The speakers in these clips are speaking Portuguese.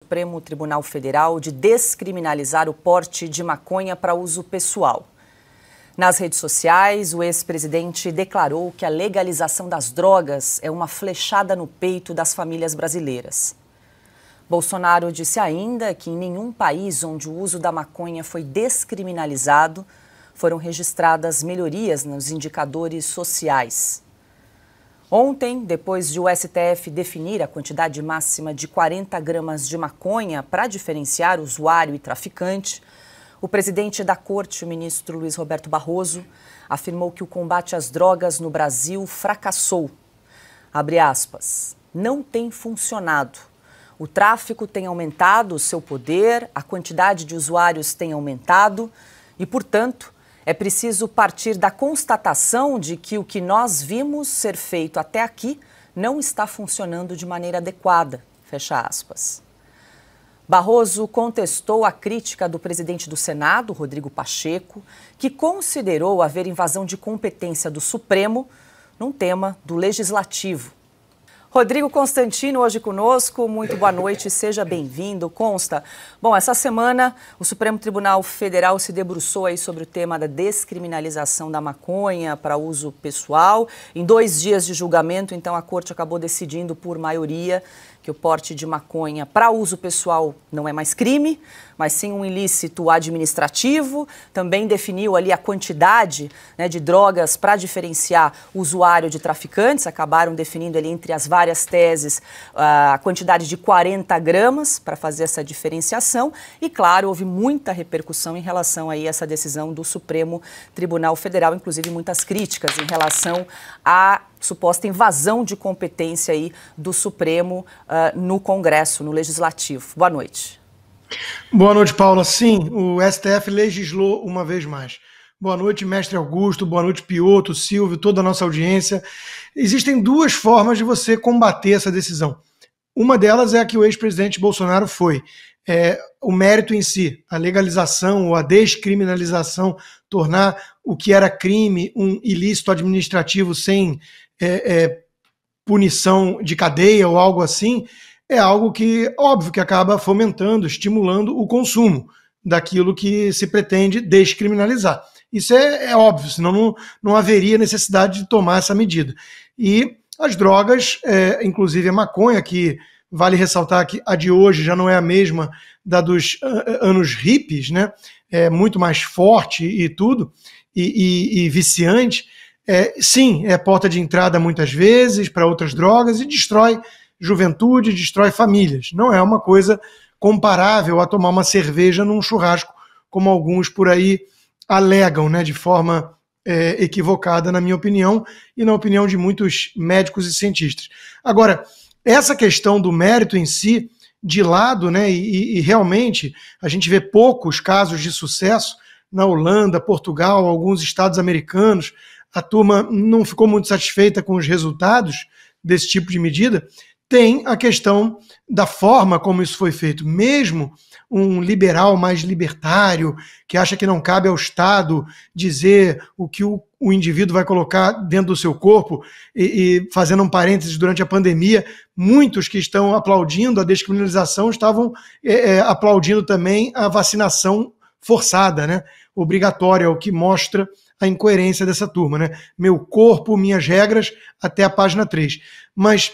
Supremo Tribunal Federal de descriminalizar o porte de maconha para uso pessoal. Nas redes sociais, o ex-presidente declarou que a legalização das drogas é uma flechada no peito das famílias brasileiras. Bolsonaro disse ainda que em nenhum país onde o uso da maconha foi descriminalizado foram registradas melhorias nos indicadores sociais. Ontem, depois de o STF definir a quantidade máxima de 40 gramas de maconha para diferenciar usuário e traficante, o presidente da Corte, o ministro Luiz Roberto Barroso, afirmou que o combate às drogas no Brasil fracassou. Abre aspas, não tem funcionado. O tráfico tem aumentado o seu poder, a quantidade de usuários tem aumentado e, portanto, é preciso partir da constatação de que o que nós vimos ser feito até aqui não está funcionando de maneira adequada, fecha aspas. Barroso contestou a crítica do presidente do Senado, Rodrigo Pacheco, que considerou haver invasão de competência do Supremo num tema do Legislativo. Rodrigo Constantino hoje conosco, muito boa noite, seja bem-vindo. Consta, bom, essa semana o Supremo Tribunal Federal se debruçou aí sobre o tema da descriminalização da maconha para uso pessoal. Em 2 dias de julgamento, então, a Corte acabou decidindo por maioria que o porte de maconha para uso pessoal não é mais crime, mas sim um ilícito administrativo. Também definiu ali a quantidade, né, de drogas para diferenciar o usuário de traficantes. Acabaram definindo ali entre as várias teses a quantidade de 40 gramas para fazer essa diferenciação. E, claro, houve muita repercussão em relação aí a essa decisão do Supremo Tribunal Federal, inclusive muitas críticas em relação à suposta invasão de competência aí do Supremo no Congresso, no Legislativo. Boa noite. Boa noite, Paula. Sim, o STF legislou uma vez mais. Boa noite, mestre Augusto, boa noite, Pioto, Silvio, toda a nossa audiência. Existem 2 formas de você combater essa decisão. Uma delas é a que o ex-presidente Bolsonaro foi. O mérito em si, a legalização ou a descriminalização, tornar o que era crime um ilícito administrativo sem punição de cadeia ou algo assim, é algo que, óbvio, que acaba fomentando, estimulando o consumo daquilo que se pretende descriminalizar. Isso é óbvio, senão não haveria necessidade de tomar essa medida. E as drogas, inclusive a maconha, que vale ressaltar que a de hoje já não é a mesma da dos anos hippies, né? É muito mais forte e tudo, e viciante. Sim, é porta de entrada muitas vezes para outras drogas e destrói juventude, destrói famílias. Não é uma coisa comparável a tomar uma cerveja num churrasco, como alguns por aí alegam, né, de forma equivocada, na minha opinião, e na opinião de muitos médicos e cientistas. Agora, essa questão do mérito em si, de lado, né, e realmente a gente vê poucos casos de sucesso na Holanda, Portugal, alguns estados americanos. A turma não ficou muito satisfeita com os resultados desse tipo de medida. Tem a questão da forma como isso foi feito. Mesmo um liberal mais libertário, que acha que não cabe ao Estado dizer o que o indivíduo vai colocar dentro do seu corpo, e fazendo um parênteses, durante a pandemia, muitos que estão aplaudindo a descriminalização estavam aplaudindo também a vacinação forçada, né, obrigatória, o que mostra a incoerência dessa turma, né? Meu corpo, minhas regras, até a página 3. Mas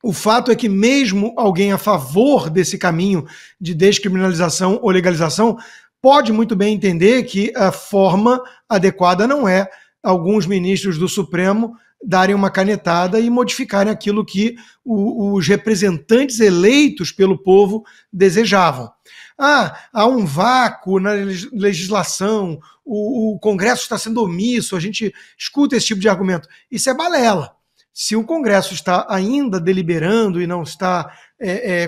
o fato é que mesmo alguém a favor desse caminho de descriminalização ou legalização pode muito bem entender que a forma adequada não é alguns ministros do Supremo darem uma canetada e modificarem aquilo que os representantes eleitos pelo povo desejavam. Há um vácuo na legislação, o Congresso está sendo omisso, a gente escuta esse tipo de argumento. Isso é balela. Se o Congresso está ainda deliberando e não está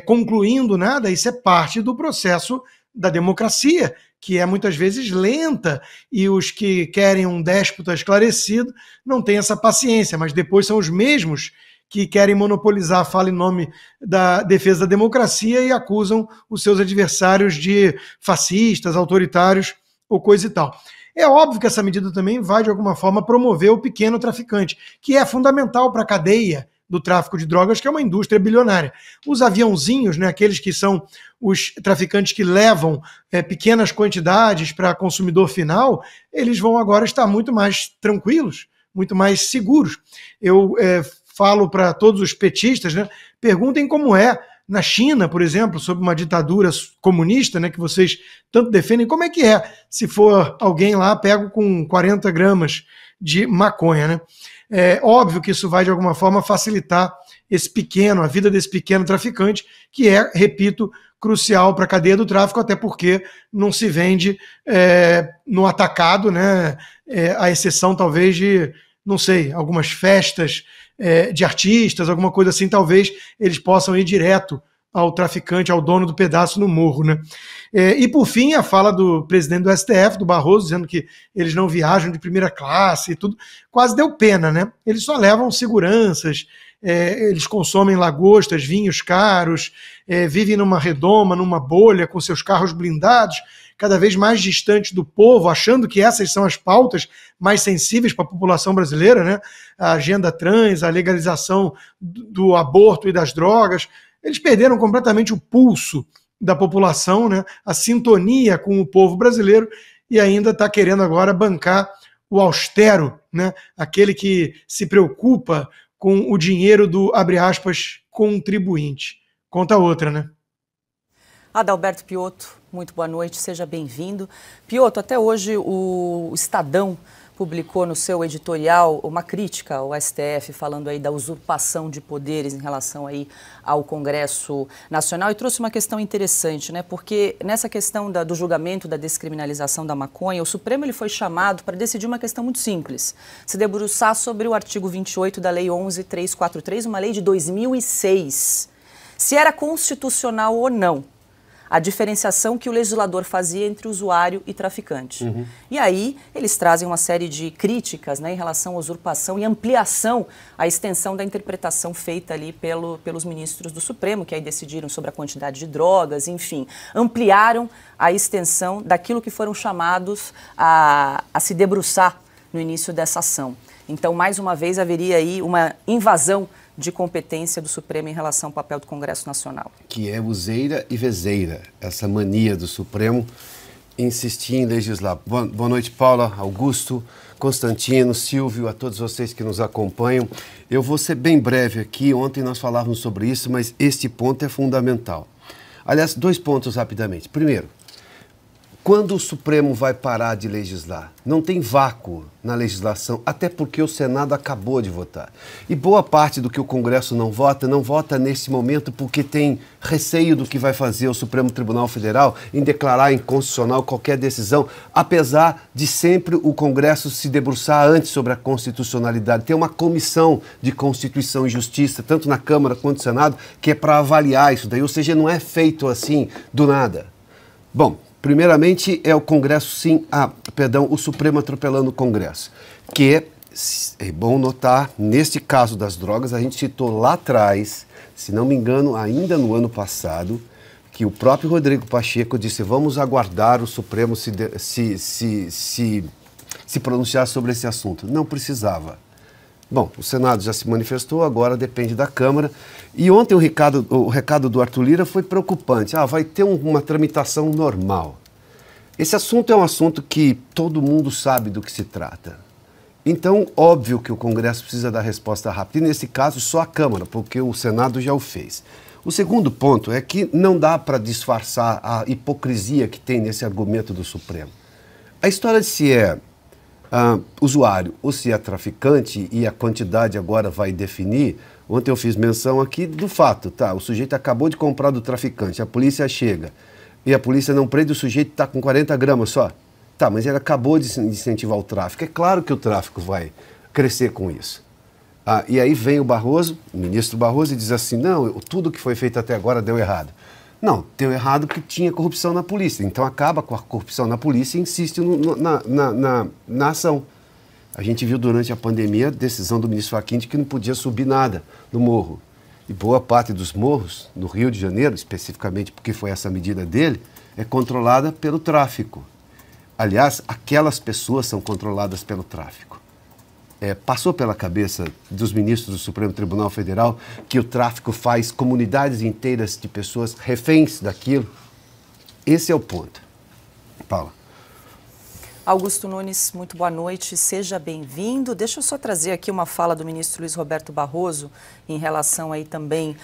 concluindo nada, isso é parte do processo da democracia, que é muitas vezes lenta, e os que querem um déspota esclarecido não têm essa paciência, mas depois são os mesmos que querem monopolizar a fala em nome da defesa da democracia e acusam os seus adversários de fascistas, autoritários ou coisa e tal. É óbvio que essa medida também vai, de alguma forma, promover o pequeno traficante, que é fundamental para a cadeia do tráfico de drogas, que é uma indústria bilionária. Os aviãozinhos, né, aqueles que são os traficantes que levam pequenas quantidades para consumidor final, eles vão agora estar muito mais tranquilos, muito mais seguros. Eu falo para todos os petistas, né, perguntem como é na China, por exemplo, sob uma ditadura comunista, né, que vocês tanto defendem, como é que é se for alguém lá pego com 40 gramas de maconha, né? É óbvio que isso vai, de alguma forma, facilitar a vida desse pequeno traficante, que é, repito, crucial para a cadeia do tráfico, até porque não se vende no atacado, né? À exceção, talvez, de, não sei, algumas festas de artistas, alguma coisa assim, talvez eles possam ir direto ao traficante, ao dono do pedaço no morro, né? E por fim, a fala do presidente do STF, do Barroso, dizendo que eles não viajam de primeira classe e tudo, quase deu pena, né? Eles só levam seguranças, eles consomem lagostas, vinhos caros, vivem numa redoma, numa bolha, com seus carros blindados, cada vez mais distantes do povo, achando que essas são as pautas mais sensíveis para a população brasileira, né? A agenda trans, a legalização do aborto e das drogas. Eles perderam completamente o pulso da população, né? A sintonia com o povo brasileiro, e ainda está querendo agora bancar o austero, né? Aquele que se preocupa com o dinheiro do, abre aspas, contribuinte. Conta outra, né? Adalberto Piotto, muito boa noite, seja bem-vindo. Piotto, até hoje o Estadão publicou no seu editorial uma crítica ao STF, falando aí da usurpação de poderes em relação aí ao Congresso Nacional, e trouxe uma questão interessante, né? Porque nessa questão do julgamento da descriminalização da maconha, o Supremo ele foi chamado para decidir uma questão muito simples, se debruçar sobre o artigo 28 da Lei 11.343, uma lei de 2006, se era constitucional ou não a diferenciação que o legislador fazia entre usuário e traficante. E aí eles trazem uma série de críticas, né, em relação à usurpação e ampliação, à extensão da interpretação feita ali pelos ministros do Supremo, que aí decidiram sobre a quantidade de drogas, enfim, ampliaram a extensão daquilo que foram chamados a se debruçar no início dessa ação. Então, mais uma vez, haveria aí uma invasão de competência do Supremo em relação ao papel do Congresso Nacional. Que é useira e vezeira, essa mania do Supremo insistir em legislar. Boa noite, Paula, Augusto, Constantino, Silvio, a todos vocês que nos acompanham. Eu vou ser bem breve aqui, ontem nós falávamos sobre isso, mas este ponto é fundamental. Aliás, 2 pontos rapidamente. Primeiro, quando o Supremo vai parar de legislar? Não tem vácuo na legislação, até porque o Senado acabou de votar. E boa parte do que o Congresso não vota nesse momento porque tem receio do que vai fazer o Supremo Tribunal Federal em declarar inconstitucional qualquer decisão, apesar de sempre o Congresso se debruçar antes sobre a constitucionalidade. Tem uma comissão de Constituição e Justiça, tanto na Câmara quanto no Senado, que é para avaliar isso daí, ou seja, não é feito assim do nada. Bom, primeiramente, é o Congresso, o Supremo atropelando o Congresso, que é bom notar, neste caso das drogas, a gente citou lá atrás, se não me engano, ainda no ano passado, que o próprio Rodrigo Pacheco disse, vamos aguardar o Supremo se pronunciar sobre esse assunto. Não precisava. Bom, o Senado já se manifestou, agora depende da Câmara. E ontem o recado do Arthur Lira foi preocupante. Vai ter uma tramitação normal. Esse assunto é um assunto que todo mundo sabe do que se trata. Então, óbvio que o Congresso precisa dar resposta rápida. E nesse caso, só a Câmara, porque o Senado já o fez. O segundo ponto é que não dá para disfarçar a hipocrisia que tem nesse argumento do Supremo. A história de se é usuário ou se é traficante, e a quantidade agora vai definir. Ontem eu fiz menção aqui do fato, o sujeito acabou de comprar do traficante, a polícia chega e a polícia não prende, o sujeito está com 40 gramas só. Mas ele acabou de incentivar o tráfico. É claro que o tráfico vai crescer com isso. E aí vem o ministro Barroso, e diz assim, não, tudo que foi feito até agora deu errado. Não, deu errado porque tinha corrupção na polícia. Então acaba com a corrupção na polícia e insiste na ação. A gente viu durante a pandemia a decisão do ministro Fachin de que não podia subir nada no morro. E boa parte dos morros, no Rio de Janeiro, especificamente porque foi essa medida dele, é controlada pelo tráfico. Aliás, aquelas pessoas são controladas pelo tráfico. passou pela cabeça dos ministros do Supremo Tribunal Federal que o tráfico faz comunidades inteiras de pessoas reféns daquilo? Esse é o ponto. Paula. Augusto Nunes, muito boa noite, seja bem-vindo. Deixa eu só trazer aqui uma fala do ministro Luiz Roberto Barroso em relação aí também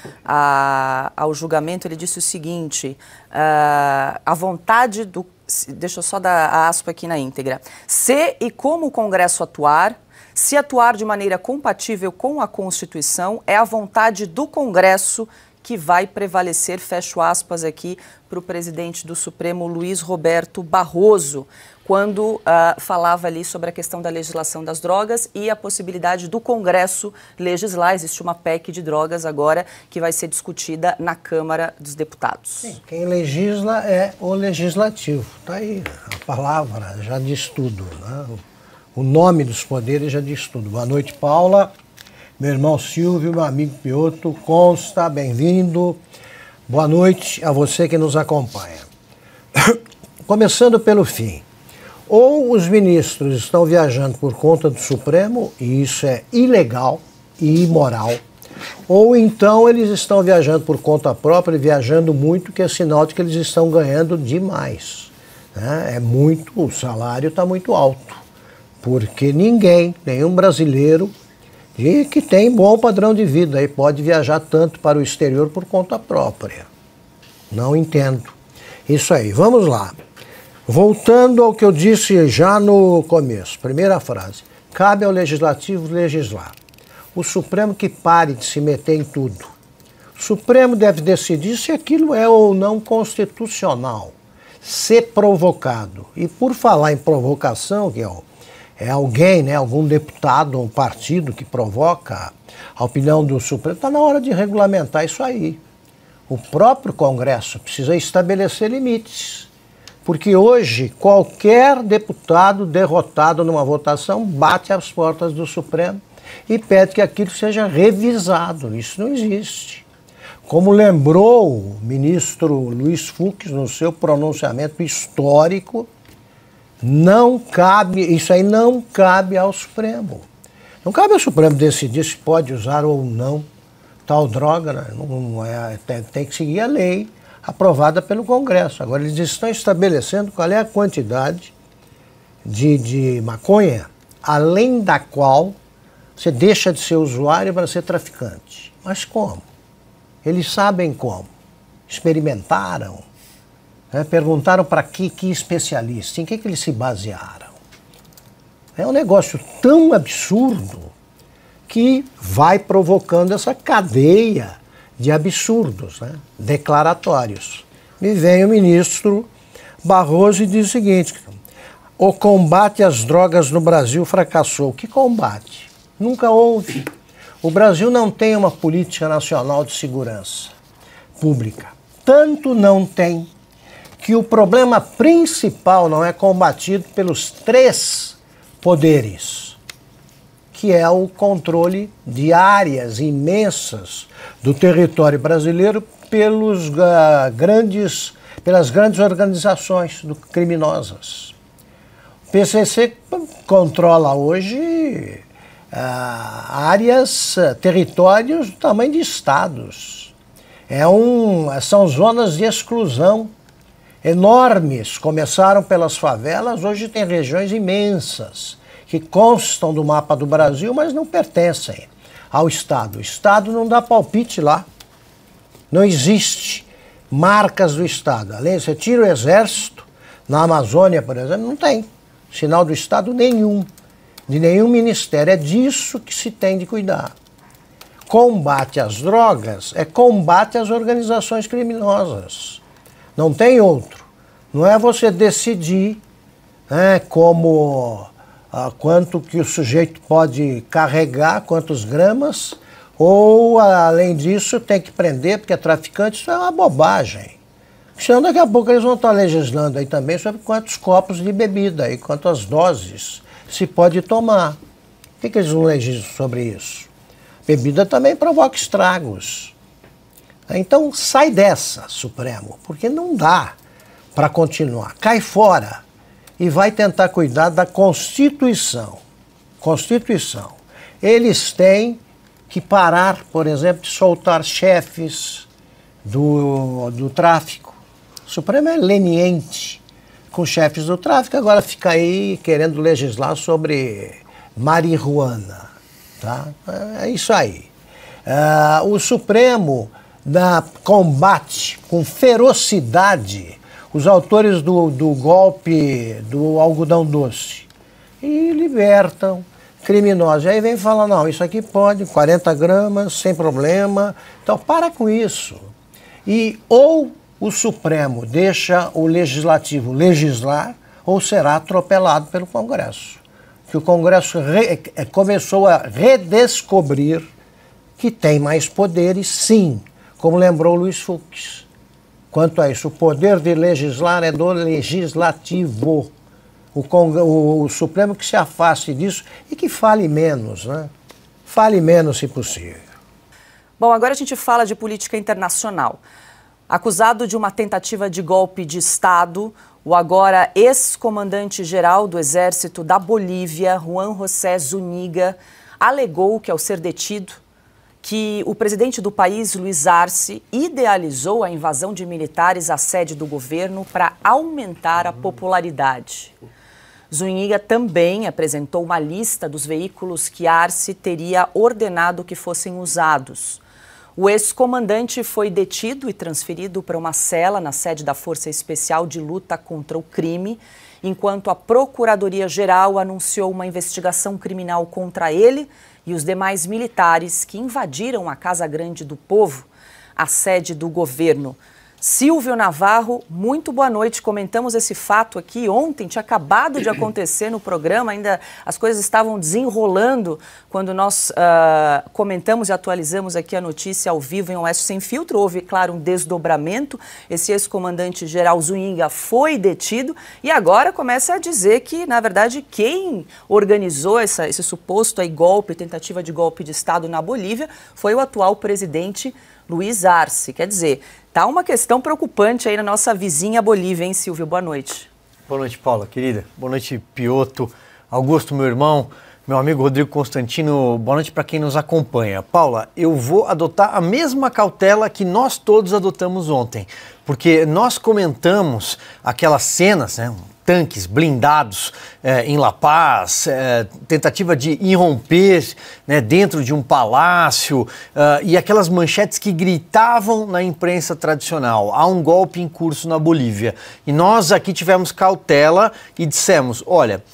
ao julgamento. Ele disse o seguinte, a vontade do... Deixa eu só dar a aspa aqui na íntegra. Se e como o Congresso atuar, se atuar de maneira compatível com a Constituição, é a vontade do Congresso que vai prevalecer, fecho aspas aqui para o presidente do Supremo, Luiz Roberto Barroso, quando falava ali sobre a questão da legislação das drogas e a possibilidade do Congresso legislar. Existe uma PEC de drogas agora que vai ser discutida na Câmara dos Deputados. Sim, quem legisla é o Legislativo. Está aí, a palavra já diz tudo, né? O nome dos poderes já diz tudo. Boa noite, Paula. Meu irmão Silvio, meu amigo Piotr, consta, bem-vindo. Boa noite a você que nos acompanha. Começando pelo fim. Ou os ministros estão viajando por conta do Supremo, e isso é ilegal e imoral, ou então eles estão viajando por conta própria, viajando muito, que é sinal de que eles estão ganhando demais. Né? O salário está muito alto, porque nenhum brasileiro que tem bom padrão de vida aí pode viajar tanto para o exterior por conta própria. Não entendo. Isso aí, vamos lá. Voltando ao que eu disse já no começo, primeira frase, cabe ao Legislativo legislar. O Supremo que pare de se meter em tudo. O Supremo deve decidir se aquilo é ou não constitucional, ser provocado. E por falar em provocação, que é alguém, né, algum deputado ou um partido que provoca a opinião do Supremo, está na hora de regulamentar isso aí. O próprio Congresso precisa estabelecer limites. Porque hoje, qualquer deputado derrotado numa votação bate às portas do Supremo e pede que aquilo seja revisado. Isso não existe. Como lembrou o ministro Luiz Fux no seu pronunciamento histórico, isso aí não cabe ao Supremo. Não cabe ao Supremo decidir se pode usar ou não tal droga, né? Tem que seguir a lei aprovada pelo Congresso. Agora, eles estão estabelecendo qual é a quantidade de maconha, além da qual você deixa de ser usuário para ser traficante. Mas como? Eles sabem como. Experimentaram, né? Perguntaram para que especialista, em que eles se basearam. É um negócio tão absurdo que vai provocando essa cadeia de absurdos, né? Declaratórios. Me vem o ministro Barroso e diz o seguinte: o combate às drogas no Brasil fracassou. Que combate? Nunca houve. O Brasil não tem uma política nacional de segurança pública. Tanto não tem que o problema principal não é combatido pelos 3 poderes, que é o controle de áreas imensas do território brasileiro pelas grandes organizações criminosas. O PCC controla hoje áreas, territórios do tamanho de estados. São zonas de exclusão enormes. Começaram pelas favelas, hoje tem regiões imensas que constam do mapa do Brasil, mas não pertencem ao Estado. O Estado não dá palpite lá. Não existe marcas do Estado. Além, você tira o Exército, na Amazônia, por exemplo, não tem sinal do Estado nenhum, de nenhum ministério. É disso que se tem de cuidar. Combate às drogas é combate às organizações criminosas. Não tem outro. Não é você decidir, né, quanto que o sujeito pode carregar, quantos gramas, ou, além disso, tem que prender porque é traficante. Isso é uma bobagem. Senão, daqui a pouco, eles vão estar legislando aí também sobre quantos copos de bebida e quantas doses se pode tomar. Por que eles não legislam sobre isso? Bebida também provoca estragos. Então, sai dessa, Supremo, porque não dá para continuar. Cai fora e vai tentar cuidar da Constituição. Constituição. Eles têm que parar, por exemplo, de soltar chefes do tráfico. O Supremo é leniente com chefes do tráfico, agora fica aí querendo legislar sobre marihuana. Tá? É isso aí. O Supremo combate com ferocidade os autores do golpe do algodão doce e libertam criminosos. Aí vem falar, não, isso aqui pode, 40 gramas, sem problema. Então, para com isso. E ou o Supremo deixa o Legislativo legislar, ou será atropelado pelo Congresso. Que o Congresso começou a redescobrir que tem mais poderes, sim, como lembrou Luiz Fux. Quanto a isso, o poder de legislar é do Legislativo. O Supremo que se afaste disso e que fale menos, né? Fale menos, se possível. Bom, agora a gente fala de política internacional. Acusado de uma tentativa de golpe de Estado, o agora ex-comandante-geral do Exército da Bolívia, Juan José Zúñiga, alegou que, ao ser detido, que o presidente do país, Luiz Arce, idealizou a invasão de militares à sede do governo para aumentar a popularidade. Zúñiga também apresentou uma lista dos veículos que Arce teria ordenado que fossem usados. O ex-comandante foi detido e transferido para uma cela na sede da Força Especial de Luta contra o Crime, enquanto a Procuradoria-Geral anunciou uma investigação criminal contra ele e os demais militares que invadiram a Casa Grande do Povo, a sede do governo. Silvio Navarro, muito boa noite. Comentamos esse fato aqui ontem, tinha acabado de acontecer no programa, ainda as coisas estavam desenrolando quando nós comentamos e atualizamos aqui a notícia ao vivo em Oeste Sem Filtro. Houve, claro, um desdobramento. Esse ex-comandante-geral Zúñiga foi detido e agora começa a dizer que, na verdade, quem organizou esse suposto aí golpe, tentativa de golpe de Estado na Bolívia, foi o atual presidente Luiz Arce. Quer dizer, tá uma questão preocupante aí na nossa vizinha Bolívia, hein, Silvio? Boa noite. Boa noite, Paula, querida. Boa noite, Piotto, Augusto, meu irmão, meu amigo Rodrigo Constantino. Boa noite para quem nos acompanha. Paula, eu vou adotar a mesma cautela que nós todos adotamos ontem, porque nós comentamos aquelas cenas, né? Tanques blindados em La Paz, tentativa de irromper, né, dentro de um palácio e aquelas manchetes que gritavam na imprensa tradicional: há um golpe em curso na Bolívia. E nós aqui tivemos cautela e dissemos, olha,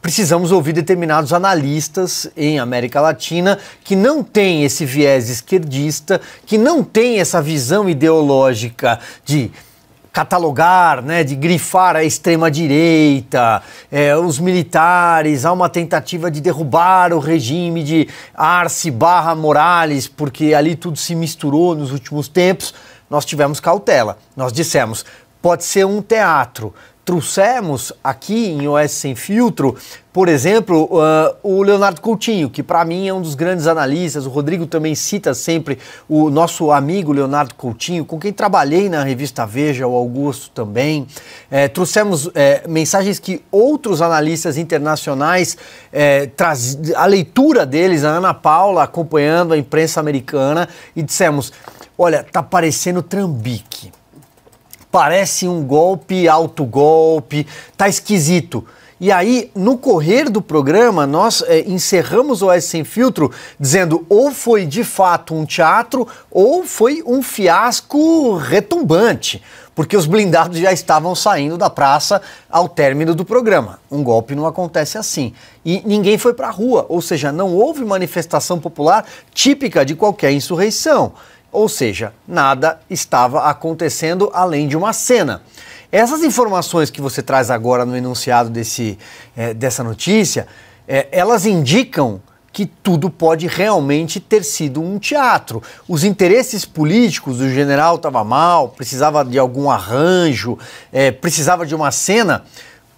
precisamos ouvir determinados analistas em América Latina que não têm esse viés esquerdista, que não têm essa visão ideológica de catalogar, né, de grifar a extrema-direita, os militares, há uma tentativa de derrubar o regime de Arce / Morales, porque ali tudo se misturou nos últimos tempos. Nós tivemos cautela, nós dissemos, pode ser um teatro. Trouxemos aqui em Oeste Sem Filtro, por exemplo, o Leonardo Coutinho, que para mim é um dos grandes analistas. O Rodrigo também cita sempre o nosso amigo Leonardo Coutinho, com quem trabalhei na revista Veja, o Augusto também. Trouxemos mensagens que outros analistas internacionais, a leitura deles, a Ana Paula acompanhando a imprensa americana, e dissemos, olha, tá parecendo Trambique. Parece um golpe, autogolpe, tá esquisito. E aí, no correr do programa, nós encerramos o Oeste Sem Filtro dizendo ou foi de fato um teatro ou foi um fiasco retumbante, porque os blindados já estavam saindo da praça ao término do programa. Um golpe não acontece assim. E ninguém foi para a rua, ou seja, não houve manifestação popular típica de qualquer insurreição. Ou seja, nada estava acontecendo além de uma cena. Essas informações que você traz agora no enunciado dessa notícia, elas indicam que tudo pode realmente ter sido um teatro. Os interesses políticos do general estavam mal, precisava de algum arranjo, precisava de uma cena.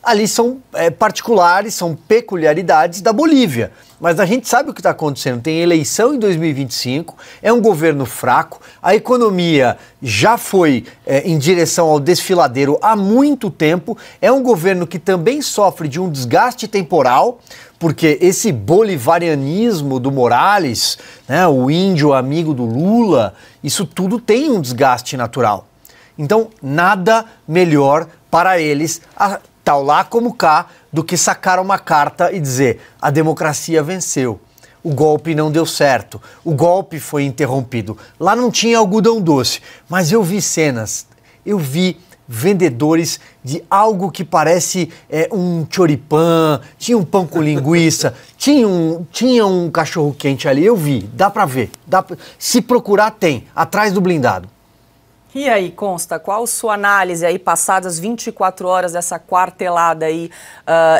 Ali são particulares, são peculiaridades da Bolívia. mas a gente sabe o que está acontecendo. Tem eleição em 2025, é um governo fraco, a economia já foi em direção ao desfiladeiro há muito tempo, é um governo que também sofre de um desgaste temporal, porque esse bolivarianismo do Morales, né, o índio amigo do Lula, isso tudo tem um desgaste natural. Então, nada melhor para eles, tal lá como cá, do que sacar uma carta e dizer: a democracia venceu, o golpe não deu certo, o golpe foi interrompido. Lá não tinha algodão doce, mas eu vi cenas, eu vi vendedores de algo que parece um choripã, tinha um pão com linguiça, tinha um cachorro quente ali, eu vi, dá pra ver, se procurar tem, atrás do blindado. E aí, Consta, qual sua análise aí, passadas 24 horas dessa quartelada aí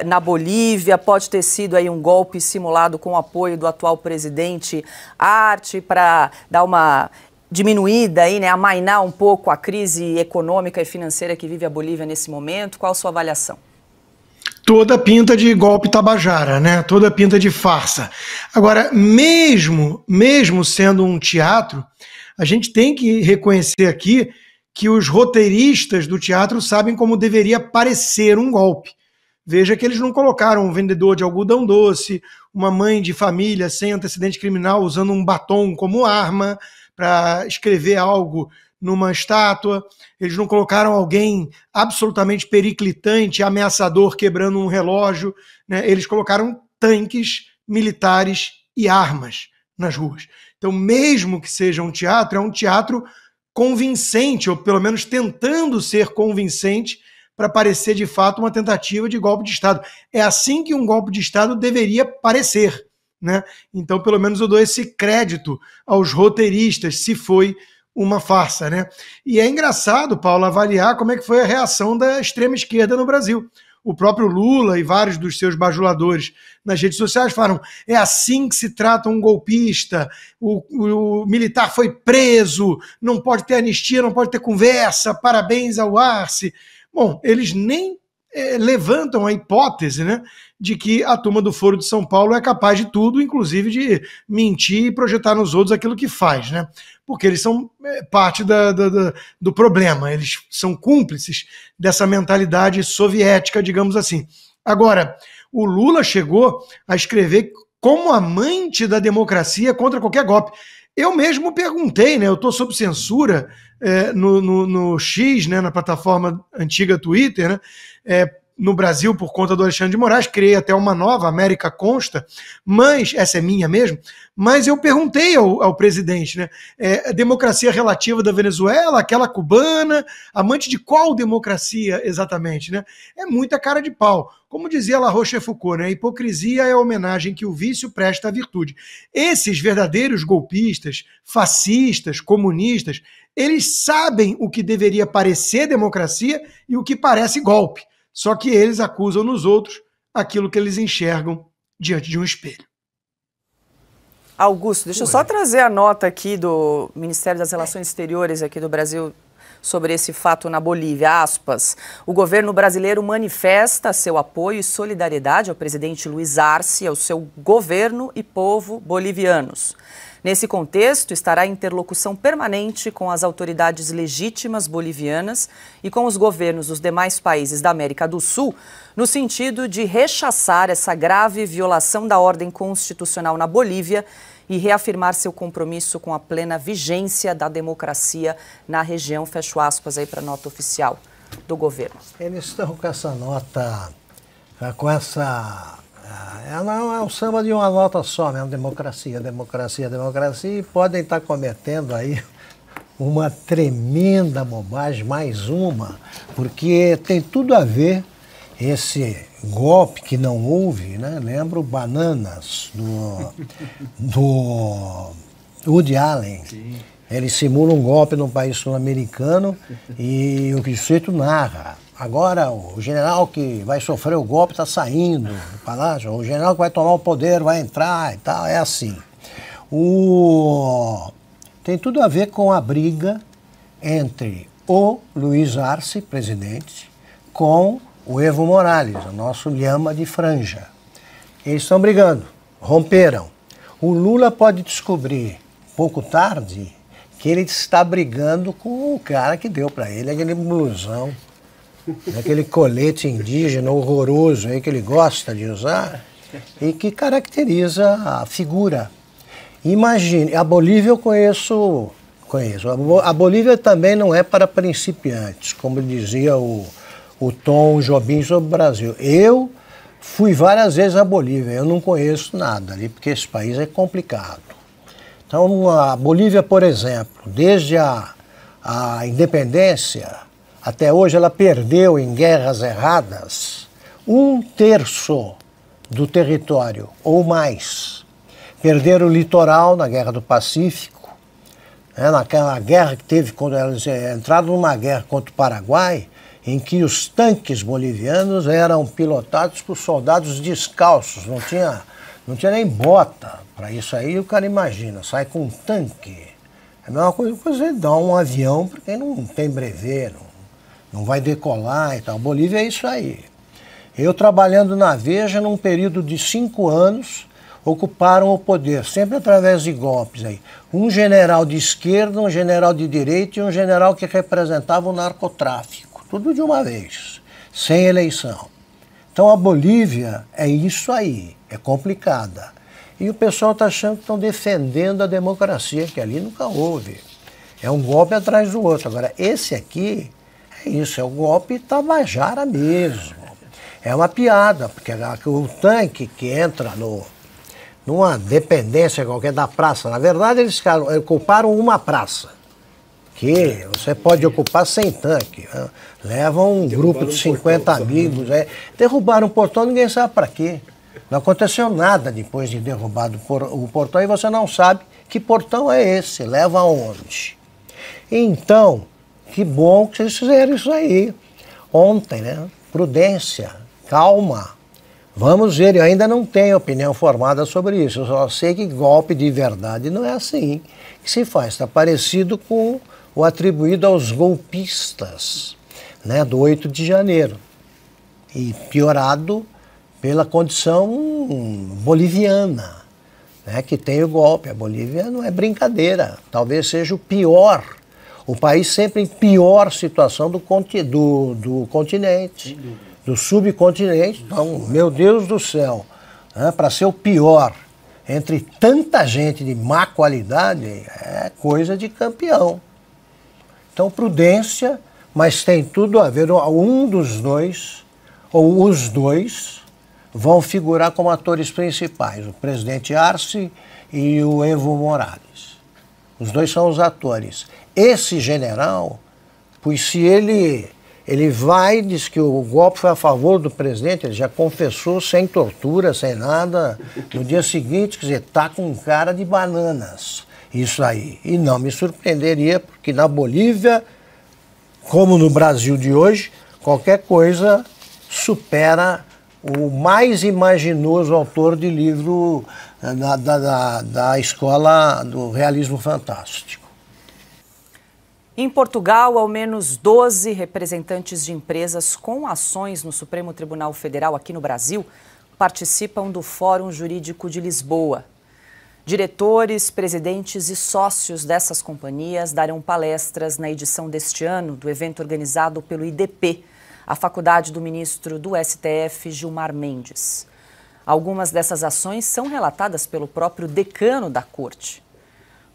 na Bolívia? Pode ter sido aí um golpe simulado com o apoio do atual presidente Arce para dar uma diminuída aí, né, amainar um pouco a crise econômica e financeira que vive a Bolívia nesse momento? Qual a sua avaliação? Toda pinta de golpe tabajara, né? Toda pinta de farsa. Agora, mesmo sendo um teatro, a gente tem que reconhecer aqui que os roteiristas do teatro sabem como deveria parecer um golpe. Veja que eles não colocaram um vendedor de algodão doce, uma mãe de família sem antecedente criminal usando um batom como arma para escrever algo numa estátua. Eles não colocaram alguém absolutamente periclitante, ameaçador, quebrando um relógio, né? Eles colocaram tanques militares e armas nas ruas. Então, mesmo que seja um teatro, é um teatro convincente, ou pelo menos tentando ser convincente, para parecer de fato uma tentativa de golpe de Estado. É assim que um golpe de Estado deveria parecer, né? Então, pelo menos eu dou esse crédito aos roteiristas, se foi uma farsa, né? E é engraçado, Paulo, avaliar como é que foi a reação da extrema esquerda no Brasil. O próprio Lula e vários dos seus bajuladores nas redes sociais falaram: é assim que se trata um golpista, o militar foi preso, não pode ter anistia, não pode ter conversa, parabéns ao Arce. Bom, eles nem levantam a hipótese, né, de que a turma do Foro de São Paulo é capaz de tudo, inclusive de mentir e projetar nos outros aquilo que faz, né? Porque eles são parte do problema, eles são cúmplices dessa mentalidade soviética, digamos assim. Agora, o Lula chegou a escrever como amante da democracia contra qualquer golpe. Eu mesmo perguntei, né? Eu estou sob censura no X, né, na plataforma antiga Twitter, né? No Brasil, por conta do Alexandre de Moraes, criei até uma nova, América Consta, mas, essa é minha mesmo, mas eu perguntei ao presidente, né, a democracia relativa da Venezuela, aquela cubana, amante de qual democracia exatamente, né? É muita cara de pau. Como dizia La Rochefoucauld, né, a hipocrisia é a homenagem que o vício presta à virtude. Esses verdadeiros golpistas, fascistas, comunistas, eles sabem o que deveria parecer democracia e o que parece golpe. Só que eles acusam nos outros aquilo que eles enxergam diante de um espelho. Augusto, deixa eu só trazer a nota aqui do Ministério das Relações Exteriores aqui do Brasil sobre esse fato na Bolívia, aspas. O governo brasileiro manifesta seu apoio e solidariedade ao presidente Luiz Arce, ao seu governo e povo bolivianos. Nesse contexto, estará em interlocução permanente com as autoridades legítimas bolivianas e com os governos dos demais países da América do Sul, no sentido de rechaçar essa grave violação da ordem constitucional na Bolívia e reafirmar seu compromisso com a plena vigência da democracia na região. Fecho aspas aí para a nota oficial do governo. Eles estão com essa nota, com essa... Não é um samba de uma nota só, né? Democracia, democracia, democracia, e podem estar cometendo aí uma tremenda bobagem, mais uma, porque tem tudo a ver esse golpe que não houve, né? Lembra o Bananas do Woody Allen. Sim. Ele simula um golpe num país sul-americano e o sujeito narra. Agora o general que vai sofrer o golpe está saindo do palácio, o general que vai tomar o poder vai entrar e tal, é assim. Tem tudo a ver com a briga entre o Luiz Arce, presidente, com o Evo Morales, o nosso lhama de franja. Eles estão brigando. Romperam. O Lula pode descobrir, pouco tarde, que ele está brigando com o cara que deu para ele aquele blusão, aquele colete indígena horroroso aí que ele gosta de usar e que caracteriza a figura. Imagine, a Bolívia eu conheço. A Bolívia também não é para principiantes, como dizia o Tom Jobim sobre o Brasil. Eu fui várias vezes à Bolívia, eu não conheço nada ali, porque esse país é complicado. Então, a Bolívia, por exemplo, desde a independência até hoje, ela perdeu em guerras erradas 1/3 do território, ou mais. Perderam o litoral na Guerra do Pacífico, naquela guerra que teve, quando eles entraram numa guerra contra o Paraguai, em que os tanques bolivianos eram pilotados por soldados descalços, não tinha nem bota para isso aí. O cara imagina, sai com um tanque. É a mesma coisa que você dar um avião para quem não tem brevet, não vai decolar e tal. Bolívia é isso aí. Eu trabalhando na Veja, num período de 5 anos, ocuparam o poder, sempre através de golpes aí. Um general de esquerda, um general de direita e um general que representava o narcotráfico. Tudo de uma vez, sem eleição. Então a Bolívia é isso aí, é complicada. E o pessoal está achando que estão defendendo a democracia, que ali nunca houve. É um golpe atrás do outro. Agora, esse aqui é isso, é o golpe Tabajara mesmo. É uma piada, porque o tanque que entra numa dependência qualquer da praça, na verdade eles ocuparam uma praça, que você pode ocupar sem tanque. Né? Levam um grupo de 50 amigos, derrubaram o portão, ninguém sabe para quê. Não aconteceu nada depois de derrubado o portão e você não sabe que portão é esse, leva aonde. Então, que bom que vocês fizeram isso aí ontem, né? Prudência, calma. Vamos ver, eu ainda não tenho opinião formada sobre isso, eu só sei que golpe de verdade não é assim que se faz. Está parecido com o atribuído aos golpistas, né, do 8 de janeiro. E piorado pela condição boliviana, né, que tem o golpe. A Bolívia não é brincadeira, talvez seja o pior, o país sempre em pior situação do continente. Do subcontinente. Então, meu Deus do céu, né, para ser o pior entre tanta gente de má qualidade, é coisa de campeão. Então, prudência, mas tem tudo a ver, um dos dois, ou os dois, vão figurar como atores principais, o presidente Arce e o Evo Morales. Os dois são os atores. Esse general, pois se ele vai, diz que o golpe foi a favor do presidente, ele já confessou sem tortura, sem nada. No dia seguinte, quer dizer, tá com cara de bananas, isso aí. E não me surpreenderia, porque na Bolívia, como no Brasil de hoje, qualquer coisa supera o mais imaginoso autor de livro da escola do realismo fantástico. Em Portugal, ao menos 12 representantes de empresas com ações no Supremo Tribunal Federal aqui no Brasil participam do Fórum Jurídico de Lisboa. Diretores, presidentes e sócios dessas companhias darão palestras na edição deste ano do evento organizado pelo IDP, a faculdade do ministro do STF, Gilmar Mendes. Algumas dessas ações são relatadas pelo próprio decano da Corte.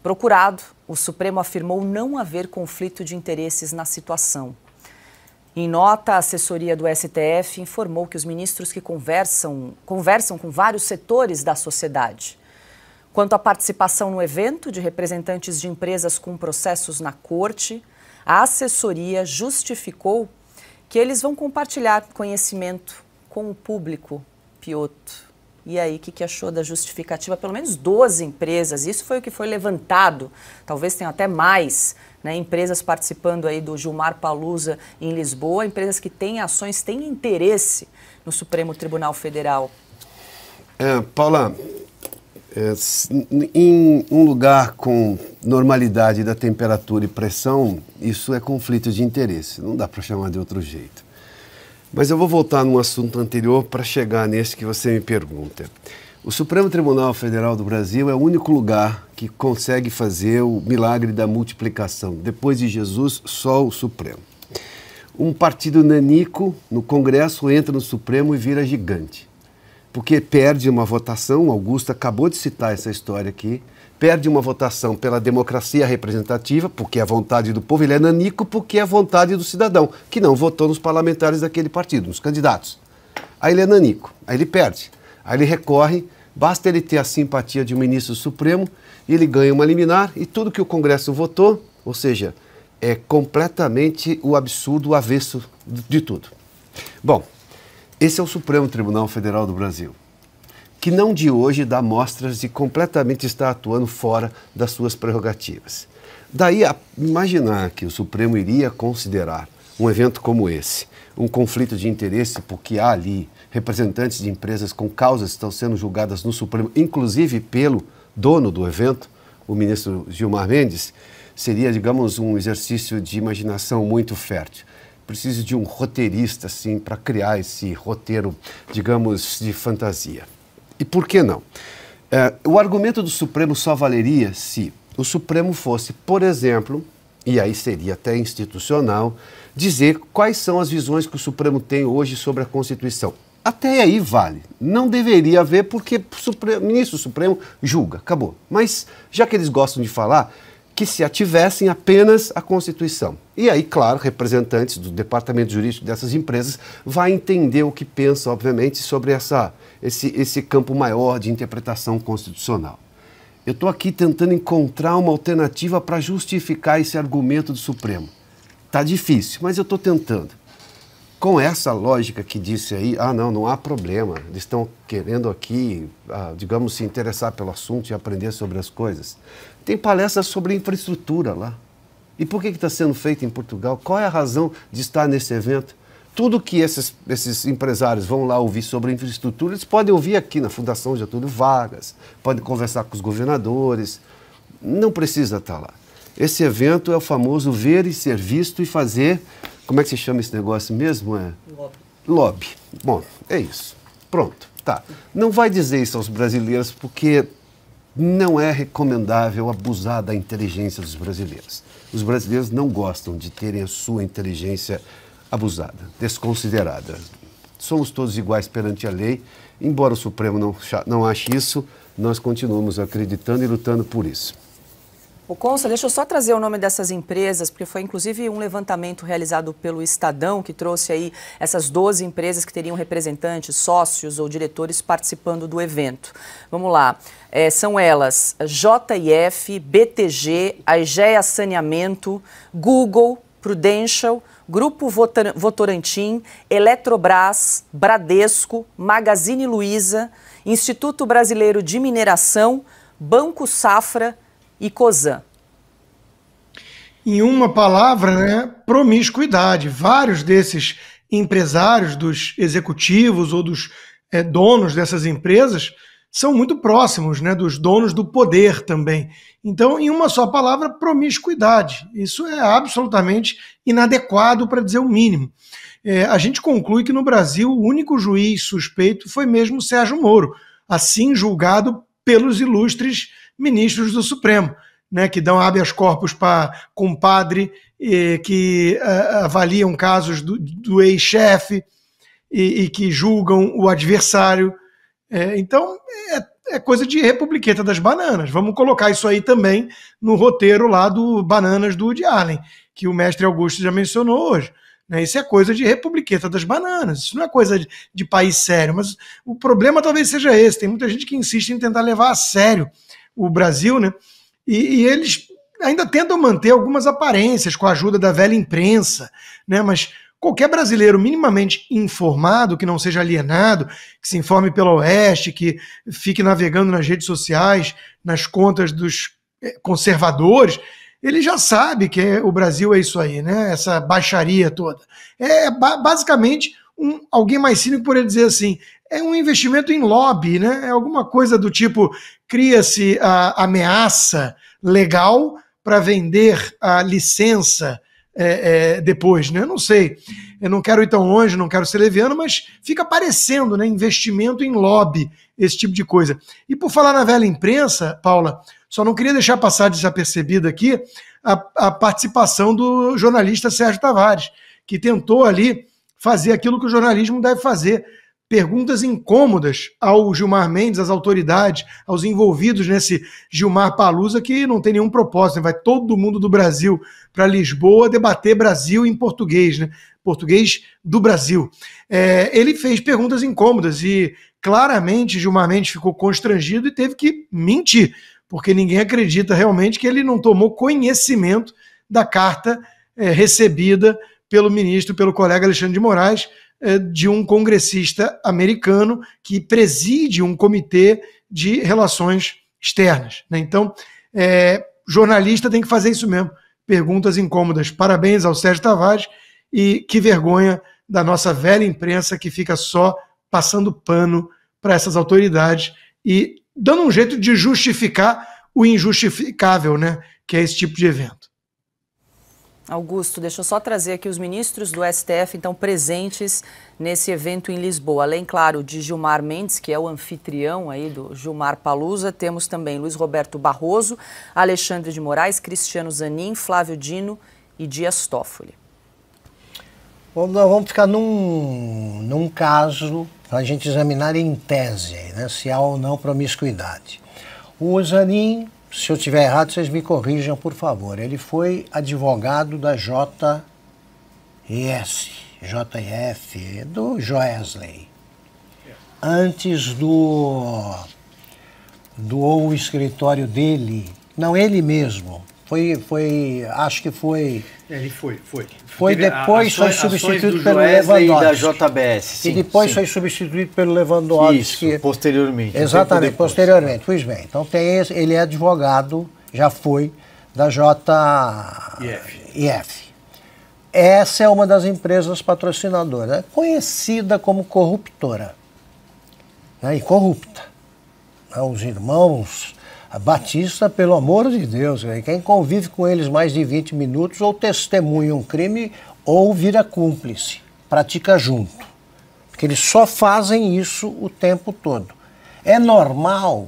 Procurado, o Supremo afirmou não haver conflito de interesses na situação. Em nota, a assessoria do STF informou que os ministros que conversam com vários setores da sociedade. Quanto à participação no evento de representantes de empresas com processos na Corte, a assessoria justificou que eles vão compartilhar conhecimento com o público. Piotr, e aí, o que achou da justificativa? Pelo menos 12 empresas, isso foi o que foi levantado, talvez tenham até mais, né, empresas participando aí do Gilmar Palusa em Lisboa, empresas que têm ações, têm interesse no Supremo Tribunal Federal. Paula, em um lugar com normalidade da temperatura e pressão, isso é conflito de interesse, não dá para chamar de outro jeito. Mas eu vou voltar num assunto anterior para chegar nesse que você me pergunta. O Supremo Tribunal Federal do Brasil é o único lugar que consegue fazer o milagre da multiplicação. Depois de Jesus, só o Supremo. Um partido nanico no Congresso entra no Supremo e vira gigante. Porque perde uma votação, Augusto acabou de citar essa história aqui, perde uma votação pela democracia representativa, porque é a vontade do povo, ele é nanico porque é a vontade do cidadão, que não votou nos parlamentares daquele partido, nos candidatos. Aí ele é nanico, aí ele perde, aí ele recorre, basta ele ter a simpatia de um ministro do Supremo, e ele ganha uma liminar, e tudo que o Congresso votou, ou seja, é completamente o absurdo, o avesso de tudo. Bom, esse é o Supremo Tribunal Federal do Brasil, que não de hoje dá mostras de completamente estar atuando fora das suas prerrogativas. Daí a imaginar que o Supremo iria considerar um evento como esse, um conflito de interesse, porque há ali representantes de empresas com causas que estão sendo julgadas no Supremo, inclusive pelo dono do evento, o ministro Gilmar Mendes, seria, digamos, um exercício de imaginação muito fértil. Preciso de um roteirista, assim, para criar esse roteiro, digamos, de fantasia. E por que não? O argumento do Supremo só valeria se o Supremo fosse, por exemplo, e aí seria até institucional, dizer quais são as visões que o Supremo tem hoje sobre a Constituição. Até aí vale. Não deveria haver porque o ministro Supremo julga, acabou. Mas já que eles gostam de falar, que se ativessem apenas a Constituição. E aí, claro, representantes do departamento jurídico dessas empresas vai entender o que pensa, obviamente, sobre esse campo maior de interpretação constitucional. Eu estou aqui tentando encontrar uma alternativa para justificar esse argumento do Supremo. Está difícil, mas eu estou tentando. Com essa lógica que disse aí, não há problema, eles estão querendo aqui, digamos, se interessar pelo assunto e aprender sobre as coisas. Tem palestras sobre infraestrutura lá. E por que está sendo feito em Portugal? Qual é a razão de estar nesse evento? Tudo que esses empresários vão lá ouvir sobre infraestrutura, eles podem ouvir aqui na Fundação Getúlio Vargas, podem conversar com os governadores, não precisa estar lá. Esse evento é o famoso ver e ser visto e fazer, como é que se chama esse negócio mesmo? Lobby. Lobby. Bom, é isso. Pronto, tá. Não vai dizer isso aos brasileiros porque não é recomendável abusar da inteligência dos brasileiros. Os brasileiros não gostam de terem a sua inteligência abusada, desconsiderada. Somos todos iguais perante a lei. Embora o Supremo não ache isso, nós continuamos acreditando e lutando por isso. O Consta, deixa eu só trazer o nome dessas empresas, porque foi inclusive um levantamento realizado pelo Estadão, que trouxe aí essas 12 empresas que teriam representantes, sócios ou diretores participando do evento. Vamos lá, são elas JF, BTG, Aegea Saneamento, Google, Prudential, Grupo Votorantim, Eletrobras, Bradesco, Magazine Luiza, Instituto Brasileiro de Mineração, Banco Safra e Cosan. Em uma palavra, né, promiscuidade. Vários desses empresários, dos executivos ou dos donos dessas empresas são muito próximos, né, dos donos do poder também. Então, em uma só palavra, promiscuidade. Isso é absolutamente inadequado, para dizer o mínimo. A gente conclui que no Brasil o único juiz suspeito foi mesmo Sérgio Moro, assim julgado pelos ilustres ministros do Supremo, né, que dão habeas corpus para compadre, que avaliam casos do ex-chefe e que julgam o adversário. Então, é coisa de republiqueta das bananas. Vamos colocar isso aí também no roteiro lá do Bananas do Woody Allen, que o mestre Augusto já mencionou hoje. Isso é coisa de republiqueta das bananas, isso não é coisa de país sério, mas o problema talvez seja esse. Tem muita gente que insiste em tentar levar a sério o Brasil, né? E eles ainda tentam manter algumas aparências com a ajuda da velha imprensa, né? Mas qualquer brasileiro minimamente informado, que não seja alienado, que se informe pela Oeste, que fique navegando nas redes sociais, nas contas dos conservadores, ele já sabe que o Brasil é isso aí, né? Essa baixaria toda. Basicamente, alguém mais cínico poderia dizer assim, é um investimento em lobby, né? É alguma coisa do tipo, cria-se a ameaça legal para vender a licença depois, né? Não sei. Eu não quero ir tão longe, não quero ser leviano, mas fica parecendo, né? Investimento em lobby, esse tipo de coisa. E por falar na velha imprensa, Paula, só não queria deixar passar desapercebida aqui a participação do jornalista Sérgio Tavares, que tentou ali fazer aquilo que o jornalismo deve fazer, perguntas incômodas ao Gilmar Mendes, às autoridades, aos envolvidos nesse Gilmar Palusa, que não tem nenhum propósito, né? Vai todo mundo do Brasil para Lisboa debater Brasil em português, né? Português do Brasil. Ele fez perguntas incômodas e claramente Gilmar Mendes ficou constrangido e teve que mentir, porque ninguém acredita realmente que ele não tomou conhecimento da carta recebida pelo ministro, pelo colega Alexandre de Moraes, de um congressista americano que preside um comitê de relações externas, né? Então, jornalista tem que fazer isso mesmo, perguntas incômodas. Parabéns ao Sérgio Tavares e que vergonha da nossa velha imprensa que fica só passando pano para essas autoridades e dando um jeito de justificar o injustificável, né? Que é esse tipo de evento. Augusto, deixa eu só trazer aqui os ministros do STF, então, presentes nesse evento em Lisboa. Além, claro, de Gilmar Mendes, que é o anfitrião aí do Gilmar Palusa, temos também Luiz Roberto Barroso, Alexandre de Moraes, Cristiano Zanin, Flávio Dino e Dias Toffoli. Bom, nós vamos ficar num caso para a gente examinar em tese, né, se há ou não promiscuidade. O Zanin, se eu estiver errado, vocês me corrijam, por favor. Ele foi advogado da JF, do Joesley. Antes do escritório dele, não, ele mesmo. Acho que foi... Ele foi. Foi depois, foi substituído pelo Lewandowski. Da JBS, sim, e depois sim. foi substituído pelo Lewandowski. Isso, posteriormente. Exatamente, posteriormente. Pois bem, então ele é advogado, já foi, da JIF. Essa é uma das empresas patrocinadoras, conhecida como corruptora, né, e corrupta. Os irmãos Batista, pelo amor de Deus, quem convive com eles mais de 20 minutos ou testemunha um crime ou vira cúmplice, pratica junto. Porque eles só fazem isso o tempo todo. É normal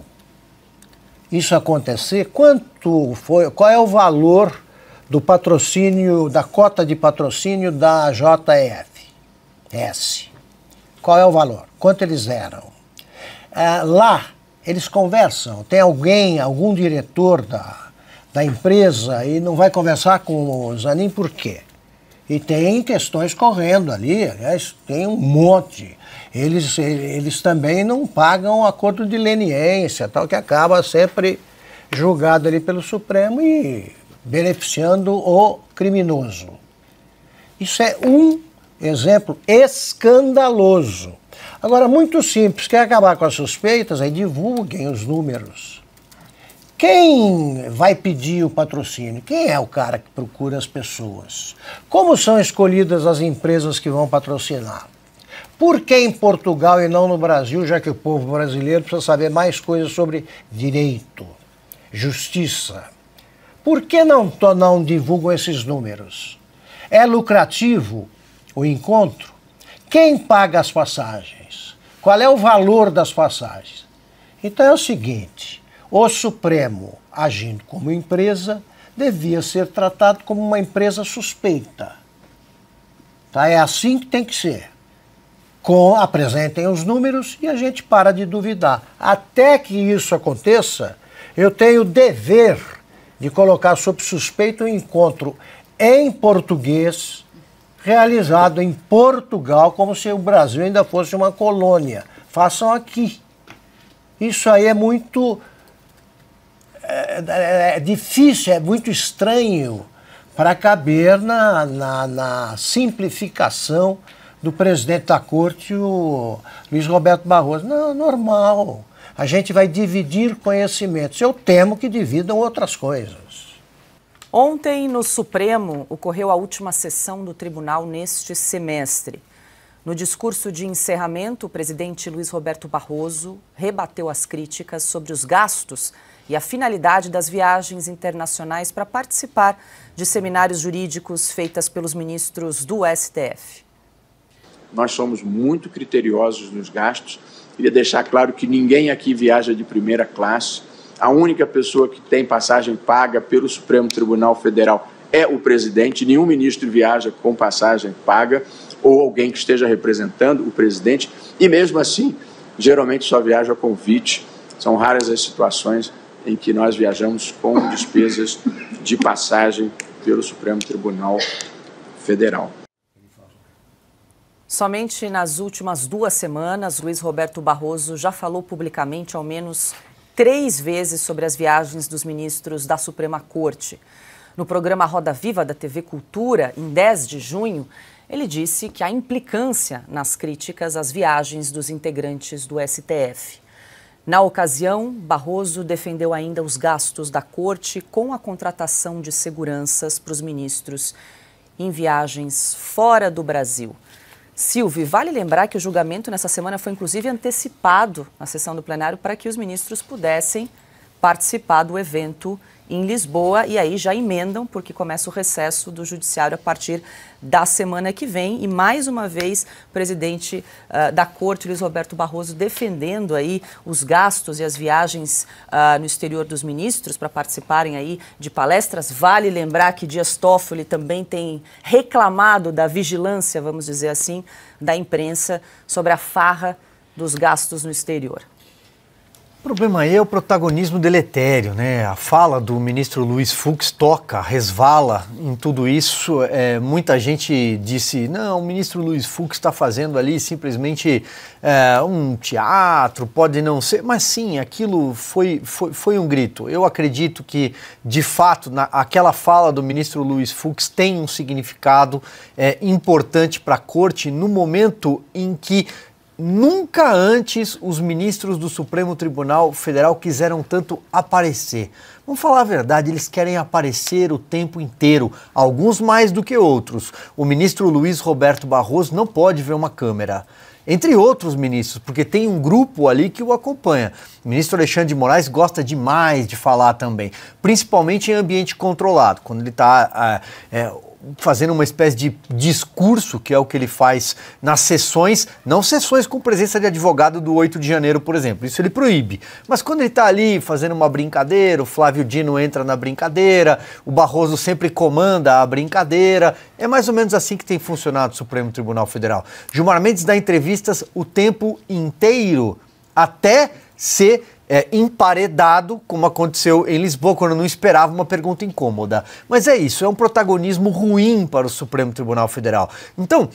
isso acontecer? Qual é o valor do patrocínio, da cota de patrocínio da JF? Qual é o valor? Quanto eles deram? Lá, eles conversam, tem algum diretor da empresa e não vai conversar com o Zanin por quê? E tem questões correndo ali, aliás, tem um monte. Eles também não pagam acordo de leniência, tal, que acaba sempre julgado ali pelo Supremo e beneficiando o criminoso. Isso é um exemplo escandaloso. Agora, muito simples, quer acabar com as suspeitas, aí divulguem os números. Quem vai pedir o patrocínio? Quem é o cara que procura as pessoas? Como são escolhidas as empresas que vão patrocinar? Por que em Portugal e não no Brasil, já que o povo brasileiro precisa saber mais coisas sobre direito, justiça? Por que não divulgam esses números? É lucrativo o encontro? Quem paga as passagens? Qual é o valor das passagens? Então é o seguinte, o Supremo, agindo como empresa, devia ser tratado como uma empresa suspeita. Tá? É assim que tem que ser. Apresentem os números e a gente para de duvidar. Até que isso aconteça, eu tenho o dever de colocar sob suspeita um encontro em português, realizado em Portugal, como se o Brasil ainda fosse uma colônia. Façam aqui. Isso aí é muito difícil, é muito estranho para caber na simplificação do presidente da corte, o Luiz Roberto Barroso. Não, normal. A gente vai dividir conhecimentos. Eu temo que dividam outras coisas. Ontem, no Supremo, ocorreu a última sessão do tribunal neste semestre. No discurso de encerramento, o presidente Luiz Roberto Barroso rebateu as críticas sobre os gastos e a finalidade das viagens internacionais para participar de seminários jurídicos feitas pelos ministros do STF. Nós somos muito criteriosos nos gastos. Queria deixar claro que ninguém aqui viaja de primeira classe. A única pessoa que tem passagem paga pelo Supremo Tribunal Federal é o presidente. Nenhum ministro viaja com passagem paga ou alguém que esteja representando o presidente. E mesmo assim, geralmente só viaja a convite. São raras as situações em que nós viajamos com despesas de passagem pelo Supremo Tribunal Federal. Somente nas últimas 2 semanas, Luiz Roberto Barroso já falou publicamente ao menos 3 vezes sobre as viagens dos ministros da Suprema Corte. No programa Roda Viva da TV Cultura, em 10 de junho, ele disse que há implicância nas críticas às viagens dos integrantes do STF. Na ocasião, Barroso defendeu ainda os gastos da Corte com a contratação de seguranças para os ministros em viagens fora do Brasil. Silvio, vale lembrar que o julgamento nessa semana foi inclusive antecipado na sessão do plenário para que os ministros pudessem participar do evento em Lisboa e aí já emendam porque começa o recesso do judiciário a partir da semana que vem e mais uma vez o presidente da Corte, Luiz Roberto Barroso, defendendo aí os gastos e as viagens no exterior dos ministros para participarem aí de palestras. Vale lembrar que Dias Toffoli também tem reclamado da vigilância, vamos dizer assim, da imprensa sobre a farra dos gastos no exterior. O problema aí é o protagonismo deletério, né? A fala do ministro Luiz Fux toca, resvala em tudo isso. Muita gente disse, não, o ministro Luiz Fux está fazendo ali simplesmente um teatro, pode não ser, mas sim, aquilo foi um grito. Eu acredito que, de fato, aquela fala do ministro Luiz Fux tem um significado importante para a Corte no momento em que nunca antes os ministros do Supremo Tribunal Federal quiseram tanto aparecer. Vamos falar a verdade, eles querem aparecer o tempo inteiro, alguns mais do que outros. O ministro Luiz Roberto Barroso não pode ver uma câmera. Entre outros ministros, porque tem um grupo ali que o acompanha. O ministro Alexandre de Moraes gosta demais de falar também, principalmente em ambiente controlado, quando ele está fazendo uma espécie de discurso, que é o que ele faz nas sessões, não sessões com presença de advogado do 8 de janeiro, por exemplo, isso ele proíbe. Mas quando ele está ali fazendo uma brincadeira, o Flávio Dino entra na brincadeira, o Barroso sempre comanda a brincadeira, é mais ou menos assim que tem funcionado o Supremo Tribunal Federal. Gilmar Mendes dá entrevistas o tempo inteiro, até ser emparedado, como aconteceu em Lisboa, quando não esperava uma pergunta incômoda. Mas é isso, é um protagonismo ruim para o Supremo Tribunal Federal. Então,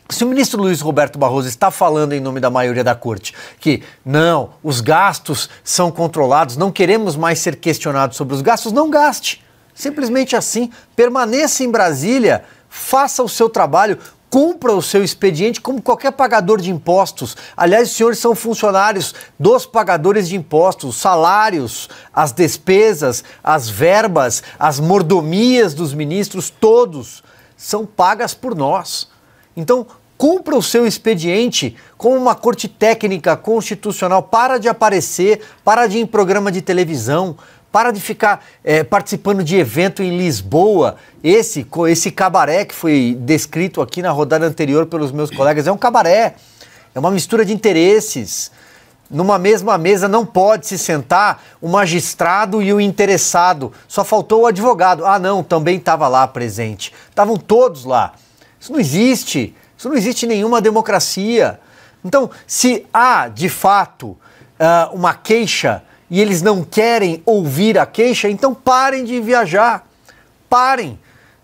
se o ministro Luiz Roberto Barroso está falando em nome da maioria da Corte que não, os gastos são controlados, não queremos mais ser questionados sobre os gastos, não gaste. Simplesmente assim, permaneça em Brasília, faça o seu trabalho, cumpra o seu expediente como qualquer pagador de impostos. Aliás, os senhores são funcionários dos pagadores de impostos, os salários, as despesas, as verbas, as mordomias dos ministros, todos são pagas por nós. Então, cumpra o seu expediente como uma corte técnica constitucional. Para de aparecer, para de ir em programa de televisão, para de ficar participando de evento em Lisboa. Esse cabaré que foi descrito aqui na rodada anterior pelos meus colegas é um cabaré, é uma mistura de interesses. Numa mesma mesa não pode se sentar o magistrado e o interessado. Só faltou o advogado. Ah, não, também estava lá presente. Estavam todos lá. Isso não existe. Isso não existe em nenhuma democracia. Então, se há, de fato, uma queixa e eles não querem ouvir a queixa, então parem de viajar. Parem.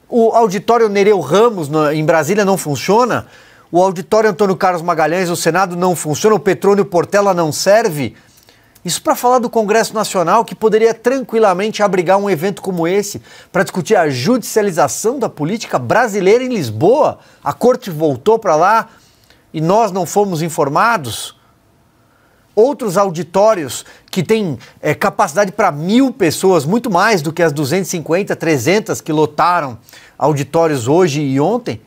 O auditório Nereu Ramos em Brasília não funciona. O auditório Antônio Carlos Magalhães, o Senado não funciona. O Petrônio Portela não serve. Isso para falar do Congresso Nacional, que poderia tranquilamente abrigar um evento como esse, para discutir a judicialização da política brasileira em Lisboa. A Corte voltou para lá e nós não fomos informados. Outros auditórios que têm capacidade para 1.000 pessoas, muito mais do que as 250, 300 que lotaram auditórios hoje e ontem,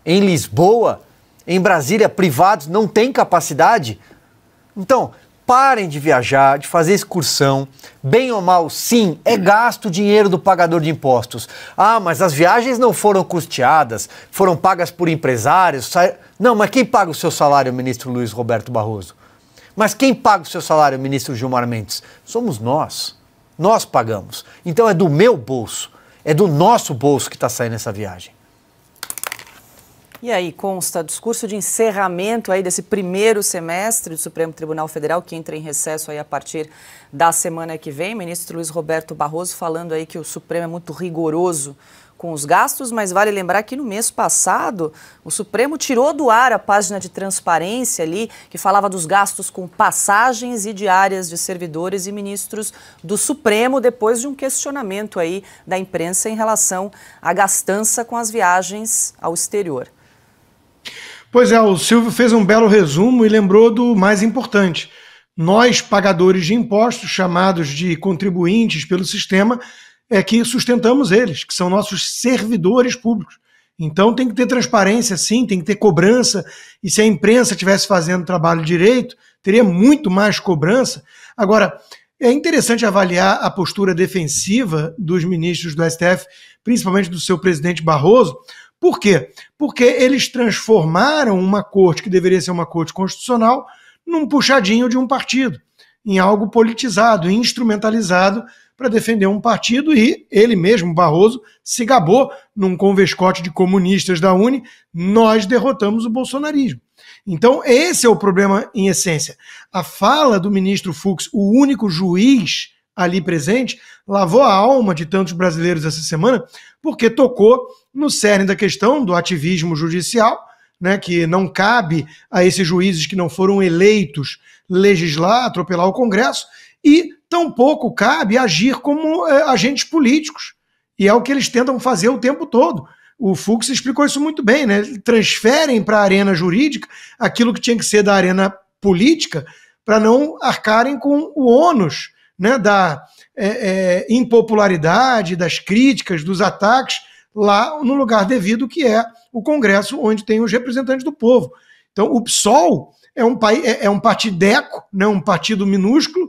em Lisboa, em Brasília, privados, não têm capacidade. Então, Parem de viajar, de fazer excursão. Bem ou mal, sim, é gasto o dinheiro do pagador de impostos. Ah, mas as viagens não foram custeadas, foram pagas por empresários. Não, mas quem paga o seu salário, ministro Luiz Roberto Barroso? Mas quem paga o seu salário, ministro Gilmar Mendes? Somos nós. Nós pagamos. Então é do meu bolso, é do nosso bolso que está saindo essa viagem. E aí consta discurso de encerramento aí desse primeiro semestre do Supremo Tribunal Federal, que entra em recesso aí a partir da semana que vem. Ministro Luiz Roberto Barroso falando aí que o Supremo é muito rigoroso com os gastos, mas vale lembrar que no mês passado o Supremo tirou do ar a página de transparência ali, que falava dos gastos com passagens e diárias de servidores e ministros do Supremo, depois de um questionamento aí da imprensa em relação à gastança com as viagens ao exterior. Pois é, o Silvio fez um belo resumo e lembrou do mais importante. Nós, pagadores de impostos, chamados de contribuintes pelo sistema, é que sustentamos eles, que são nossos servidores públicos. Então tem que ter transparência, sim, tem que ter cobrança, e se a imprensa estivesse fazendo o trabalho direito, teria muito mais cobrança. Agora, é interessante avaliar a postura defensiva dos ministros do STF, principalmente do seu presidente Barroso. Por quê? Porque eles transformaram uma corte que deveria ser uma corte constitucional num puxadinho de um partido, em algo politizado, instrumentalizado para defender um partido, e ele mesmo, Barroso, se gabou num convescote de comunistas da UNE: nós derrotamos o bolsonarismo. Então esse é o problema em essência. A fala do ministro Fux, o único juiz ali presente, lavou a alma de tantos brasileiros essa semana, porque tocou no cerne da questão do ativismo judicial, né, que não cabe a esses juízes que não foram eleitos legislar, atropelar o Congresso, e tampouco cabe agir como agentes políticos. E é o que eles tentam fazer o tempo todo. O Fux explicou isso muito bem, né? Transferem para a arena jurídica aquilo que tinha que ser da arena política, para não arcarem com o ônus, né, da impopularidade, das críticas, dos ataques, lá no lugar devido, que é o Congresso, onde tem os representantes do povo. Então o PSOL é um partideco, né, um partido minúsculo.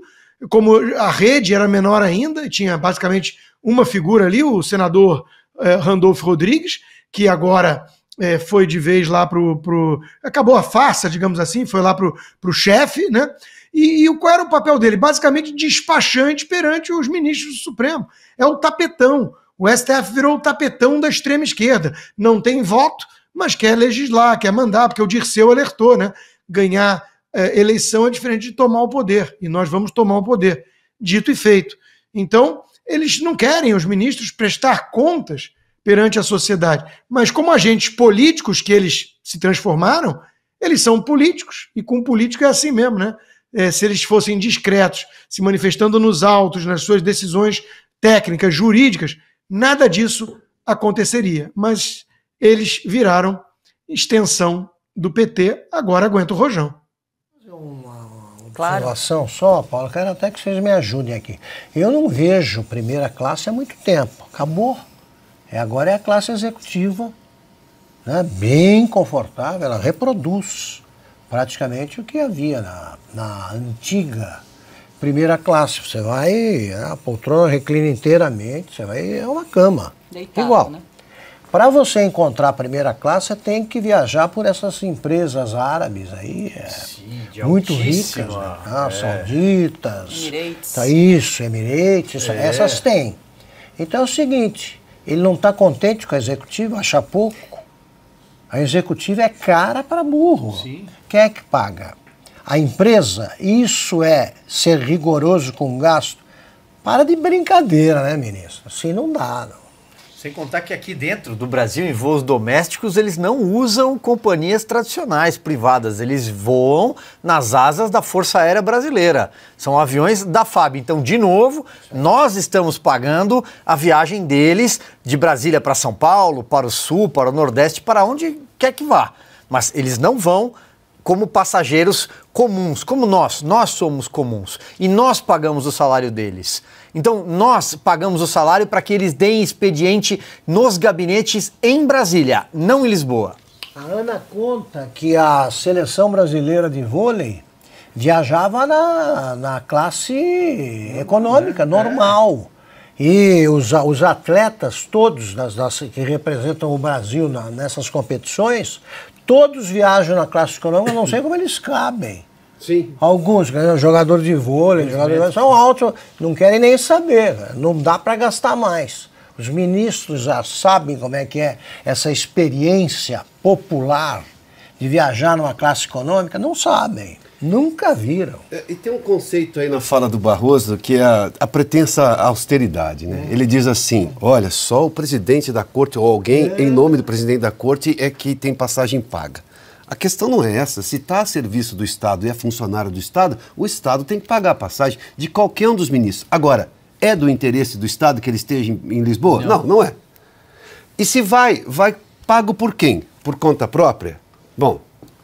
Como a rede era menor ainda, tinha basicamente uma figura ali, o senador Randolfo Rodrigues, que agora foi de vez lá acabou a farsa, digamos assim, foi lá pro chefe, né? E qual era o papel dele? Basicamente despachante perante os ministros do Supremo. É o tapetão. O STF virou o tapetão da extrema esquerda. Não tem voto, mas quer legislar, quer mandar, porque o Dirceu alertou, né? Ganhar eleição é diferente de tomar o poder, e nós vamos tomar o poder. Dito e feito. Então, eles não querem, os ministros, prestar contas perante a sociedade, mas como agentes políticos que eles se transformaram, eles são políticos, e com político é assim mesmo, né? Se eles fossem discretos, se manifestando nos autos, nas suas decisões técnicas, jurídicas, nada disso aconteceria. Mas eles viraram extensão do PT, agora aguenta o rojão. Uma observação só, Paulo, quero até que vocês me ajudem aqui. Eu não vejo primeira classe há muito tempo, acabou. Agora é a classe executiva, né, bem confortável, ela reproduz praticamente o que havia na antiga primeira classe. Você vai, a poltrona reclina inteiramente, você vai, é uma cama. Deitado, igual. Né? Para você encontrar a primeira classe, você tem que viajar por essas empresas árabes aí, muito ricas, né? Sauditas, Emirates. Isso, Emirates, essas tem. Então é o seguinte, ele não está contente com a executiva, acha pouco. A executiva é cara para burro. Sim. Quem é que paga? A empresa. Isso é ser rigoroso com o gasto? Para de brincadeira, né, ministro? Assim não dá, não. Sem contar que aqui dentro do Brasil, em voos domésticos, eles não usam companhias tradicionais privadas, eles voam nas asas da Força Aérea Brasileira. São aviões da FAB. Então, de novo, nós estamos pagando a viagem deles de Brasília para São Paulo, para o Sul, para o Nordeste, para onde quer que vá. Mas eles não vão como passageiros comuns, como nós somos comuns. E nós pagamos o salário deles. Então, nós pagamos o salário para que eles deem expediente nos gabinetes em Brasília, não em Lisboa. A Ana conta que a seleção brasileira de vôlei viajava na classe econômica, normal. E os atletas todos que representam o Brasil nessas competições, todos viajam na classe econômica, eu não sei como eles cabem. Sim. Alguns, jogadores de vôlei, são altos, não querem nem saber, não dá para gastar mais. Os ministros já sabem como é que é essa experiência popular de viajar numa classe econômica, não sabem. Nunca viram. E tem um conceito aí na fala do Barroso que é a pretensa austeridade, né? Ele diz assim, olha, só o presidente da corte ou alguém em nome do presidente da corte é que tem passagem paga. A questão não é essa. Se está a serviço do Estado e é funcionário do Estado, o Estado tem que pagar a passagem de qualquer um dos ministros. Agora, é do interesse do Estado que ele esteja em Lisboa? Não é. E se vai pago por quem? Por conta própria? Bom,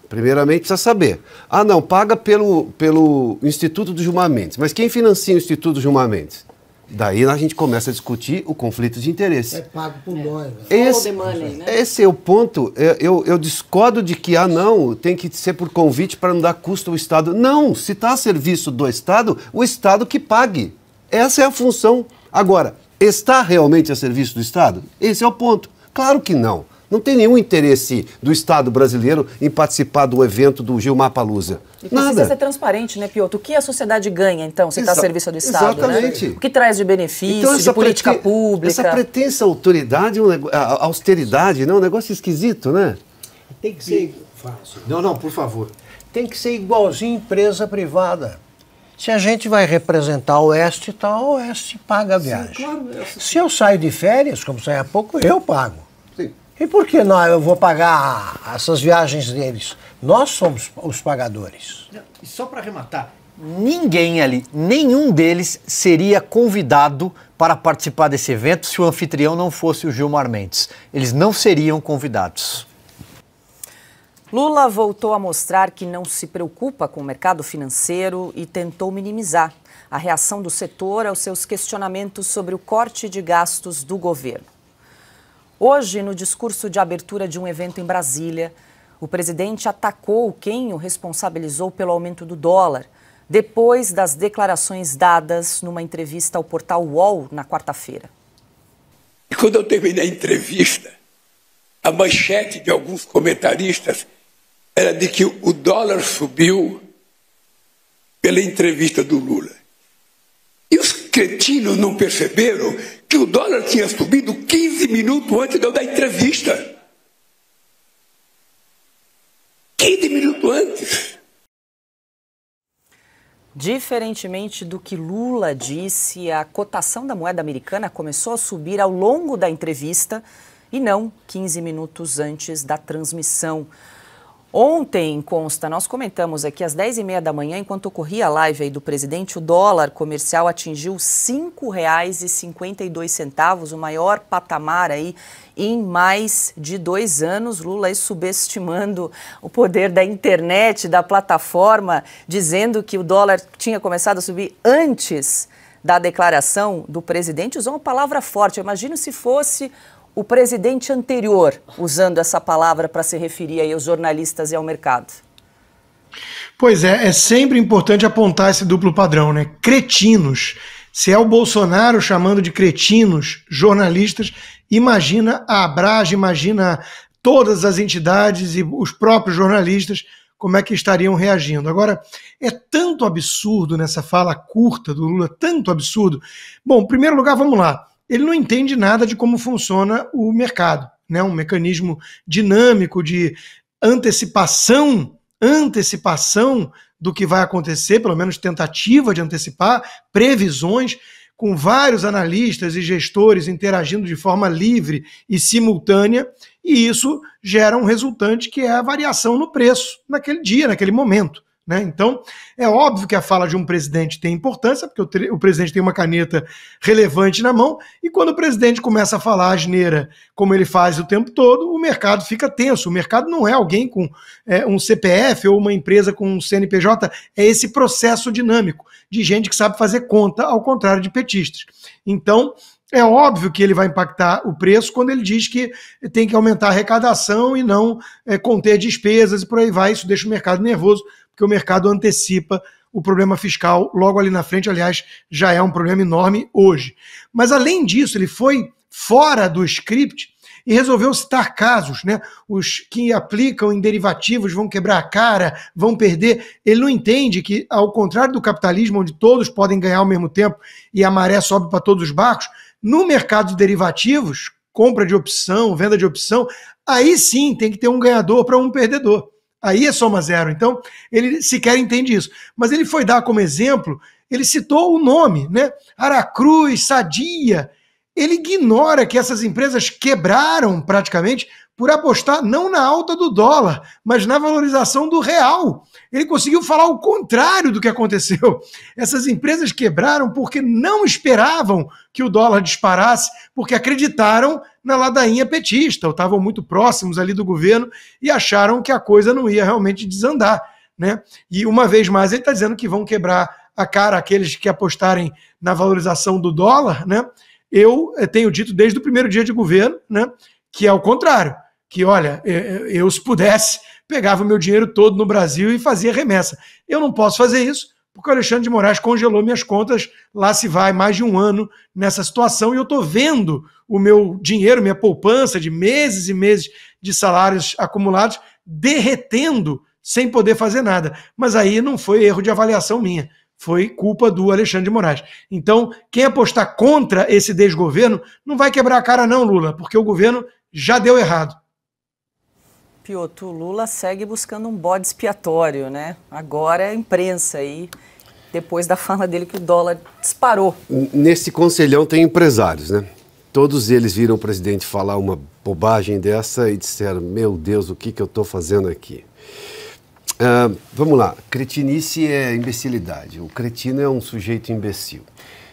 primeiramente precisa saber. Não, paga pelo Instituto do Gilmar Mendes. Mas quem financia o Instituto do Gilmar Mendes? Daí a gente começa a discutir o conflito de interesse. É pago por nós. Né? Esse é o ponto. Eu discordo de que, não, tem que ser por convite para não dar custo ao Estado. Não, se está a serviço do Estado, o Estado que pague. Essa é a função. Agora, está realmente a serviço do Estado? Esse é o ponto. Claro que não. Não tem nenhum interesse do Estado brasileiro em participar do evento do Gilmar Palusa. E precisa ser transparente, né, Piotr? O que a sociedade ganha, então, se está a serviço do Estado? Exatamente. Né? O que traz de benefício, então, de política pública? Essa pretensa autoridade, austeridade, não é um negócio esquisito, né? Tem que ser... Não, por favor. Tem que ser igualzinho empresa privada. Se a gente vai representar o Oeste, então o Oeste paga a viagem. Sim, claro. Se eu saio de férias, como saí há pouco, eu pago. Sim. E por que não eu vou pagar essas viagens deles? Nós somos os pagadores. E só para arrematar, ninguém ali, nenhum deles seria convidado para participar desse evento se o anfitrião não fosse o Gilmar Mendes. Eles não seriam convidados. Lula voltou a mostrar que não se preocupa com o mercado financeiro e tentou minimizar a reação do setor aos seus questionamentos sobre o corte de gastos do governo. Hoje, no discurso de abertura de um evento em Brasília, o presidente atacou quem o responsabilizou pelo aumento do dólar, depois das declarações dadas numa entrevista ao portal UOL na quarta-feira. E quando eu terminei a entrevista, a manchete de alguns comentaristas era de que o dólar subiu pela entrevista do Lula. E os cretinos não perceberam que o dólar tinha subido 15 minutos antes de eu dar a entrevista. 15 minutos antes. Diferentemente do que Lula disse, a cotação da moeda americana começou a subir ao longo da entrevista e não 15 minutos antes da transmissão. Ontem, consta, nós comentamos aqui às 10h30 da manhã, enquanto ocorria a live aí do presidente, o dólar comercial atingiu R$ 5,52, o maior patamar aí em mais de 2 anos. Lula aí subestimando o poder da internet, da plataforma, dizendo que o dólar tinha começado a subir antes da declaração do presidente. Usou uma palavra forte, eu imagino se fosse o presidente anterior usando essa palavra para se referir aí aos jornalistas e ao mercado. Pois é sempre importante apontar esse duplo padrão, né? Cretinos. Se é o Bolsonaro chamando de cretinos jornalistas, imagina a Abrage, imagina todas as entidades e os próprios jornalistas como é que estariam reagindo. Agora, é tanto absurdo nessa fala curta do Lula, tanto absurdo. Bom, em primeiro lugar, vamos lá. Ele não entende nada de como funciona o mercado, né? Um mecanismo dinâmico de antecipação do que vai acontecer, pelo menos tentativa de antecipar, previsões, com vários analistas e gestores interagindo de forma livre e simultânea, e isso gera um resultante que é a variação no preço naquele dia, naquele momento. Né? Então, é óbvio que a fala de um presidente tem importância, porque o presidente tem uma caneta relevante na mão, e quando o presidente começa a falar asneira, como ele faz o tempo todo, o mercado fica tenso. O mercado não é alguém com um CPF ou uma empresa com um CNPJ, é esse processo dinâmico de gente que sabe fazer conta, ao contrário de petistas. Então, É óbvio que ele vai impactar o preço quando ele diz que tem que aumentar a arrecadação e não conter despesas e por aí vai. Isso deixa o mercado nervoso, porque o mercado antecipa o problema fiscal logo ali na frente. Aliás, já é um problema enorme hoje. Mas, além disso, ele foi fora do script e resolveu citar casos, né? Os que aplicam em derivativos vão quebrar a cara, vão perder. Ele não entende que, ao contrário do capitalismo, onde todos podem ganhar ao mesmo tempo e a maré sobe para todos os barcos, no mercado de derivativos, compra de opção, venda de opção, aí sim tem que ter um ganhador para um perdedor. Aí é soma zero. Então, ele sequer entende isso. Mas ele foi dar como exemplo, ele citou o nome, né? Aracruz, Sadia. Ele ignora que essas empresas quebraram praticamente por apostar não na alta do dólar, mas na valorização do real. Ele conseguiu falar o contrário do que aconteceu. Essas empresas quebraram porque não esperavam que o dólar disparasse, porque acreditaram na ladainha petista, ou estavam muito próximos ali do governo e acharam que a coisa não ia realmente desandar, né? E uma vez mais ele está dizendo que vão quebrar a cara aqueles que apostarem na valorização do dólar, né? Eu tenho dito desde o primeiro dia de governo, né, que é o contrário, que, olha, eu se pudesse, pegava o meu dinheiro todo no Brasil e fazia remessa. Eu não posso fazer isso, porque o Alexandre de Moraes congelou minhas contas, lá se vai mais de um ano nessa situação, e eu estou vendo o meu dinheiro, minha poupança de meses e meses de salários acumulados, derretendo sem poder fazer nada. Mas aí não foi erro de avaliação minha, foi culpa do Alexandre de Moraes. Então, quem apostar contra esse desgoverno não vai quebrar a cara não, Lula, porque o governo já deu errado. Piotr, o Lula segue buscando um bode expiatório, né? Agora é a imprensa aí, depois da fala dele que o dólar disparou. Nesse conselhão tem empresários, né? Todos eles viram o presidente falar uma bobagem dessa e disseram, meu Deus, o que eu estou fazendo aqui? Vamos lá, cretinice é imbecilidade. O cretino é um sujeito imbecil.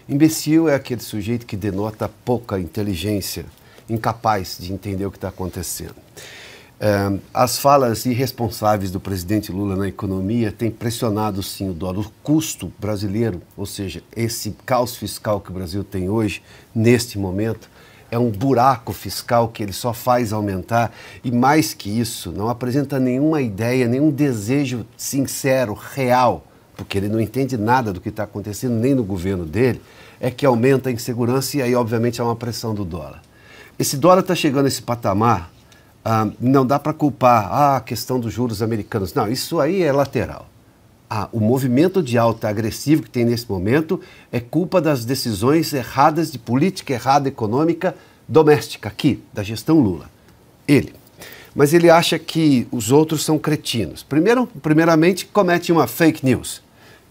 Imbecil é aquele sujeito que denota pouca inteligência, incapaz de entender o que está acontecendo. As falas irresponsáveis do presidente Lula na economia têm pressionado sim o dólar. O custo brasileiro, ou seja, esse caos fiscal que o Brasil tem hoje, neste momento, é um buraco fiscal que ele só faz aumentar e, mais que isso, não apresenta nenhuma ideia, nenhum desejo sincero, real, porque ele não entende nada do que está acontecendo nem no governo dele, é que aumenta a insegurança e aí, obviamente, há uma pressão do dólar. Esse dólar está chegando a esse patamar, não dá para culpar a questão dos juros americanos. Não, isso aí é lateral. O movimento de alta agressivo que tem nesse momento é culpa das decisões erradas de política errada econômica doméstica aqui, da gestão Lula. Ele. Mas ele acha que os outros são cretinos. Primeiramente, comete uma fake news,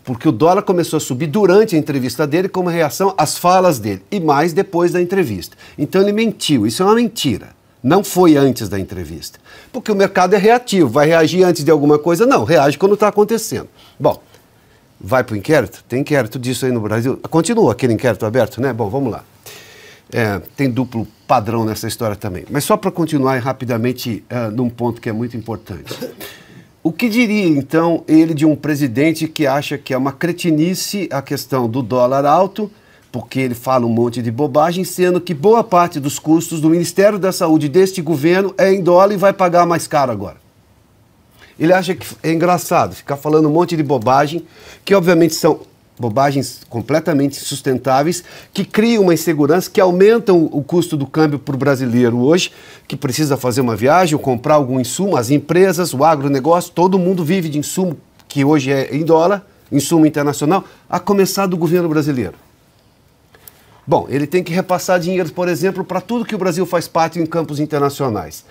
porque o dólar começou a subir durante a entrevista dele como reação às falas dele, e mais depois da entrevista. Então ele mentiu, isso é uma mentira. Não foi antes da entrevista. Porque o mercado é reativo. Vai reagir antes de alguma coisa? Não, reage quando está acontecendo. Bom, vai para o inquérito? Tem inquérito disso aí no Brasil? Continua aquele inquérito aberto, né? Bom, vamos lá. Tem duplo padrão nessa história também. Mas só para continuar rapidamente num ponto que é muito importante. O que diria, então, ele de um presidente que acha que é uma cretinice a questão do dólar alto, porque ele fala um monte de bobagem, sendo que boa parte dos custos do Ministério da Saúde deste governo é em dólar e vai pagar mais caro agora. Ele acha que é engraçado ficar falando um monte de bobagem, que obviamente são bobagens completamente sustentáveis, que criam uma insegurança, que aumentam o custo do câmbio para o brasileiro hoje, que precisa fazer uma viagem ou comprar algum insumo, as empresas, o agronegócio, todo mundo vive de insumo que hoje é em dólar, insumo internacional, a começar do governo brasileiro. Bom, ele tem que repassar dinheiro, por exemplo, para tudo que o Brasil faz parte em campos internacionais.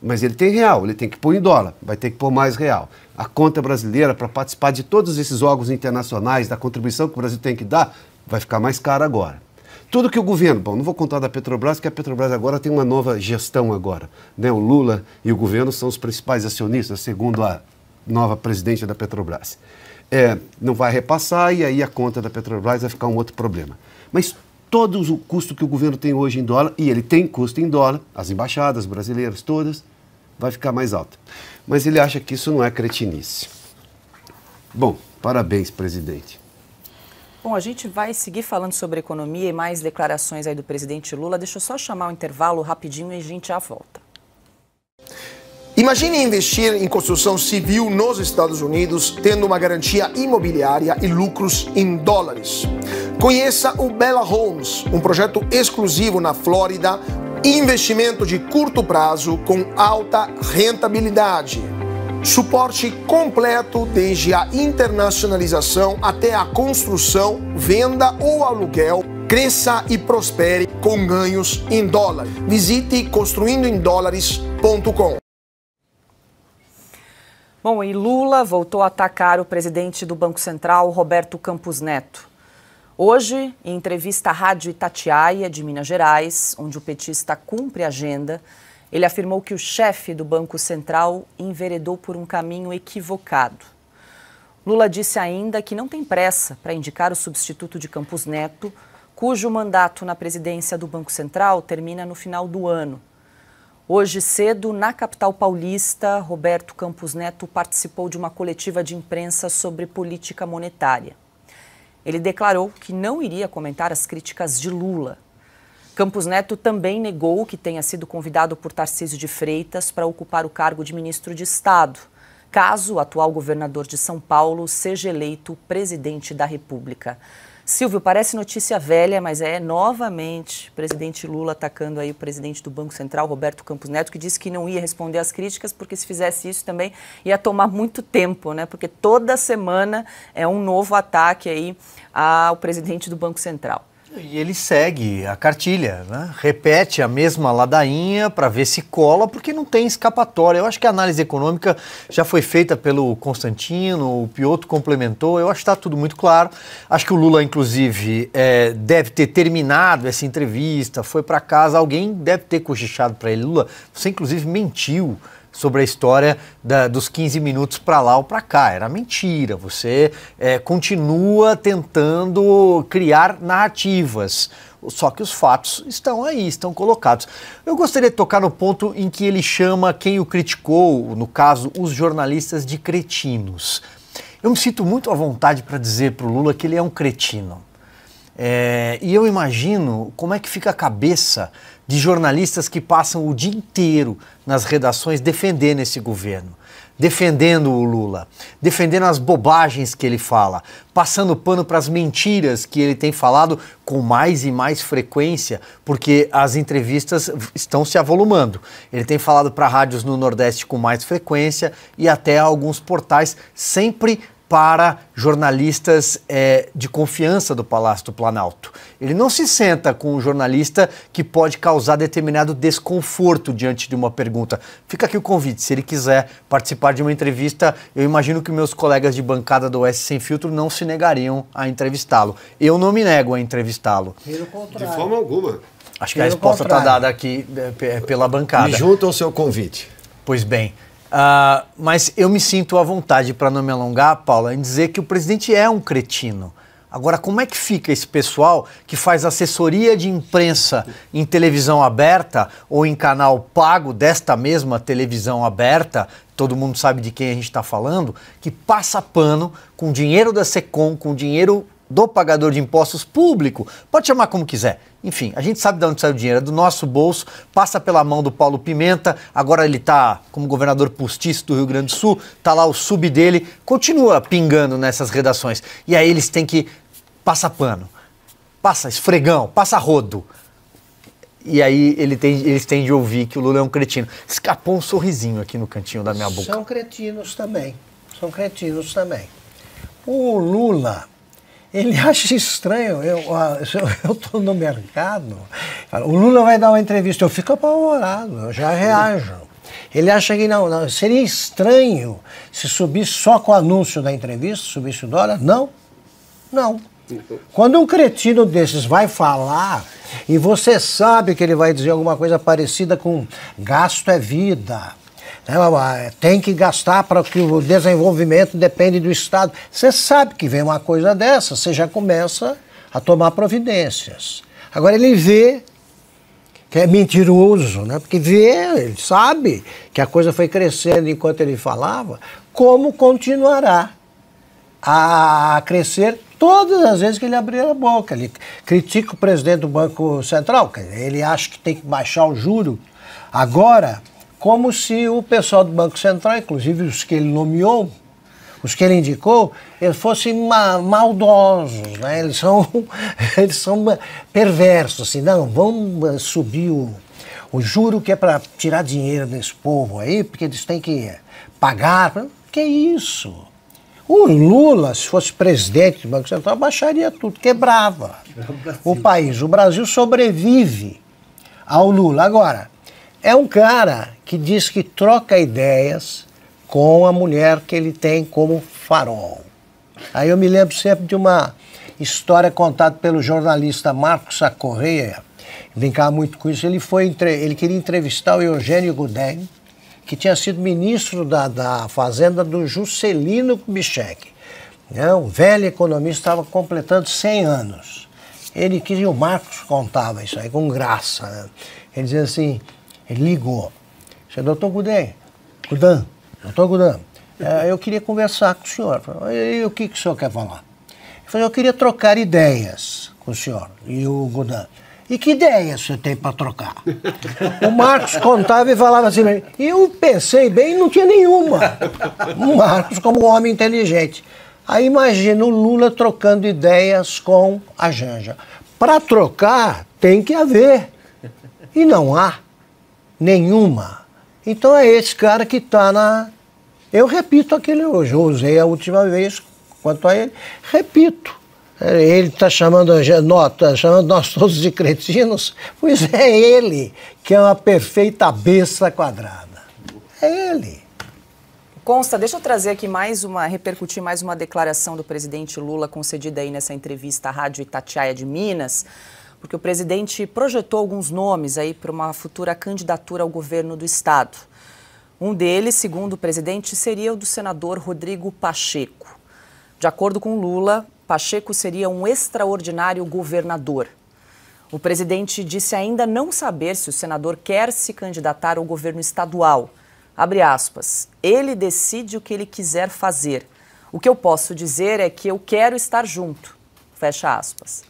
Mas ele tem real, ele tem que pôr em dólar, vai ter que pôr mais real. A conta brasileira, para participar de todos esses órgãos internacionais, da contribuição que o Brasil tem que dar, vai ficar mais cara agora. Tudo que o governo, bom, não vou contar da Petrobras, porque a Petrobras agora tem uma nova gestão agora, né? O Lula e o governo são os principais acionistas, segundo a nova presidente da Petrobras. Não vai repassar e aí a conta da Petrobras vai ficar um outro problema. Mas todo o custo que o governo tem hoje em dólar, e ele tem custo em dólar, as embaixadas brasileiras todas, vai ficar mais alto. Mas ele acha que isso não é cretinice. Bom, parabéns, presidente. Bom, a gente vai seguir falando sobre economia e mais declarações aí do presidente Lula. Deixa eu só chamar o intervalo rapidinho e a gente já volta. Imagine investir em construção civil nos Estados Unidos, tendo uma garantia imobiliária e lucros em dólares. Conheça o Bella Homes, um projeto exclusivo na Flórida, investimento de curto prazo com alta rentabilidade. Suporte completo desde a internacionalização até a construção, venda ou aluguel. Cresça e prospere com ganhos em dólar. Visite construindoemdólares.com. Bom, e Lula voltou a atacar o presidente do Banco Central, Roberto Campos Neto. Hoje, em entrevista à Rádio Itatiaia, de Minas Gerais, onde o petista cumpre a agenda, ele afirmou que o chefe do Banco Central enveredou por um caminho equivocado. Lula disse ainda que não tem pressa para indicar o substituto de Campos Neto, cujo mandato na presidência do Banco Central termina no final do ano. Hoje cedo, na capital paulista, Roberto Campos Neto participou de uma coletiva de imprensa sobre política monetária. Ele declarou que não iria comentar as críticas de Lula. Campos Neto também negou que tenha sido convidado por Tarcísio de Freitas para ocupar o cargo de ministro de Estado, caso o atual governador de São Paulo seja eleito presidente da República. Silvio, parece notícia velha, mas é novamente o presidente Lula atacando aí o presidente do Banco Central, Roberto Campos Neto, que disse que não ia responder às críticas, porque se fizesse isso também ia tomar muito tempo, né? Porque toda semana é um novo ataque aí ao presidente do Banco Central. E ele segue a cartilha, né? Repete a mesma ladainha para ver se cola, porque não tem escapatória. Eu acho que a análise econômica já foi feita pelo Constantino, o Piotto complementou, eu acho que está tudo muito claro. Acho que o Lula, inclusive, deve ter terminado essa entrevista, foi para casa, alguém deve ter cochichado para ele. Lula, você inclusive mentiu sobre a história dos 15 minutos para lá ou para cá. Era mentira. Você continua tentando criar narrativas. Só que os fatos estão aí, estão colocados. Eu gostaria de tocar no ponto em que ele chama quem o criticou, no caso, os jornalistas, de cretinos. Eu me sinto muito à vontade para dizer para o Lula que ele é um cretino. E eu imagino como é que fica a cabeça de jornalistas que passam o dia inteiro nas redações defendendo esse governo, defendendo o Lula, defendendo as bobagens que ele fala, passando pano para as mentiras que ele tem falado com mais e mais frequência, porque as entrevistas estão se avolumando. Ele tem falado para rádios no Nordeste com mais frequência e até alguns portais, sempre para jornalistas de confiança do Palácio do Planalto. Ele não se senta com um jornalista que pode causar determinado desconforto diante de uma pergunta. Fica aqui o convite, se ele quiser participar de uma entrevista, eu imagino que meus colegas de bancada do Oeste Sem Filtro não se negariam a entrevistá-lo. Eu não me nego a entrevistá-lo. De forma alguma. Acho que a resposta está dada aqui pela bancada. Me junto ao seu convite. Pois bem. Mas eu me sinto à vontade, para não me alongar, Paula, em dizer que o presidente é um cretino. Agora, como é que fica esse pessoal que faz assessoria de imprensa em televisão aberta ou em canal pago desta mesma televisão aberta, todo mundo sabe de quem a gente está falando, que passa pano com dinheiro da SECOM, com dinheiro do pagador de impostos público, pode chamar como quiser. Enfim, a gente sabe de onde sai o dinheiro, é do nosso bolso, passa pela mão do Paulo Pimenta, agora ele está como governador postiço do Rio Grande do Sul, está lá o sub dele, continua pingando nessas redações. E aí eles têm que passar pano, passa esfregão, passa rodo. E aí eles têm de ouvir que o Lula é um cretino. Escapou um sorrisinho aqui no cantinho da minha boca. São cretinos também, O Lula, ele acha estranho, eu estou no mercado, o Lula vai dar uma entrevista, eu fico apavorado, eu já reajo. Ele acha que não, seria estranho se subisse só com o anúncio da entrevista, subisse o dólar. Não. Quando um cretino desses vai falar, e você sabe que ele vai dizer alguma coisa parecida com gasto é vida, tem que gastar para que o desenvolvimento depende do Estado. Você sabe que vem uma coisa dessa, você já começa a tomar providências. Agora ele vê que é mentiroso, né? Porque ele sabe que a coisa foi crescendo enquanto ele falava, como continuará a crescer todas as vezes que ele abrir a boca. Ele critica o presidente do Banco Central, ele acha que tem que baixar o juro agora, como se o pessoal do Banco Central, inclusive os que ele nomeou, os que ele indicou, eles fossem maldosos, né? Eles são perversos, assim, não, vamos subir o juro que é para tirar dinheiro desse povo aí, porque eles têm que pagar. Que isso? O Lula, se fosse presidente do Banco Central, baixaria tudo, quebrava o país. O Brasil sobrevive ao Lula. Agora, é um cara que diz que troca ideias com a mulher que ele tem como farol. Aí eu me lembro sempre de uma história contada pelo jornalista Marcos Correia, brincava muito com isso. Ele queria entrevistar o Eugênio Goudin, que tinha sido ministro da Fazenda do Juscelino Kubitschek. O velho economista estava completando 100 anos. Ele queria, o Marcos contava isso aí com graça, né? Ele dizia assim, ele ligou, disse, doutor Goudin, eu queria conversar com o senhor. E o que o senhor quer falar? Ele falou, eu queria trocar ideias com o senhor. E o Goudin, e que ideias você tem para trocar? O Marcos contava e falava assim, e eu pensei bem, não tinha nenhuma. O Marcos como um homem inteligente. Aí imagina o Lula trocando ideias com a Janja. Para trocar, tem que haver. E não há nenhuma. Então é esse cara que está na... Eu repito aquele hoje, eu usei a última vez quanto a ele, repito. Ele está chamando nós todos de cretinos, pois é ele que é uma perfeita besta quadrada. É ele. Consta, deixa eu trazer aqui repercutir mais uma declaração do presidente Lula concedida aí nessa entrevista à Rádio Itatiaia de Minas, porque o presidente projetou alguns nomes aí para uma futura candidatura ao governo do estado. Um deles, segundo o presidente, seria o do senador Rodrigo Pacheco. De acordo com Lula, Pacheco seria um extraordinário governador. O presidente disse ainda não saber se o senador quer se candidatar ao governo estadual. Abre aspas, ele decide o que ele quiser fazer. O que eu posso dizer é que eu quero estar junto. Fecha aspas.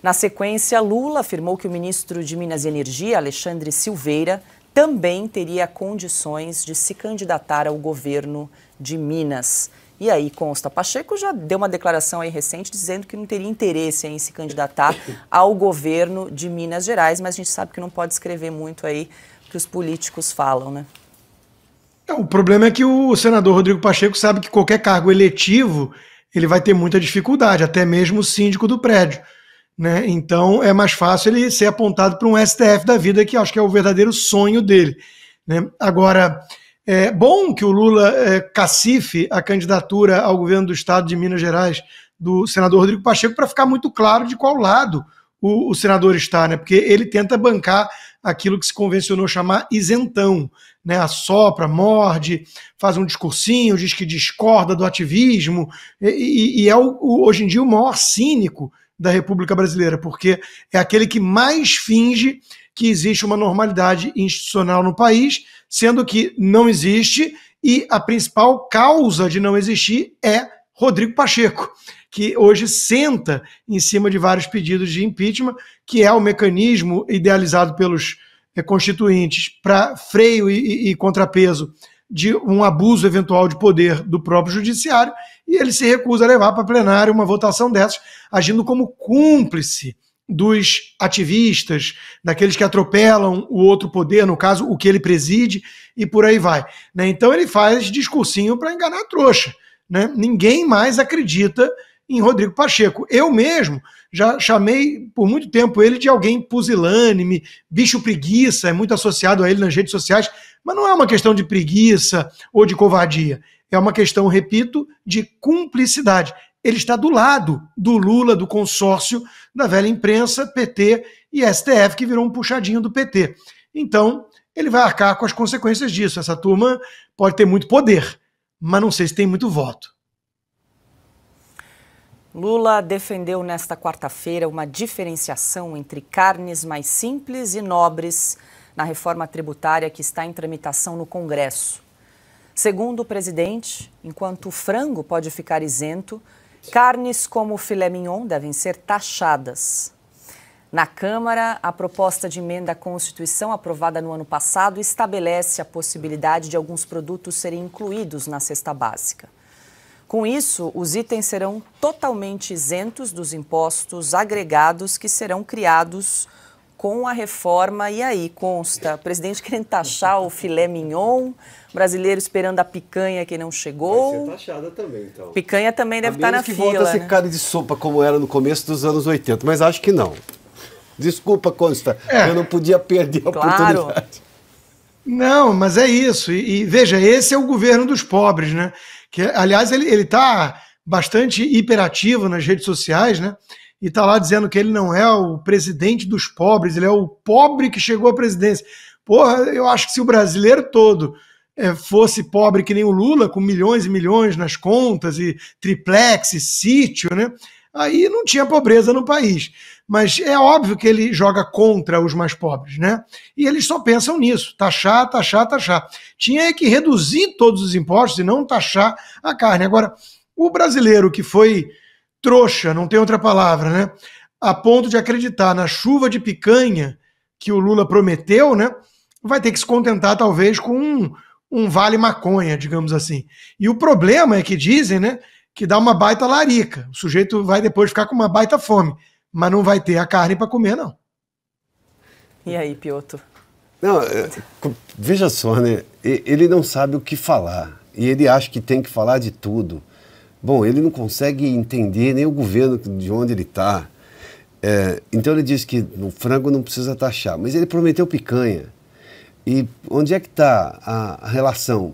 Na sequência, Lula afirmou que o ministro de Minas e Energia, Alexandre Silveira, também teria condições de se candidatar ao governo de Minas. E aí, consta, Pacheco já deu uma declaração aí recente dizendo que não teria interesse em se candidatar ao governo de Minas Gerais, mas a gente sabe que não pode escrever muito aí o que os políticos falam, né? O problema é que o senador Rodrigo Pacheco sabe que qualquer cargo eletivo ele vai ter muita dificuldade, até mesmo o síndico do prédio, né? Então é mais fácil ele ser apontado para um STF da vida, que acho que é o verdadeiro sonho dele, né? Agora, é bom que o Lula cacife a candidatura ao governo do estado de Minas Gerais do senador Rodrigo Pacheco para ficar muito claro de qual lado o senador está, né? Porque ele tenta bancar aquilo que se convencionou chamar isentão, né? Assopra, morde, faz um discursinho, diz que discorda do ativismo e é hoje em dia o maior cínico da República Brasileira, porque é aquele que mais finge que existe uma normalidade institucional no país, sendo que não existe, e a principal causa de não existir é Rodrigo Pacheco, que hoje senta em cima de vários pedidos de impeachment, que é o mecanismo idealizado pelos constituintes para freio e contrapeso de um abuso eventual de poder do próprio judiciário, e ele se recusa a levar para plenário uma votação dessas, agindo como cúmplice dos ativistas, daqueles que atropelam o outro poder, no caso, o que ele preside, e por aí vai, né? Então ele faz discursinho para enganar a trouxa, né? Ninguém mais acredita em Rodrigo Pacheco. Eu mesmo já chamei por muito tempo ele de alguém pusilânime, bicho preguiça, é muito associado a ele nas redes sociais, mas não é uma questão de preguiça ou de covardia, é uma questão, repito, de cumplicidade. Ele está do lado do Lula, do consórcio da velha imprensa, PT e STF, que virou um puxadinho do PT. Então, ele vai arcar com as consequências disso. Essa turma pode ter muito poder, mas não sei se tem muito voto. Lula defendeu nesta quarta-feira uma diferenciação entre carnes mais simples e nobres na reforma tributária que está em tramitação no Congresso. Segundo o presidente, enquanto o frango pode ficar isento, carnes como o filé mignon devem ser taxadas. Na Câmara, a proposta de emenda à Constituição aprovada no ano passado estabelece a possibilidade de alguns produtos serem incluídos na cesta básica. Com isso, os itens serão totalmente isentos dos impostos agregados que serão criados com a reforma. E aí, consta, o presidente querendo taxar o filé mignon, brasileiro esperando a picanha que não chegou. Vai ser taxada também, então. Picanha também deve estar na fila. Que volta a ser carne de sopa como era no começo dos anos 80, mas acho que não. Desculpa, Consta, eu não podia perder a oportunidade. Não, mas é isso. E veja, esse é o governo dos pobres, né? Que, aliás, ele está bastante hiperativo nas redes sociais, né? E está lá dizendo que ele não é o presidente dos pobres, ele é o pobre que chegou à presidência. Porra, eu acho que se o brasileiro todo fosse pobre que nem o Lula, com milhões e milhões nas contas, e triplex, e sítio, né? Aí não tinha pobreza no país. Mas é óbvio que ele joga contra os mais pobres, né? E eles só pensam nisso, taxar, taxar, taxar. Tinha que reduzir todos os impostos e não taxar a carne. Agora, o brasileiro que foi trouxa, não tem outra palavra, né? A ponto de acreditar na chuva de picanha que o Lula prometeu, né? Vai ter que se contentar talvez com um vale maconha, digamos assim. E o problema é que dizem, né, que dá uma baita larica. O sujeito vai depois ficar com uma baita fome, mas não vai ter a carne para comer, não. E aí, Piotr? Não, veja só, né? Ele não sabe o que falar. E ele acha que tem que falar de tudo. Bom, ele não consegue entender nem o governo de onde ele está. Então ele diz que no frango não precisa taxar. Mas ele prometeu picanha. E onde é que está a relação?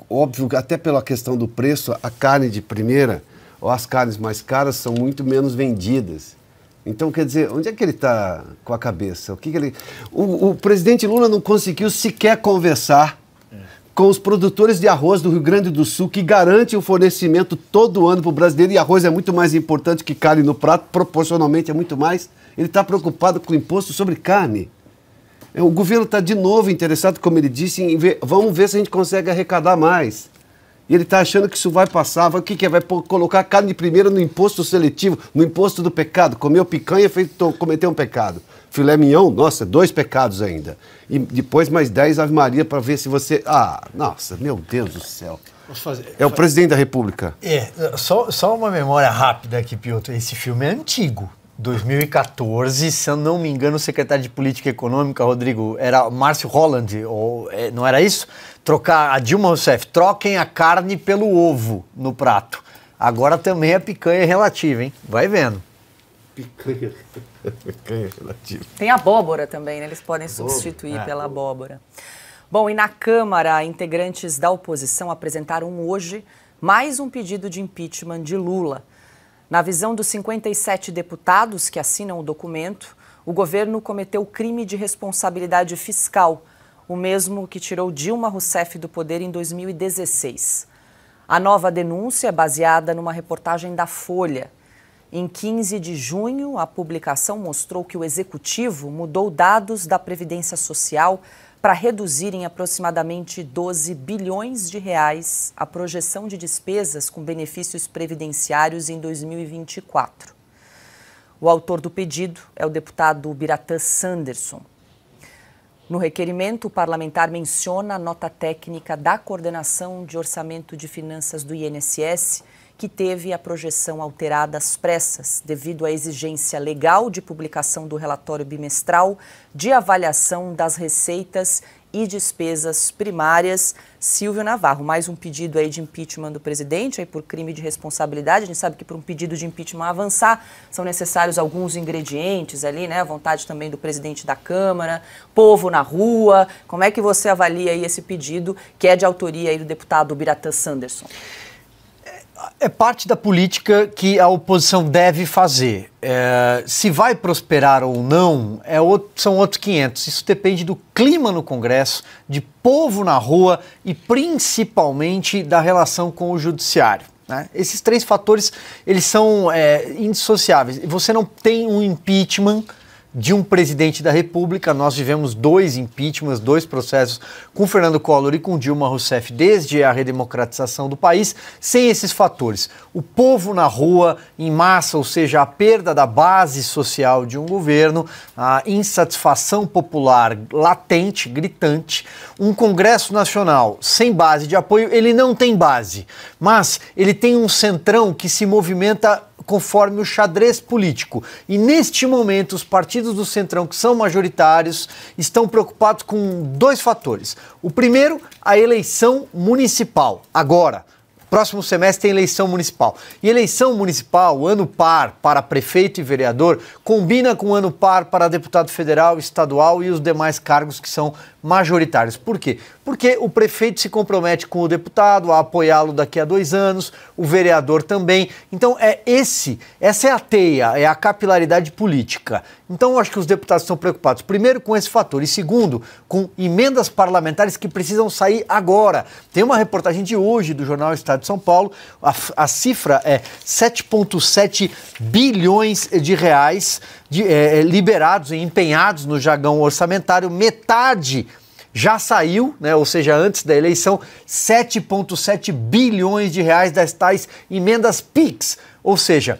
Óbvio que até pela questão do preço, a carne de primeira ou as carnes mais caras são muito menos vendidas. Então, quer dizer, onde é que ele está com a cabeça? O presidente Lula não conseguiu sequer conversar com os produtores de arroz do Rio Grande do Sul, que garante o fornecimento todo ano para o brasileiro, e arroz é muito mais importante que carne no prato, proporcionalmente é muito mais. Ele está preocupado com o imposto sobre carne. O governo está de novo interessado, como ele disse, em ver, vamos ver se a gente consegue arrecadar mais. E ele está achando que isso vai passar, vai colocar a carne de primeira no imposto seletivo, no imposto do pecado. Comeu picanha, cometeu um pecado. Filé mignon, nossa, 2 pecados ainda. E depois mais 10 Ave Maria para ver se você... Ah, nossa, meu Deus do céu. É o presidente da República. Só uma memória rápida aqui, Piotr. Esse filme é antigo. 2014, se eu não me engano, o secretário de Política Econômica, Rodrigo, era Márcio Holland, não era isso? A Dilma Rousseff, troquem a carne pelo ovo no prato. Agora também a picanha é relativa, hein? Vai vendo. Picanha relativa. Tem abóbora também, né? Eles podem substituir pela abóbora. Bom, e na Câmara, integrantes da oposição apresentaram hoje mais um pedido de impeachment de Lula. Na visão dos 57 deputados que assinam o documento, o governo cometeu crime de responsabilidade fiscal, o mesmo que tirou Dilma Rousseff do poder em 2016. A nova denúncia é baseada numa reportagem da Folha. Em 15 de junho, a publicação mostrou que o executivo mudou dados da Previdência Social para reduzir em aproximadamente 12 bilhões de reais a projeção de despesas com benefícios previdenciários em 2024. O autor do pedido é o deputado Biratã Sanderson. No requerimento, o parlamentar menciona a nota técnica da Coordenação de Orçamento de Finanças do INSS, que teve a projeção alterada às pressas, devido à exigência legal de publicação do relatório bimestral de avaliação das receitas e despesas primárias. Silvio Navarro, mais um pedido aí de impeachment do presidente, aí por crime de responsabilidade. A gente sabe que para um pedido de impeachment avançar, são necessários alguns ingredientes ali, né? A vontade também do presidente da Câmara, povo na rua. Como é que você avalia aí esse pedido, que é de autoria aí do deputado Biratã Sanderson? É parte da política que a oposição deve fazer. Se vai prosperar ou não, são outros 500. Isso depende do clima no Congresso, de povo na rua e principalmente da relação com o judiciário, né? Esses 3 fatores, eles são indissociáveis. Você não tem um impeachment de um presidente da República. Nós vivemos 2 impeachments, 2 processos com Fernando Collor e com Dilma Rousseff desde a redemocratização do país, sem esses fatores. O povo na rua, em massa, ou seja, a perda da base social de um governo, a insatisfação popular latente, gritante, um Congresso Nacional sem base de apoio. Ele não tem base, mas ele tem um centrão que se movimenta conforme o xadrez político. E neste momento, os partidos do Centrão, que são majoritários, estão preocupados com 2 fatores. O primeiro, a eleição municipal. Agora, próximo semestre tem eleição municipal. E eleição municipal, ano par para prefeito e vereador, combina com ano par para deputado federal, estadual e os demais cargos que são majoritários. Por quê? Porque o prefeito se compromete com o deputado a apoiá-lo daqui a 2 anos, o vereador também. Então essa é a teia, é a capilaridade política. Então eu acho que os deputados estão preocupados, primeiro, com esse fator e segundo, com emendas parlamentares que precisam sair agora. Tem uma reportagem de hoje do jornal Estado de São Paulo, a cifra é 7,7 bilhões de reais liberados e empenhados no jargão orçamentário, metade já saiu, né? Ou seja, antes da eleição, 7,7 bilhões de reais das tais emendas PIX, ou seja,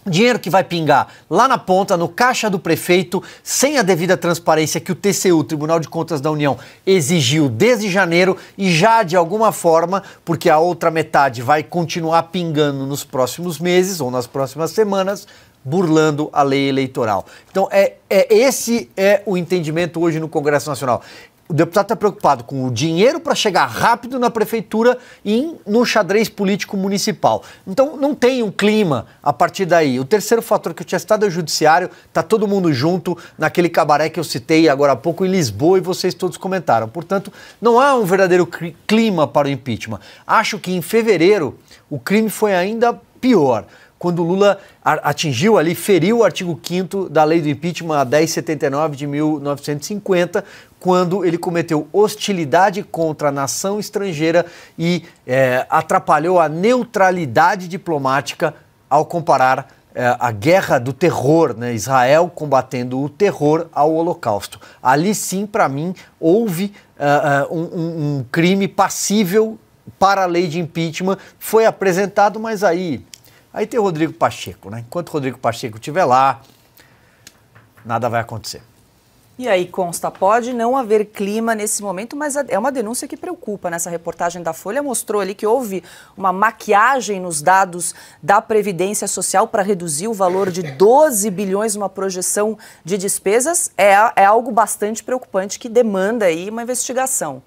dinheiro que vai pingar lá na ponta, no caixa do prefeito, sem a devida transparência que o TCU, Tribunal de Contas da União, exigiu desde janeiro e já de alguma forma, porque a outra metade vai continuar pingando nos próximos meses ou nas próximas semanas, burlando a lei eleitoral. Então, esse é o entendimento hoje no Congresso Nacional. O deputado está preocupado com o dinheiro para chegar rápido na prefeitura e no xadrez político municipal. Então não tem um clima a partir daí. O terceiro fator que eu tinha citado é o judiciário. Está todo mundo junto naquele cabaré que eu citei agora há pouco em Lisboa e vocês todos comentaram. Portanto, não há um verdadeiro clima para o impeachment. Acho que em fevereiro o crime foi ainda pior, quando Lula atingiu ali, feriu o artigo 5º da lei do impeachment, a 1079 de 1950, quando ele cometeu hostilidade contra a nação estrangeira e atrapalhou a neutralidade diplomática ao comparar a guerra do terror, né? Israel combatendo o terror ao Holocausto. Ali sim, para mim, houve um crime passível para a lei de impeachment, foi apresentado, mas aí tem o Rodrigo Pacheco, né? Enquanto o Rodrigo Pacheco estiver lá, nada vai acontecer. E aí, consta, pode não haver clima nesse momento, mas é uma denúncia que preocupa. Nessa reportagem da Folha mostrou ali que houve uma maquiagem nos dados da Previdência Social para reduzir o valor de 12 bilhões, uma projeção de despesas. É algo bastante preocupante que demanda aí uma investigação.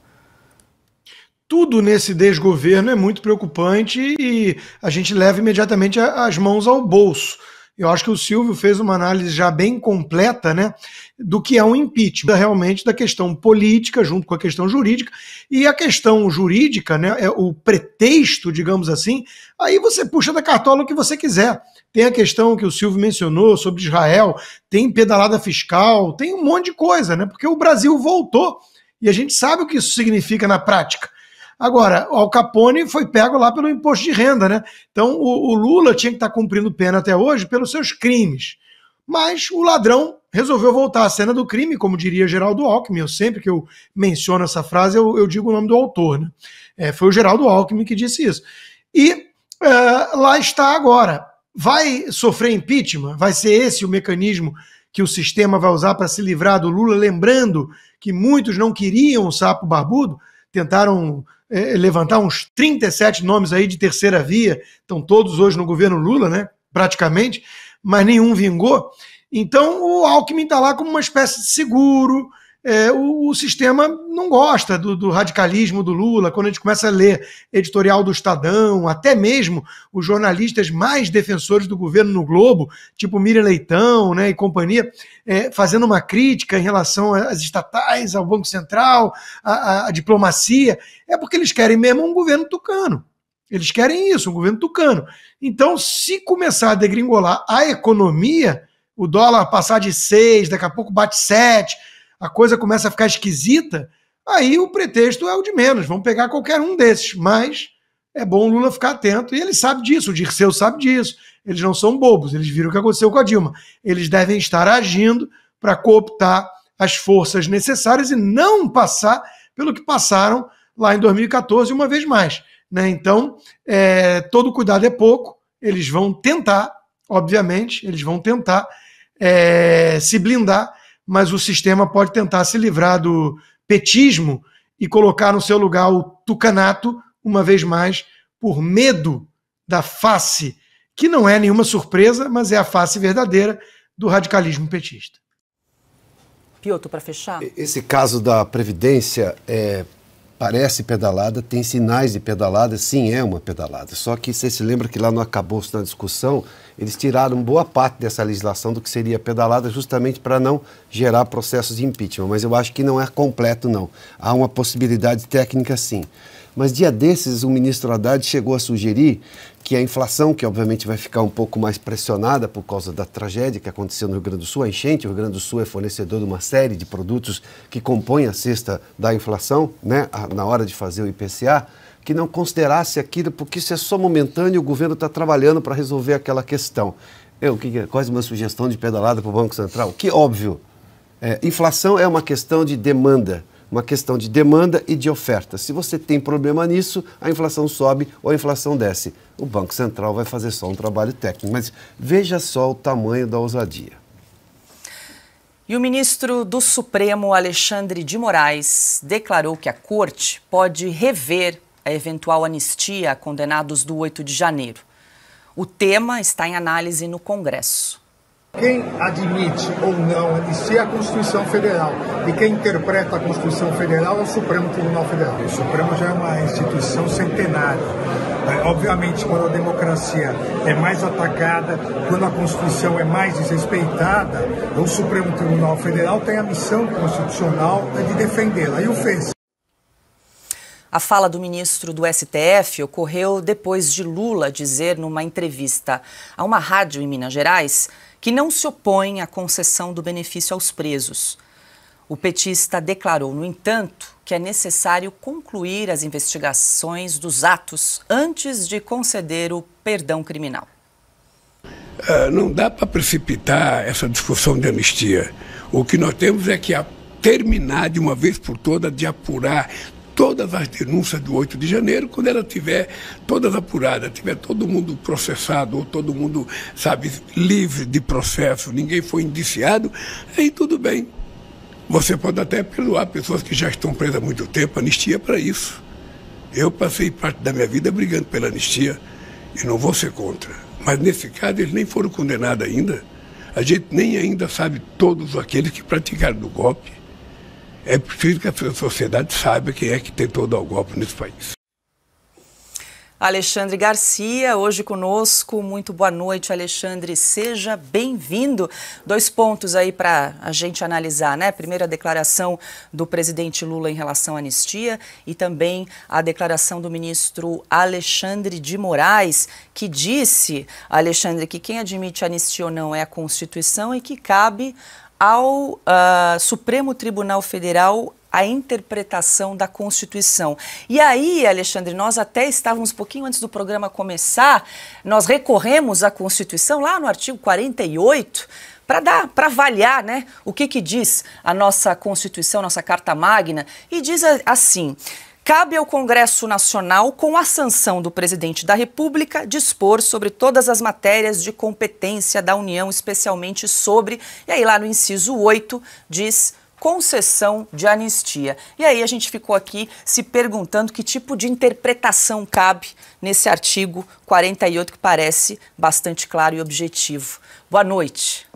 Tudo nesse desgoverno é muito preocupante e a gente leva imediatamente as mãos ao bolso. Eu acho que o Silvio fez uma análise já bem completa, né, do que é um impeachment, realmente da questão política junto com a questão jurídica. E a questão jurídica, né, é o pretexto, digamos assim, aí você puxa da cartola o que você quiser. Tem a questão que o Silvio mencionou sobre Israel, tem pedalada fiscal, tem um monte de coisa, né, porque o Brasil voltou e a gente sabe o que isso significa na prática. Agora, o Al Capone foi pego lá pelo imposto de renda, né? Então o Lula tinha que estar cumprindo pena até hoje pelos seus crimes. Mas o ladrão resolveu voltar à cena do crime, como diria Geraldo Alckmin. Sempre que eu menciono essa frase, eu digo o nome do autor, né? Foi o Geraldo Alckmin que disse isso. E lá está agora. Vai sofrer impeachment? Vai ser esse o mecanismo que o sistema vai usar para se livrar do Lula? Lembrando que muitos não queriam o sapo barbudo, tentaram levantar uns 37 nomes aí de terceira via, estão todos hoje no governo Lula, né, praticamente, mas nenhum vingou. Então o Alckmin está lá como uma espécie de seguro. O sistema não gosta do radicalismo do Lula. Quando a gente começa a ler editorial do Estadão, até mesmo os jornalistas mais defensores do governo no Globo, tipo Miriam Leitão, né, e companhia, fazendo uma crítica em relação às estatais, ao Banco Central, à diplomacia, é porque eles querem mesmo um governo tucano. Eles querem isso, um governo tucano. Então, se começar a degringolar a economia, o dólar passar de 6, daqui a pouco bate 7, a coisa começa a ficar esquisita, aí o pretexto é o de menos. Vamos pegar qualquer um desses. Mas é bom o Lula ficar atento. E ele sabe disso, o Dirceu sabe disso. Eles não são bobos, eles viram o que aconteceu com a Dilma. Eles devem estar agindo para cooptar as forças necessárias e não passar pelo que passaram lá em 2014, uma vez mais, né? Então, todo cuidado é pouco, eles vão tentar, obviamente, eles vão tentar se blindar, mas o sistema pode tentar se livrar do petismo e colocar no seu lugar o tucanato, uma vez mais, por medo da face, que não é nenhuma surpresa, mas é a face verdadeira do radicalismo petista. Piotr, para fechar? Esse caso da Previdência parece pedalada, tem sinais de pedalada, sim, é uma pedalada. Só que você se lembra que lá no acabouço da discussão, eles tiraram boa parte dessa legislação do que seria pedalada justamente para não gerar processos de impeachment. Mas eu acho que não é completo, não. Há uma possibilidade técnica, sim. Mas dia desses, o ministro Haddad chegou a sugerir que a inflação, que obviamente vai ficar um pouco mais pressionada por causa da tragédia que aconteceu no Rio Grande do Sul, a enchente, o Rio Grande do Sul é fornecedor de uma série de produtos que compõem a cesta da inflação, né, na hora de fazer o IPCA, que não considerasse aquilo, porque isso é só momentâneo e o governo está trabalhando para resolver aquela questão. Quase uma sugestão de pedalada para o Banco Central, que óbvio, inflação é uma questão de demanda, e de oferta. Se você tem problema nisso, a inflação sobe ou a inflação desce. O Banco Central vai fazer só um trabalho técnico. Mas veja só o tamanho da ousadia. E o ministro do Supremo, Alexandre de Moraes, declarou que a Corte pode rever a eventual anistia a condenados do 8 de janeiro. O tema está em análise no Congresso. Quem admite ou não anistia a Constituição Federal e quem interpreta a Constituição Federal é o Supremo Tribunal Federal. O Supremo já é uma instituição centenária. Obviamente, quando a democracia é mais atacada, quando a Constituição é mais desrespeitada, o Supremo Tribunal Federal tem a missão constitucional de defendê-la, e o fez. A fala do ministro do STF ocorreu depois de Lula dizer numa entrevista a uma rádio em Minas Gerais que não se opõe à concessão do benefício aos presos. O petista declarou, no entanto, que é necessário concluir as investigações dos atos antes de conceder o perdão criminal. Não dá para precipitar essa discussão de anistia. O que nós temos é que terminar de uma vez por todas de apurar todas as denúncias do 8 de janeiro, quando ela tiver todas apuradas, tiver todo mundo processado, ou todo mundo, livre de processo, ninguém foi indiciado, aí tudo bem. Você pode até perdoar pessoas que já estão presas há muito tempo, anistia para isso. Eu passei parte da minha vida brigando pela anistia e não vou ser contra. Mas nesse caso eles nem foram condenados ainda. A gente nem ainda sabe todos aqueles que praticaram do golpe. É preciso que a sociedade saiba quem é que tentou dar o golpe nesse país. Alexandre Garcia, hoje conosco. Muito boa noite, Alexandre. Seja bem-vindo. 2 pontos aí para a gente analisar, né? Primeiro, a declaração do presidente Lula em relação à anistia e também a declaração do ministro Alexandre de Moraes, que disse, Alexandre, que quem admite anistia ou não é a Constituição e que cabe ao Supremo Tribunal Federal a interpretação da Constituição. E aí, Alexandre, nós até estávamos, um pouquinho antes do programa começar, nós recorremos à Constituição, lá no artigo 48, para avaliar, né, o que diz a nossa Constituição, nossa Carta Magna, e diz assim: cabe ao Congresso Nacional, com a sanção do Presidente da República, dispor sobre todas as matérias de competência da União, especialmente sobre, e aí lá no inciso 8, diz concessão de anistia. E aí a gente ficou aqui se perguntando que tipo de interpretação cabe nesse artigo 48, que parece bastante claro e objetivo. Boa noite.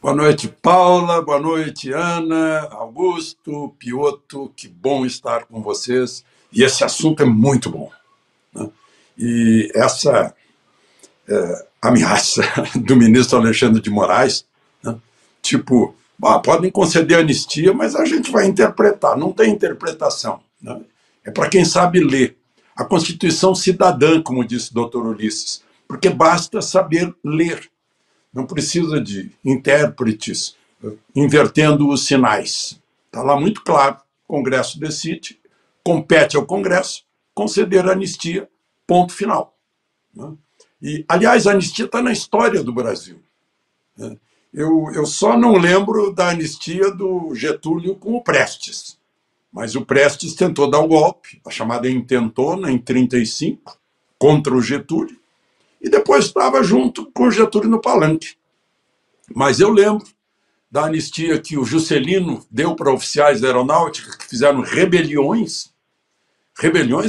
Boa noite, Paula. Boa noite, Ana, Augusto, Piotr. Que bom estar com vocês. E esse assunto é muito bom, né? E essa ameaça do ministro Alexandre de Moraes, né? Tipo, podem conceder anistia, mas a gente vai interpretar. Não tem interpretação, né? É para quem sabe ler. A Constituição cidadã, como disse o Dr. Ulisses, porque basta saber ler. Não precisa de intérpretes invertendo os sinais. Está lá muito claro. O Congresso decide, compete ao Congresso conceder anistia, ponto final, né? E, aliás, a anistia está na história do Brasil, né? Eu só não lembro da anistia do Getúlio com o Prestes. Mas o Prestes tentou dar o golpe, a chamada intentona, em 1935, contra o Getúlio, e depois estava junto com o Getúlio no palanque. Mas eu lembro da anistia que o Juscelino deu para oficiais da aeronáutica que fizeram rebeliões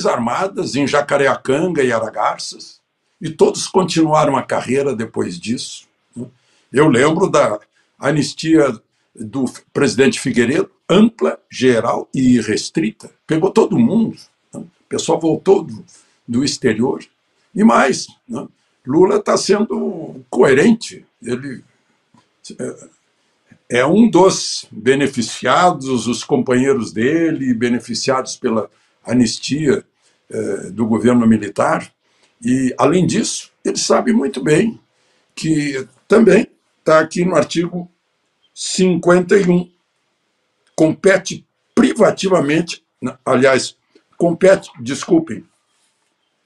armadas em Jacareacanga e Aragarças, e todos continuaram a carreira depois disso. Eu lembro da anistia do presidente Figueiredo, ampla, geral e irrestrita. Pegou todo mundo. O pessoal voltou do exterior. E mais, Lula está sendo coerente. Ele é um dos beneficiados, os companheiros dele, beneficiados pela anistia do governo militar. E, além disso, ele sabe muito bem que também está aqui no artigo 51. Compete privativamente, desculpem,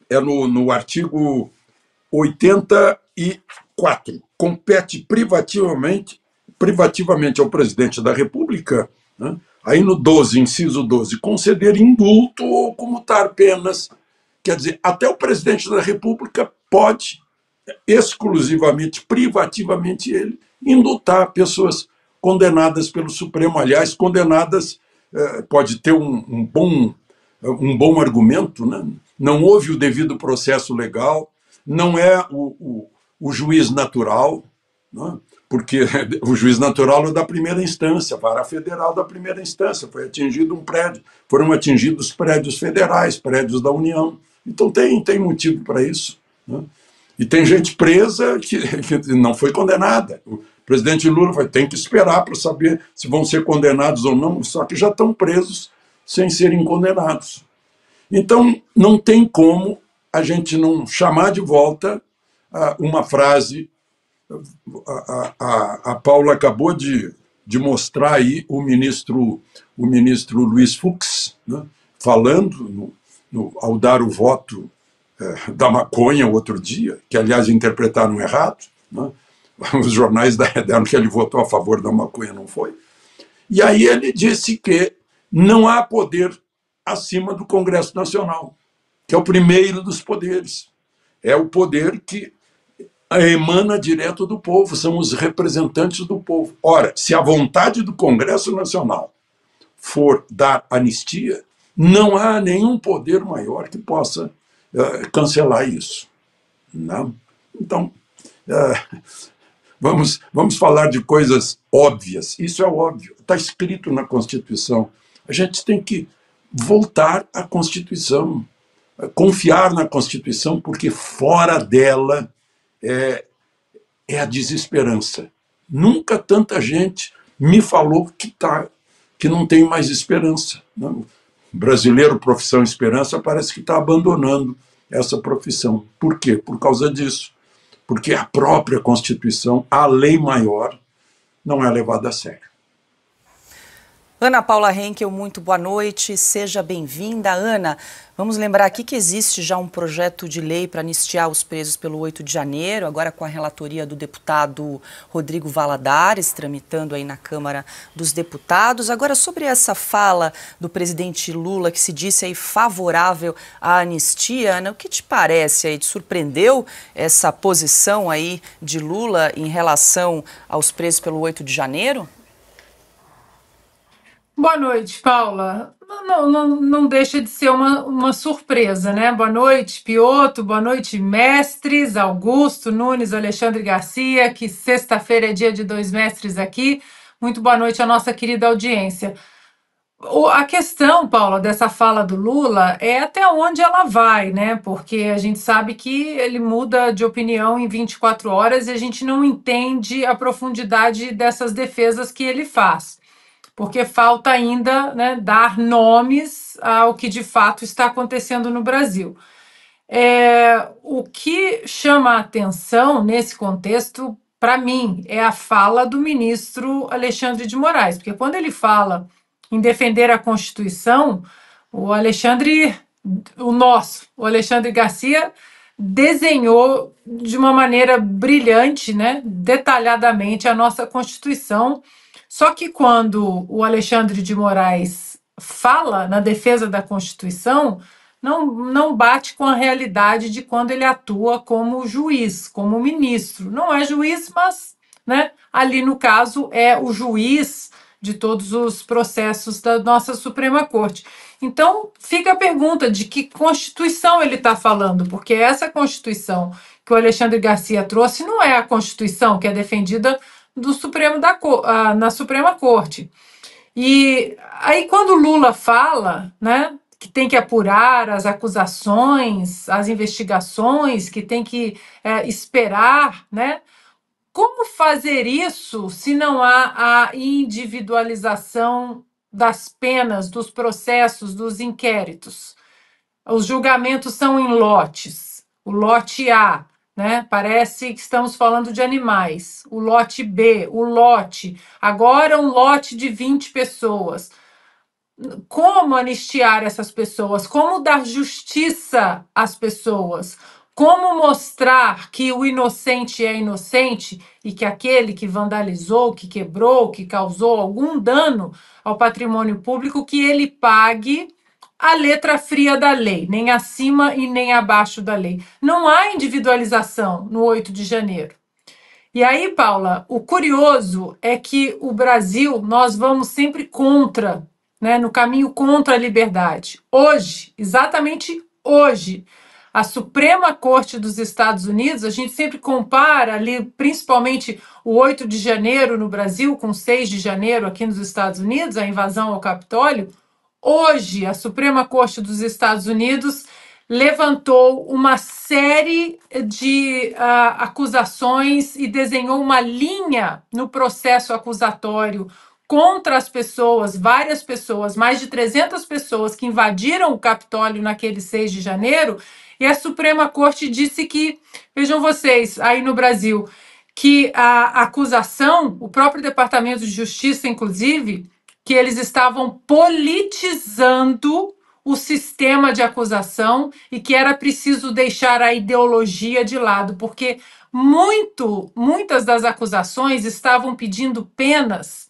é no artigo 84. Compete privativamente ao presidente da República, né, aí no 12, inciso 12, conceder indulto ou comutar penas. Quer dizer, até o presidente da República pode, exclusivamente, privativamente ele, indultar pessoas condenadas pelo Supremo. Aliás, condenadas, pode ter um bom argumento, né? Não houve o devido processo legal, não é o juiz natural, né? Porque o juiz natural é da primeira instância, a vara federal da primeira instância, foi atingido um prédio, foram atingidos prédios federais, prédios da União. Então tem motivo para isso, né? E tem gente presa que não foi condenada. O presidente Lula tem que esperar para saber se vão ser condenados ou não, só que já estão presos sem serem condenados. Então, não tem como a gente não chamar de volta uma frase. A Paula acabou de mostrar aí o ministro Luiz Fux, né, falando ao dar o voto da maconha outro dia, que aliás interpretaram errado, né? Os jornais deram que ele votou a favor da maconha, não foi. E aí ele disse que não há poder acima do Congresso Nacional, que é o primeiro dos poderes. É o poder que emana direto do povo, são os representantes do povo. Ora, se a vontade do Congresso Nacional for dar anistia, não há nenhum poder maior que possa cancelar isso. Não? Então, vamos falar de coisas óbvias. Isso é óbvio, está escrito na Constituição. A gente tem que voltar à Constituição, confiar na Constituição, porque fora dela é a desesperança. Nunca tanta gente me falou que não tem mais esperança. Não? O brasileiro, profissão esperança, parece que está abandonando essa profissão. Por quê? Por causa disso. Porque a própria Constituição, a lei maior, não é levada a sério. Ana Paula Henkel, muito boa noite, seja bem-vinda. Ana, vamos lembrar aqui que existe já um projeto de lei para anistiar os presos pelo 8 de janeiro, agora com a relatoria do deputado Rodrigo Valadares, tramitando aí na Câmara dos Deputados. Agora, sobre essa fala do presidente Lula, que se disse aí favorável à anistia, Ana, o que te parece aí? Te surpreendeu essa posição aí de Lula em relação aos presos pelo 8 de janeiro? Boa noite, Paula. Não deixa de ser uma surpresa, né? Boa noite, Piotto, boa noite, mestres, Augusto, Nunes, Alexandre Garcia, que sexta-feira é dia de 2 mestres aqui. Muito boa noite à nossa querida audiência. A questão, Paula, dessa fala do Lula é até onde ela vai, né? Porque a gente sabe que ele muda de opinião em 24 horas e a gente não entende a profundidade dessas defesas que ele faz. Porque falta ainda, né, dar nomes ao que de fato está acontecendo no Brasil. O que chama a atenção nesse contexto, para mim, é a fala do ministro Alexandre de Moraes, porque quando ele fala em defender a Constituição, o Alexandre Garcia desenhou de uma maneira brilhante, né, detalhadamente a nossa Constituição. Só que quando o Alexandre de Moraes fala na defesa da Constituição, não bate com a realidade de quando ele atua como juiz, como ministro. Não é juiz, mas, né, ali no caso é o juiz de todos os processos da nossa Suprema Corte. Então, fica a pergunta de que Constituição ele está falando, porque essa Constituição que o Alexandre Garcia trouxe não é a Constituição que é defendida do na Suprema Corte. E aí, quando Lula fala, né, que tem que apurar as acusações, as investigações, que tem que esperar, né? Como fazer isso se não há a individualização das penas, dos processos, dos inquéritos? Os julgamentos são em lotes. O lote A, né? Parece que estamos falando de animais. O lote B, o lote. Agora um lote de 20 pessoas. Como anistiar essas pessoas? Como dar justiça às pessoas? Como mostrar que o inocente é inocente e que aquele que vandalizou, que quebrou, que causou algum dano ao patrimônio público, que ele pague a letra fria da lei, nem acima e nem abaixo da lei. Não há individualização no 8 de janeiro. E aí, Paula, o curioso é que o Brasil, nós vamos sempre contra, né, no caminho contra a liberdade. Hoje, exatamente hoje, a Suprema Corte dos Estados Unidos, a gente sempre compara ali, principalmente o 8 de janeiro no Brasil com 6 de janeiro aqui nos Estados Unidos, a invasão ao Capitólio. Hoje, a Suprema Corte dos Estados Unidos levantou uma série de acusações e desenhou uma linha no processo acusatório contra as pessoas, várias pessoas, mais de 300 pessoas que invadiram o Capitólio naquele 6 de janeiro, e a Suprema Corte disse que, vejam vocês, aí no Brasil, que a acusação, o próprio Departamento de Justiça, inclusive, que eles estavam politizando o sistema de acusação e que era preciso deixar a ideologia de lado, porque muitas das acusações estavam pedindo penas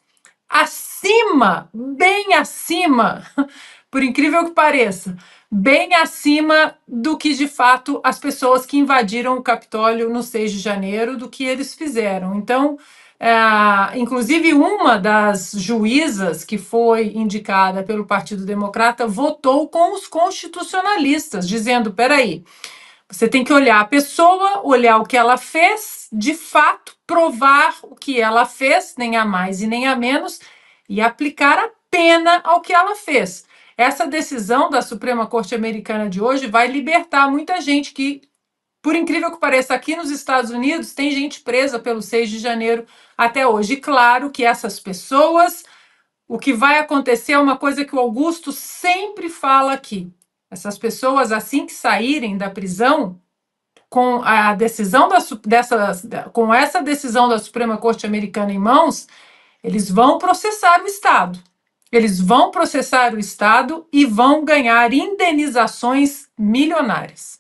acima, bem acima, por incrível que pareça, bem acima do que, de fato, as pessoas que invadiram o Capitólio no 6 de janeiro, do que eles fizeram. Então, inclusive, uma das juízas que foi indicada pelo Partido Democrata votou com os constitucionalistas, dizendo, peraí, você tem que olhar a pessoa, olhar o que ela fez, de fato, provar o que ela fez, nem a mais e nem a menos, e aplicar a pena ao que ela fez. Essa decisão da Suprema Corte Americana de hoje vai libertar muita gente que, por incrível que pareça, aqui nos Estados Unidos tem gente presa pelo 6 de janeiro até hoje. E claro que essas pessoas, o que vai acontecer é uma coisa que o Augusto sempre fala aqui. Essas pessoas, assim que saírem da prisão, com a decisão com essa decisão da Suprema Corte Americana em mãos, eles vão processar o Estado. Eles vão processar o Estado e vão ganhar indenizações milionárias.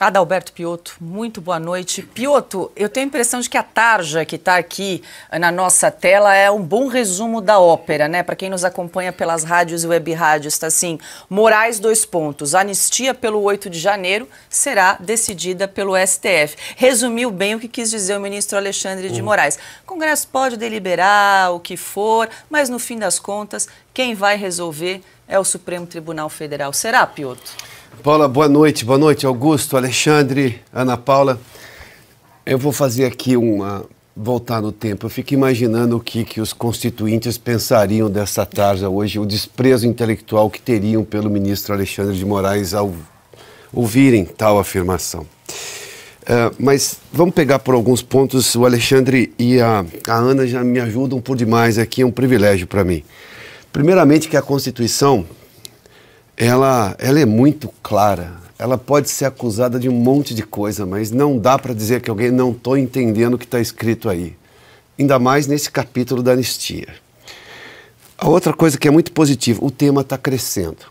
Adalberto Piotto, muito boa noite. Piotto, eu tenho a impressão de que a tarja que está aqui na nossa tela é um bom resumo da ópera, né? Para quem nos acompanha pelas rádios e web rádios, está assim, Moraes, : anistia pelo 8 de janeiro será decidida pelo STF. Resumiu bem o que quis dizer o ministro Alexandre de Moraes. O Congresso pode deliberar o que for, mas no fim das contas, quem vai resolver é o Supremo Tribunal Federal. Será, Piotto? Paula, boa noite, Augusto, Alexandre, Ana Paula. Eu vou fazer aqui voltar no tempo. Eu fico imaginando o que os constituintes pensariam dessa tarja hoje, o desprezo intelectual que teriam pelo ministro Alexandre de Moraes ao ouvirem tal afirmação. Mas vamos pegar por alguns pontos. O Alexandre e a Ana já me ajudam por demais aqui, é um privilégio para mim. Primeiramente que a Constituição, ela é muito clara. Ela pode ser acusada de um monte de coisa, mas não dá para dizer que alguém não está entendendo o que está escrito aí. Ainda mais nesse capítulo da anistia. A outra coisa que é muito positiva, o tema está crescendo.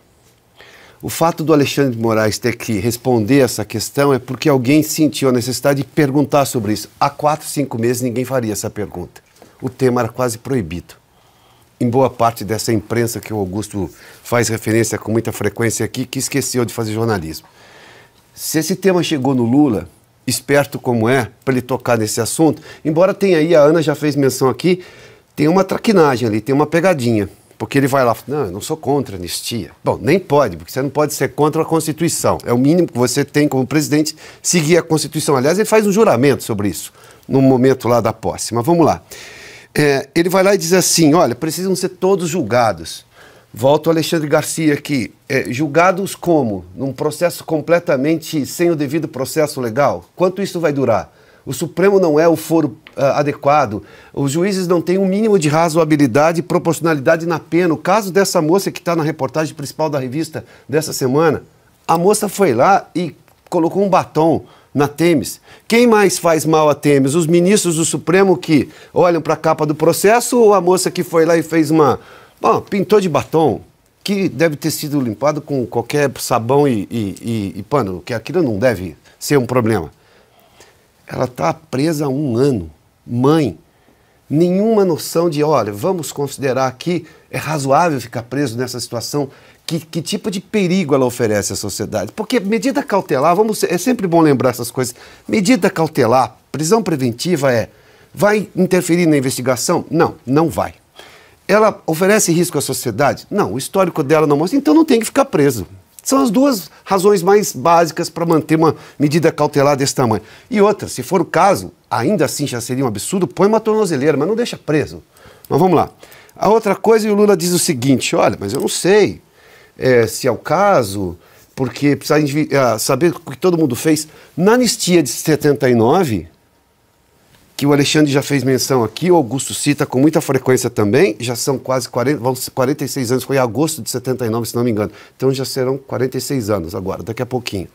O fato do Alexandre de Moraes ter que responder essa questão é porque alguém sentiu a necessidade de perguntar sobre isso. Há 4, 5 meses ninguém faria essa pergunta. O tema era quase proibido. Em boa parte dessa imprensa que o Augusto faz referência com muita frequência aqui, que esqueceu de fazer jornalismo. Se esse tema chegou no Lula, esperto como é, para ele tocar nesse assunto, embora tenha aí, a Ana já fez menção aqui, tem uma traquinagem ali, tem uma pegadinha. Porque ele vai lá, não, eu não sou contra a anistia. Bom, nem pode, porque você não pode ser contra a Constituição. É o mínimo que você tem como presidente, seguir a Constituição. Aliás, ele faz um juramento sobre isso, no momento lá da posse. Mas vamos lá. Ele vai lá e diz assim, olha, precisam ser todos julgados. Volta o Alexandre Garcia aqui. Julgados como? Num processo completamente sem o devido processo legal? Quanto isso vai durar? O Supremo não é o foro adequado, os juízes não têm um mínimo de razoabilidade e proporcionalidade na pena. O caso dessa moça que está na reportagem principal da revista dessa semana, a moça foi lá e colocou um batom na Themis. Quem mais faz mal a Themis? Os ministros do Supremo que olham para a capa do processo ou a moça que foi lá e fez pintou de batom, que deve ter sido limpado com qualquer sabão e pano, que aquilo não deve ser um problema. Ela está presa há 1 ano. Mãe, nenhuma noção de, olha, vamos considerar que é razoável ficar preso nessa situação. Que tipo de perigo ela oferece à sociedade? Porque medida cautelar, é sempre bom lembrar essas coisas. Medida cautelar, prisão preventiva vai interferir na investigação? Não, não vai. Ela oferece risco à sociedade? Não, o histórico dela não mostra, então não tem que ficar preso. São as 2 razões mais básicas para manter uma medida cautelar desse tamanho. E outra, se for o caso, ainda assim já seria um absurdo, põe uma tornozeleira, mas não deixa preso. Mas vamos lá. A outra coisa, e o Lula diz o seguinte, olha, mas eu não sei se é o caso, porque precisa saber o que todo mundo fez. Na anistia de 79, que o Alexandre já fez menção aqui, o Augusto cita com muita frequência também, já são quase 46 anos, foi em agosto de 79, se não me engano. Então já serão 46 anos agora, daqui a pouquinho.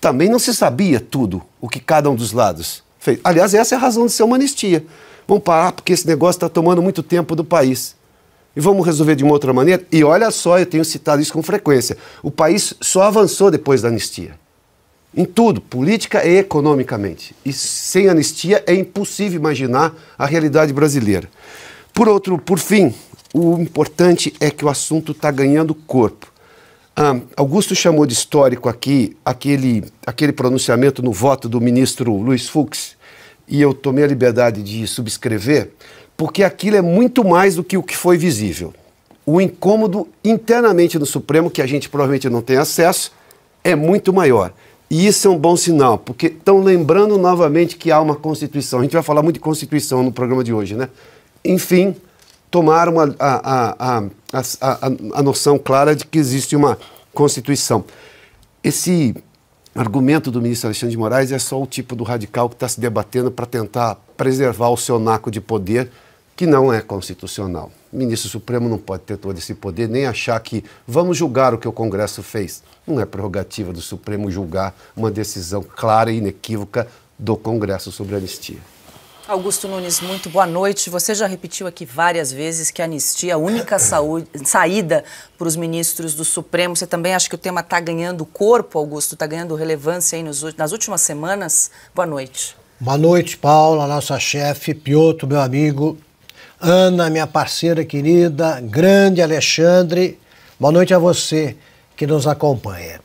Também não se sabia tudo, o que cada um dos lados fez. Aliás, essa é a razão de ser uma anistia. Vamos parar, porque esse negócio está tomando muito tempo do país. E vamos resolver de uma outra maneira. E olha só, eu tenho citado isso com frequência, o país só avançou depois da anistia. Em tudo, política e economicamente. E sem anistia é impossível imaginar a realidade brasileira. Por fim, o importante é que o assunto está ganhando corpo. Augusto chamou de histórico aqui aquele pronunciamento no voto do ministro Luiz Fux, e eu tomei a liberdade de subscrever, porque aquilo é muito mais do que o que foi visível. O incômodo internamente no Supremo, que a gente provavelmente não tem acesso, é muito maior. E isso é um bom sinal, porque estão lembrando novamente que há uma Constituição. A gente vai falar muito de Constituição no programa de hoje, né? Enfim, tomaram a noção clara de que existe uma Constituição. Esse argumento do ministro Alexandre de Moraes é só o tipo do radical que está se debatendo para tentar preservar o seu naco de poder, que não é constitucional. O ministro Supremo não pode ter todo esse poder, nem achar que vamos julgar o que o Congresso fez. Não é prerrogativa do Supremo julgar uma decisão clara e inequívoca do Congresso sobre a anistia. Augusto Nunes, muito boa noite. Você já repetiu aqui várias vezes que a anistia é a única saída para os ministros do Supremo. Você também acha que o tema está ganhando corpo, Augusto? Está ganhando relevância aí nas últimas semanas? Boa noite. Boa noite, Paula, nossa chefe, Piotr, meu amigo, Ana, minha parceira querida, grande Alexandre. Boa noite a você que nos acompanha.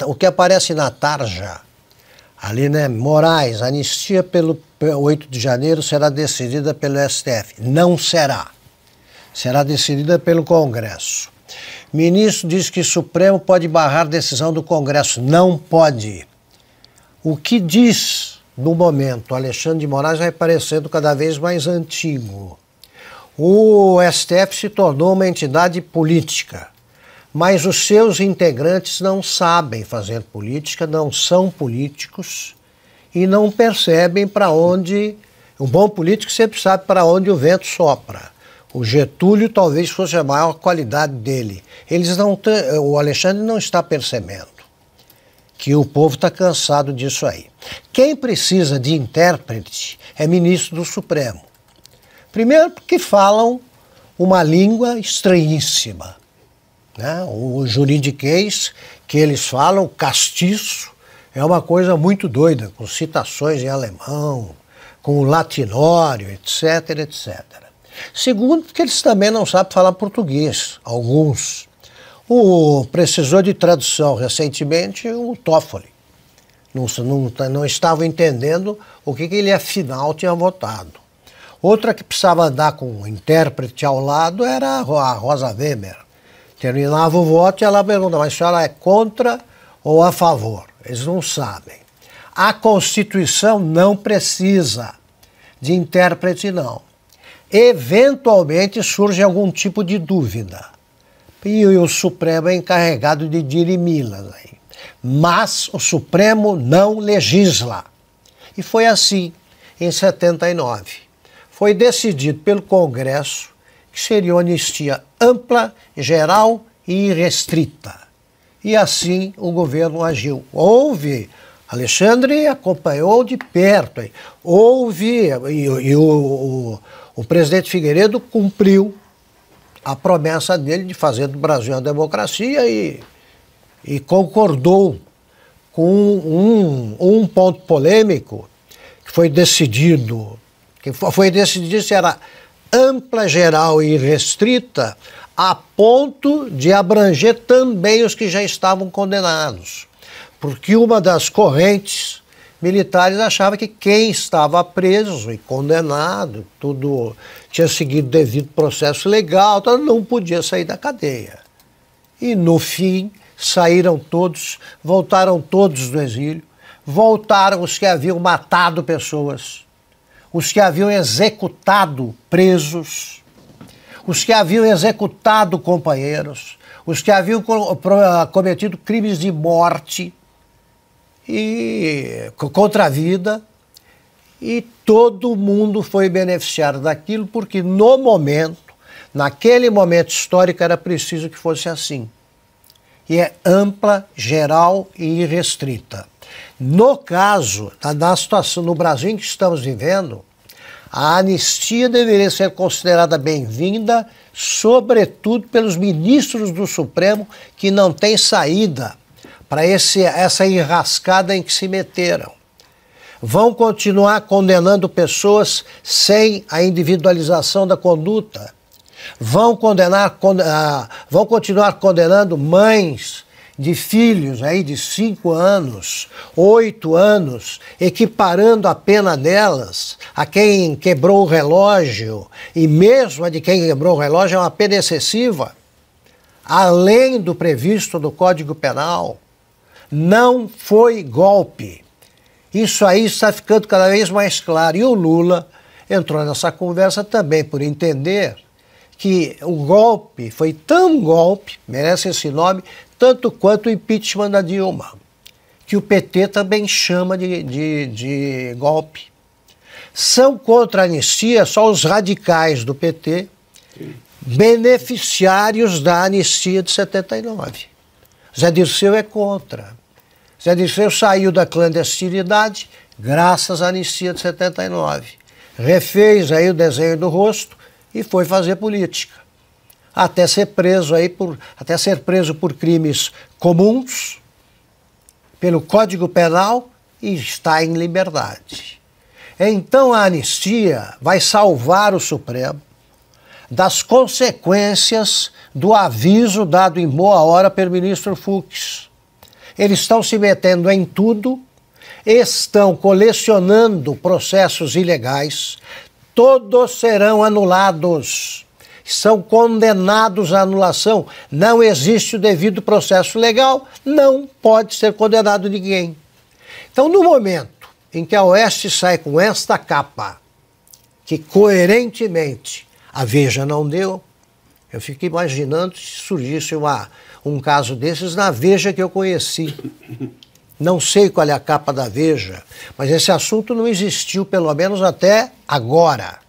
O que aparece na tarja, ali, né, Moraes, anistia pelo 8 de janeiro será decidida pelo STF. Não será. Será decidida pelo Congresso. Ministro diz que o Supremo pode barrar decisão do Congresso. Não pode. O que diz, no momento, Alexandre de Moraes vai parecendo cada vez mais antigo. O STF se tornou uma entidade política, mas os seus integrantes não sabem fazer política, não são políticos e não percebem para onde... Um bom político sempre sabe para onde o vento sopra. O Getúlio talvez fosse a maior qualidade dele. O Alexandre não está percebendo que o povo está cansado disso aí. Quem precisa de intérprete é ministro do Supremo. Primeiro porque falam uma língua estranhíssima. né? O juridiquês que eles falam, castiço, é uma coisa muito doida, com citações em alemão, com o latinório, etc, etc. Segundo, que eles também não sabem falar português, alguns. Precisou de tradução recentemente o Toffoli. Não estava entendendo o que ele afinal tinha votado. Outra que precisava andar com um intérprete ao lado era a Rosa Weber. Terminava o voto e ela pergunta, mas a senhora é contra ou a favor? Eles não sabem. A Constituição não precisa de intérprete, não. Eventualmente surge algum tipo de dúvida. E o Supremo é encarregado de dirimi-las aí. Mas o Supremo não legisla. E foi assim, em 79. Foi decidido pelo Congresso que seria uma anistia ampla, geral e irrestrita. E assim o governo agiu. Alexandre acompanhou de perto. O presidente Figueiredo cumpriu a promessa dele de fazer do Brasil uma democracia e concordou com um ponto polêmico que foi decidido se era ampla, geral e restrita a ponto de abranger também os que já estavam condenados. Porque uma das correntes militares achava que quem estava preso e condenado, tudo tinha seguido devido processo legal, então não podia sair da cadeia. E no fim saíram todos, voltaram todos do exílio, voltaram os que haviam matado pessoas, os que haviam executado presos, os que haviam executado companheiros, os que haviam cometido crimes de morte e contra a vida, e todo mundo foi beneficiado daquilo porque naquele momento histórico era preciso que fosse assim. E é ampla, geral e irrestrita. No caso, na situação no Brasil em que estamos vivendo, a anistia deveria ser considerada bem-vinda, sobretudo pelos ministros do Supremo que não têm saída para essa enrascada em que se meteram. Vão continuar condenando pessoas sem a individualização da conduta. Vão continuar condenando mães de filhos aí de 5 anos, 8 anos, equiparando a pena delas a quem quebrou o relógio, e mesmo a de quem quebrou o relógio é uma pena excessiva, além do previsto no Código Penal. Não foi golpe. Isso aí está ficando cada vez mais claro. E o Lula entrou nessa conversa também por entender que o golpe foi tão golpe, merece esse nome, tanto quanto o impeachment da Dilma, que o PT também chama de golpe. São contra a anistia só os radicais do PT, beneficiários da anistia de 79. Zé Dirceu é contra. Zé Dirceu saiu da clandestinidade graças à anistia de 79. Refez aí o desenho do rosto e foi fazer política. Até ser preso por crimes comuns, pelo Código Penal, e está em liberdade. Então a anistia vai salvar o Supremo das consequências do aviso dado em boa hora pelo ministro Fux. Eles estão se metendo em tudo, estão colecionando processos ilegais, todos serão anulados, são condenados à anulação. Não existe o devido processo legal, não pode ser condenado ninguém. Então, no momento em que a Oeste sai com esta capa, que coerentemente a Veja não deu, eu fico imaginando se surgisse um caso desses na Veja que eu conheci. Não sei qual é a capa da Veja, mas esse assunto não existiu, pelo menos até agora,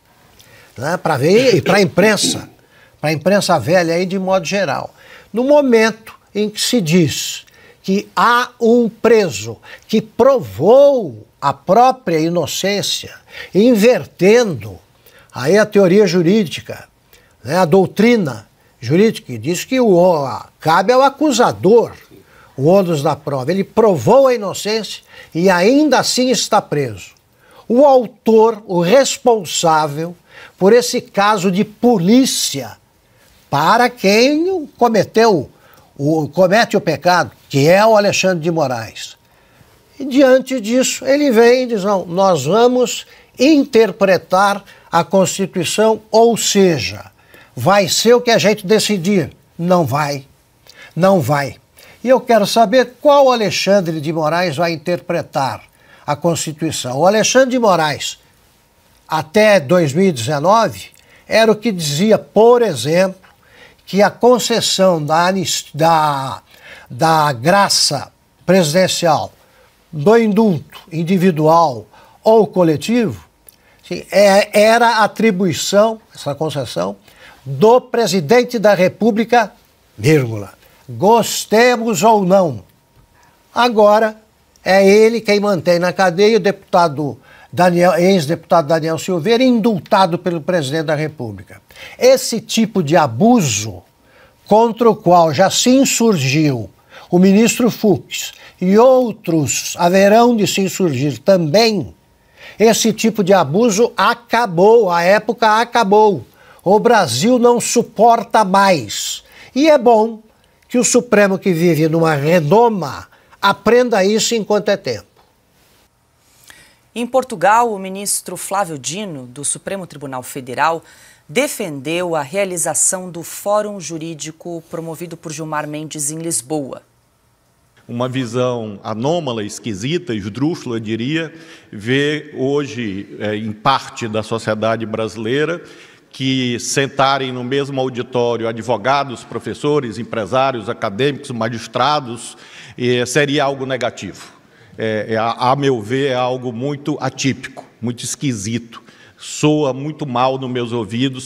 né? Para ver, e para a imprensa velha aí de modo geral. No momento em que se diz que há um preso que provou a própria inocência, invertendo aí a teoria jurídica, né, a doutrina jurídico que diz que cabe ao acusador o ônus da prova. Ele provou a inocência e ainda assim está preso. O autor, o responsável por esse caso de polícia para quem comete o pecado, que é o Alexandre de Moraes. E diante disso, ele vem e diz, não, nós vamos interpretar a Constituição, ou seja, vai ser o que a gente decidir. Não vai. Não vai. E eu quero saber qual Alexandre de Moraes vai interpretar a Constituição. O Alexandre de Moraes, até 2019, era o que dizia, por exemplo, que a concessão da graça presidencial, do indulto individual ou coletivo, era atribuição, essa concessão, do presidente da República, vírgula, gostemos ou não. Agora, é ele quem mantém na cadeia o ex-deputado Daniel Silveira, indultado pelo presidente da República. Esse tipo de abuso, contra o qual já se insurgiu o ministro Fux e outros haverão de se insurgir também, esse tipo de abuso acabou, a época acabou. O Brasil não suporta mais. E é bom que o Supremo, que vive numa redoma, aprenda isso enquanto é tempo. Em Portugal, o ministro Flávio Dino, do Supremo Tribunal Federal, defendeu a realização do Fórum Jurídico promovido por Gilmar Mendes em Lisboa. Uma visão anômala, esquisita, esdrúxula, eu diria, ver hoje, em parte da sociedade brasileira, que sentarem no mesmo auditório advogados, professores, empresários, acadêmicos, magistrados, seria algo negativo. A meu ver, é algo muito atípico, muito esquisito. Soa muito mal nos meus ouvidos.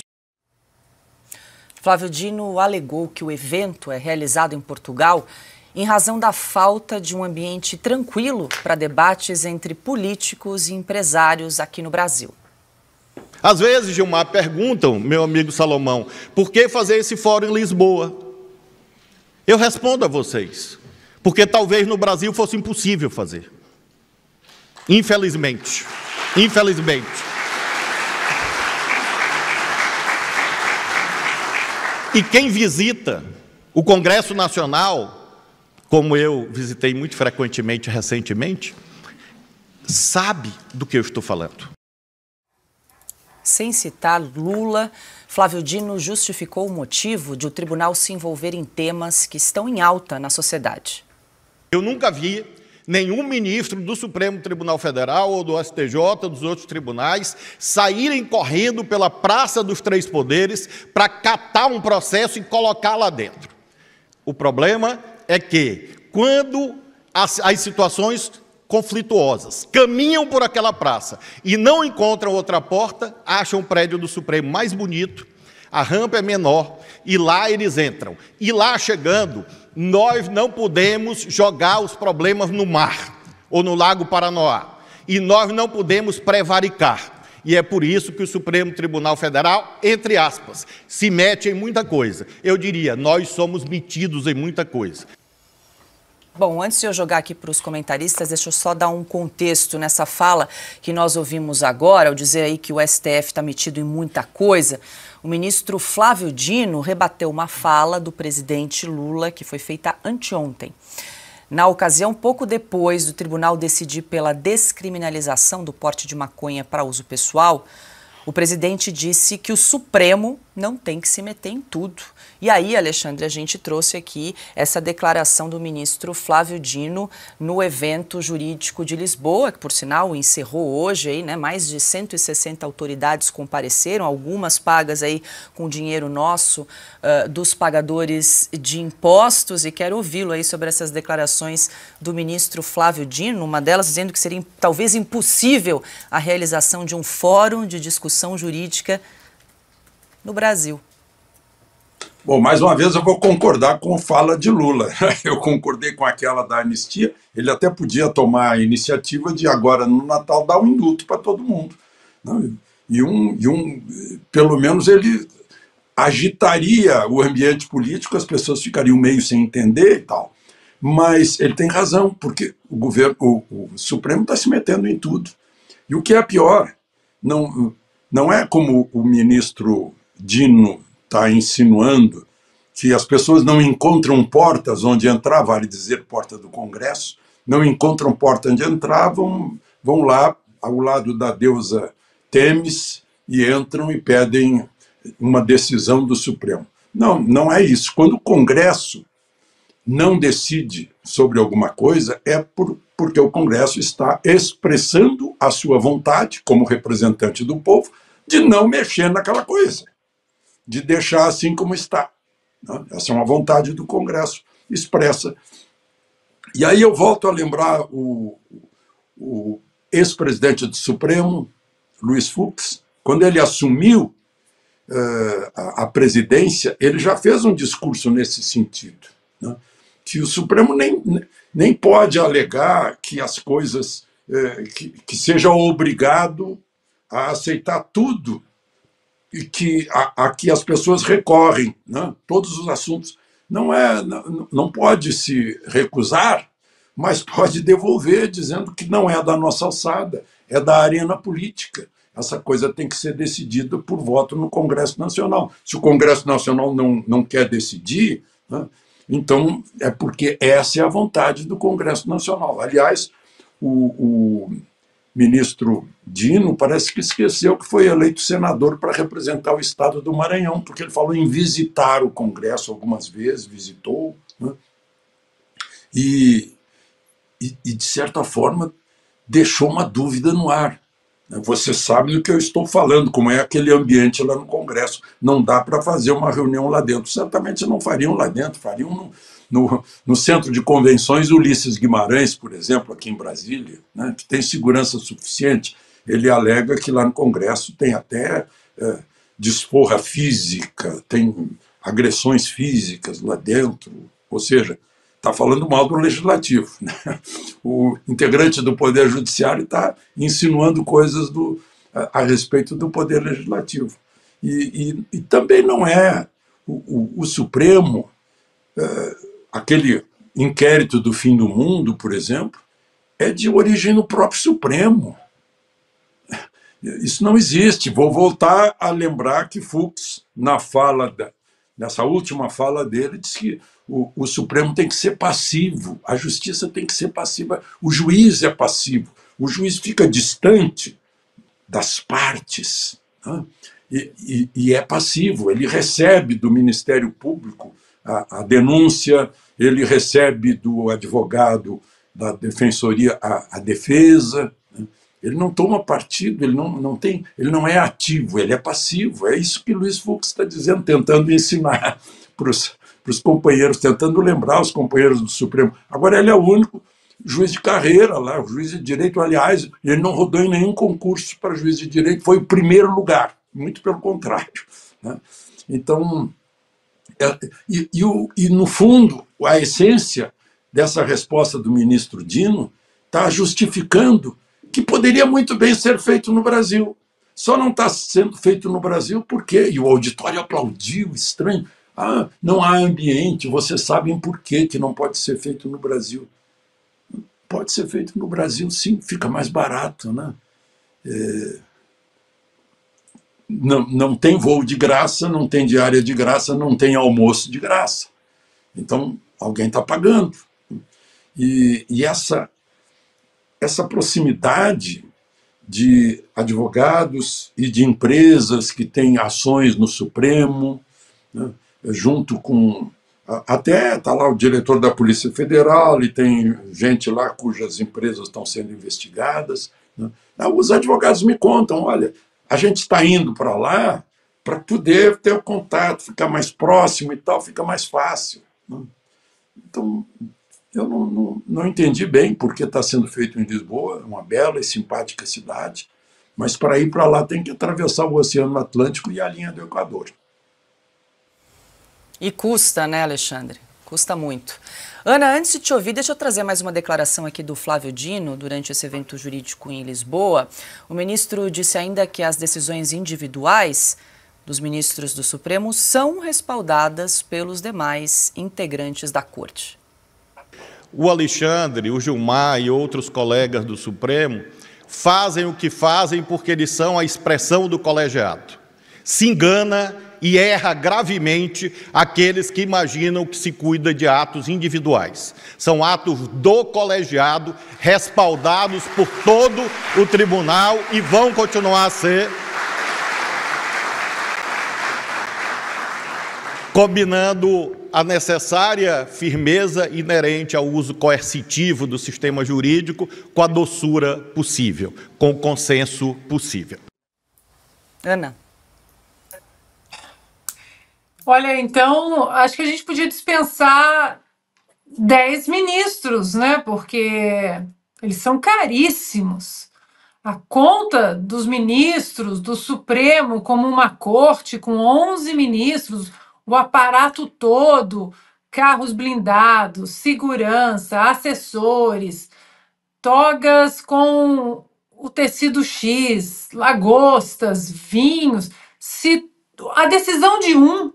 Flávio Dino alegou que o evento é realizado em Portugal em razão da falta de um ambiente tranquilo para debates entre políticos e empresários aqui no Brasil. Às vezes, Gilmar, perguntam, meu amigo Salomão, por que fazer esse fórum em Lisboa? Eu respondo a vocês, porque talvez no Brasil fosse impossível fazer. Infelizmente. Infelizmente. E quem visita o Congresso Nacional, como eu visitei muito frequentemente recentemente, sabe do que eu estou falando. Sem citar Lula, Flávio Dino justificou o motivo de o tribunal se envolver em temas que estão em alta na sociedade. Eu nunca vi nenhum ministro do Supremo Tribunal Federal ou do STJ, dos outros tribunais, saírem correndo pela Praça dos Três Poderes para catar um processo e colocar lá dentro. O problema é que, quando as situações conflituosas caminham por aquela praça e não encontram outra porta, acham o prédio do Supremo mais bonito, a rampa é menor e lá eles entram. E lá chegando, nós não podemos jogar os problemas no mar ou no Lago Paranoá. E nós não podemos prevaricar. E é por isso que o Supremo Tribunal Federal, entre aspas, se mete em muita coisa. Eu diria, nós somos metidos em muita coisa. Bom, antes de eu jogar aqui para os comentaristas, deixa eu só dar um contexto nessa fala que nós ouvimos agora, ao dizer aí que o STF está metido em muita coisa. O ministro Flávio Dino rebateu uma fala do presidente Lula que foi feita anteontem. Na ocasião, pouco depois do tribunal decidir pela descriminalização do porte de maconha para uso pessoal, o presidente disse que o Supremo não tem que se meter em tudo. E aí, Alexandre, a gente trouxe aqui essa declaração do ministro Flávio Dino no evento jurídico de Lisboa, que, por sinal, encerrou hoje, aí, né? Mais de 160 autoridades compareceram, algumas pagas aí com dinheiro nosso, dos pagadores de impostos, e quero ouvi-lo aí sobre essas declarações do ministro Flávio Dino, uma delas dizendo que seria talvez impossível a realização de um fórum de discussão jurídica no Brasil. Bom, mais uma vez eu vou concordar com a fala de Lula. Eu concordei com aquela da anistia. Ele até podia tomar a iniciativa de agora no Natal dar um indulto para todo mundo. Pelo menos ele agitaria o ambiente político, as pessoas ficariam meio sem entender e tal. Mas ele tem razão, porque o governo, o Supremo está se metendo em tudo. E o que é pior, não é como o ministro Dino está insinuando, que as pessoas não encontram portas onde entrar, vale dizer porta do Congresso, não encontram porta onde entrar, vão lá ao lado da deusa Temis e entram e pedem uma decisão do Supremo. Não é isso. Quando o Congresso não decide sobre alguma coisa, é porque o Congresso está expressando a sua vontade, como representante do povo, de não mexer naquela coisa, de deixar assim como está. Essa é uma vontade do Congresso expressa. E aí eu volto a lembrar o ex-presidente do Supremo, Luiz Fux, quando ele assumiu a presidência, ele já fez um discurso nesse sentido, né? Que o Supremo nem pode alegar que as coisas, que seja obrigado a aceitar tudo e que a que as pessoas recorrem, né? Todos os assuntos. Não pode se recusar, mas pode devolver, dizendo que não é da nossa alçada, é da arena política. Essa coisa tem que ser decidida por voto no Congresso Nacional. Se o Congresso Nacional não quer decidir, né, então é porque essa é a vontade do Congresso Nacional. Aliás, o ministro Dino parece que esqueceu que foi eleito senador para representar o estado do Maranhão, porque ele falou em visitar o Congresso algumas vezes, visitou, né, e, de certa forma, deixou uma dúvida no ar. Você sabe do que eu estou falando, como é aquele ambiente lá no Congresso. Não dá para fazer uma reunião lá dentro. Certamente não fariam lá dentro, fariam no Centro de Convenções Ulisses Guimarães, por exemplo, aqui em Brasília, né, que tem segurança suficiente. Ele alega que lá no Congresso tem até desforra física, tem agressões físicas lá dentro, ou seja, está falando mal do Legislativo, né? O integrante do Poder Judiciário está insinuando coisas a respeito do Poder Legislativo. E também não é o Supremo, aquele inquérito do fim do mundo, por exemplo, é de origem no próprio Supremo. Isso não existe. Vou voltar a lembrar que Fux, nessa última fala dele, disse que o Supremo tem que ser passivo, a justiça tem que ser passiva, o juiz é passivo, o juiz fica distante das partes, né? E é passivo, ele recebe do Ministério Público a denúncia, ele recebe do advogado da defensoria a defesa, né? Ele não toma partido, ele não é ativo, ele é passivo. É isso que Luiz Fux está dizendo, tentando ensinar para os companheiros, tentando lembrar os companheiros do Supremo. Agora ele é o único juiz de carreira lá, o juiz de direito, aliás, ele não rodou em nenhum concurso para juiz de direito, foi o primeiro lugar, muito pelo contrário, né? Então, no fundo, a essência dessa resposta do ministro Dino está justificando que poderia muito bem ser feito no Brasil. Só não está sendo feito no Brasil por quê? E o auditório aplaudiu, estranho. Não há ambiente, vocês sabem por quê que não pode ser feito no Brasil. Pode ser feito no Brasil, sim, fica mais barato, né? Não tem voo de graça, não tem diária de graça, não tem almoço de graça. Então, alguém está pagando. E essa proximidade de advogados e de empresas que têm ações no Supremo, né, junto com... Até está lá o diretor da Polícia Federal, e tem gente lá cujas empresas estão sendo investigadas, né? Os advogados me contam, olha, a gente está indo para lá para poder ter o contato, ficar mais próximo e tal, fica mais fácil, né? Então, eu não entendi bem por que está sendo feito em Lisboa, uma bela e simpática cidade, mas para ir para lá tem que atravessar o Oceano Atlântico e a linha do Equador. E custa, né, Alexandre? Custa muito. Ana, antes de te ouvir, deixa eu trazer mais uma declaração aqui do Flávio Dino, durante esse evento jurídico em Lisboa. O ministro disse ainda que as decisões individuais dos ministros do Supremo são respaldadas pelos demais integrantes da Corte. O Alexandre, o Gilmar e outros colegas do Supremo fazem o que fazem porque eles são a expressão do colegiado. Se engana e erra gravemente aqueles que imaginam que se cuida de atos individuais. São atos do colegiado, respaldados por todo o tribunal e vão continuar a ser, combinando a necessária firmeza inerente ao uso coercitivo do sistema jurídico com a doçura possível, com o consenso possível. Ana. Olha, então, acho que a gente podia dispensar 10 ministros, né? Porque eles são caríssimos. A conta dos ministros do Supremo como uma corte com 11 ministros, o aparato todo, carros blindados, segurança, assessores, togas com o tecido X, lagostas, vinhos. Se a decisão de um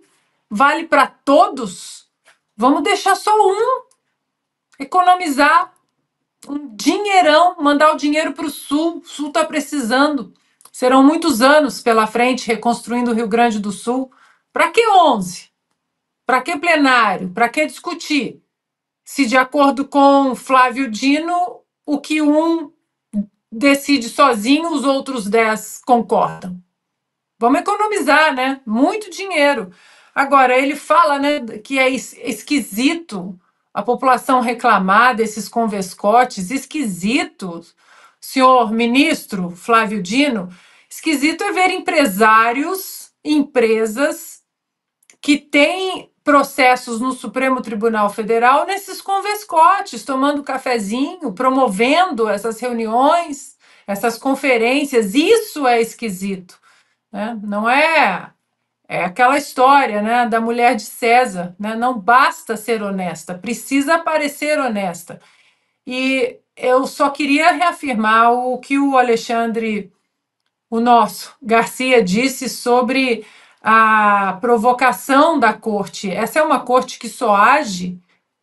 vale para todos, vamos deixar só um, economizar um dinheirão, mandar o dinheiro para o Sul. O Sul está precisando. Serão muitos anos pela frente reconstruindo o Rio Grande do Sul. Para que 11? Para que plenário? Para que discutir? Se, de acordo com Flávio Dino, o que um decide sozinho, os outros 10 concordam. Vamos economizar, né? Muito dinheiro. Agora, ele fala, né, que é esquisito a população reclamar desses convescotes, esquisito, senhor ministro Flávio Dino, esquisito é ver empresários, empresas que têm processos no Supremo Tribunal Federal nesses convescotes, tomando cafezinho, promovendo essas reuniões, essas conferências. Isso é esquisito, né? Não é... É aquela história, né, da mulher de César, né? Não basta ser honesta, precisa parecer honesta. E eu só queria reafirmar o que o Alexandre, o nosso Garcia, disse sobre a provocação da corte. Essa é uma corte que só age,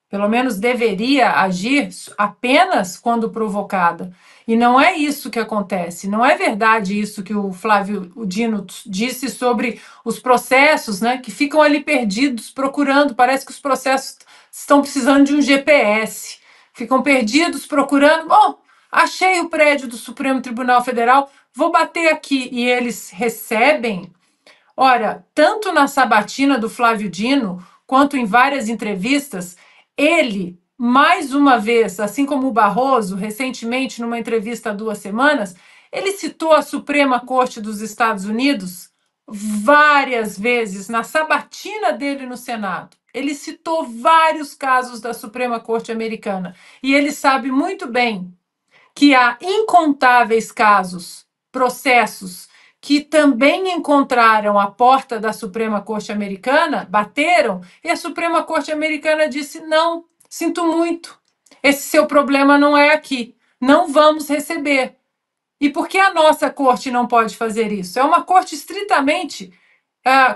pelo menos deveria agir, apenas quando provocada. E não é isso que acontece. Não é verdade isso que o Flávio Dino disse sobre os processos, né, que ficam ali perdidos, procurando. Parece que os processos estão precisando de um GPS. Ficam perdidos, procurando. Bom, achei o prédio do Supremo Tribunal Federal, vou bater aqui. E eles recebem. Ora, tanto na sabatina do Flávio Dino, quanto em várias entrevistas, ele, mais uma vez, assim como o Barroso, recentemente, numa entrevista há 2 semanas, ele citou a Suprema Corte dos Estados Unidos várias vezes na sabatina dele no Senado. Ele citou vários casos da Suprema Corte americana. E ele sabe muito bem que há incontáveis casos, processos, que também encontraram a porta da Suprema Corte Americana, bateram, e a Suprema Corte Americana disse: não, sinto muito, esse seu problema não é aqui, não vamos receber. E por que a nossa corte não pode fazer isso? É uma corte estritamente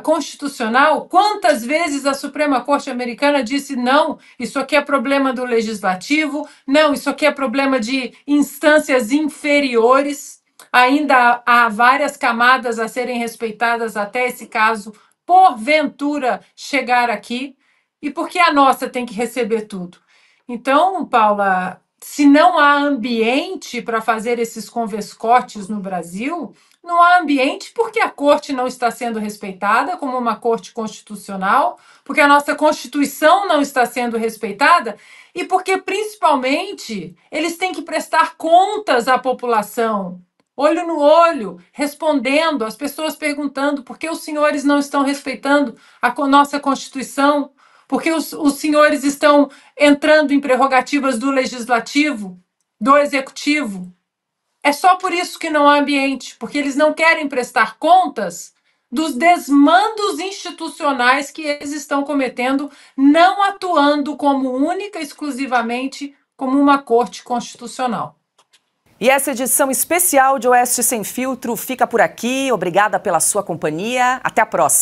constitucional. Quantas vezes a Suprema Corte Americana disse: não, isso aqui é problema do legislativo, não, isso aqui é problema de instâncias inferiores. Ainda há várias camadas a serem respeitadas até esse caso, porventura, chegar aqui. E por que a nossa tem que receber tudo? Então, Paula, se não há ambiente para fazer esses convescotes no Brasil, não há ambiente porque a corte não está sendo respeitada como uma corte constitucional, porque a nossa Constituição não está sendo respeitada e porque, principalmente, eles têm que prestar contas à população, olho no olho, respondendo, as pessoas perguntando por que os senhores não estão respeitando a nossa Constituição, por que os senhores estão entrando em prerrogativas do Legislativo, do Executivo. É só por isso que não há ambiente, porque eles não querem prestar contas dos desmandos institucionais que eles estão cometendo, não atuando como única e exclusivamente como uma corte constitucional. E essa edição especial de Oeste Sem Filtro fica por aqui. Obrigada pela sua companhia. Até a próxima.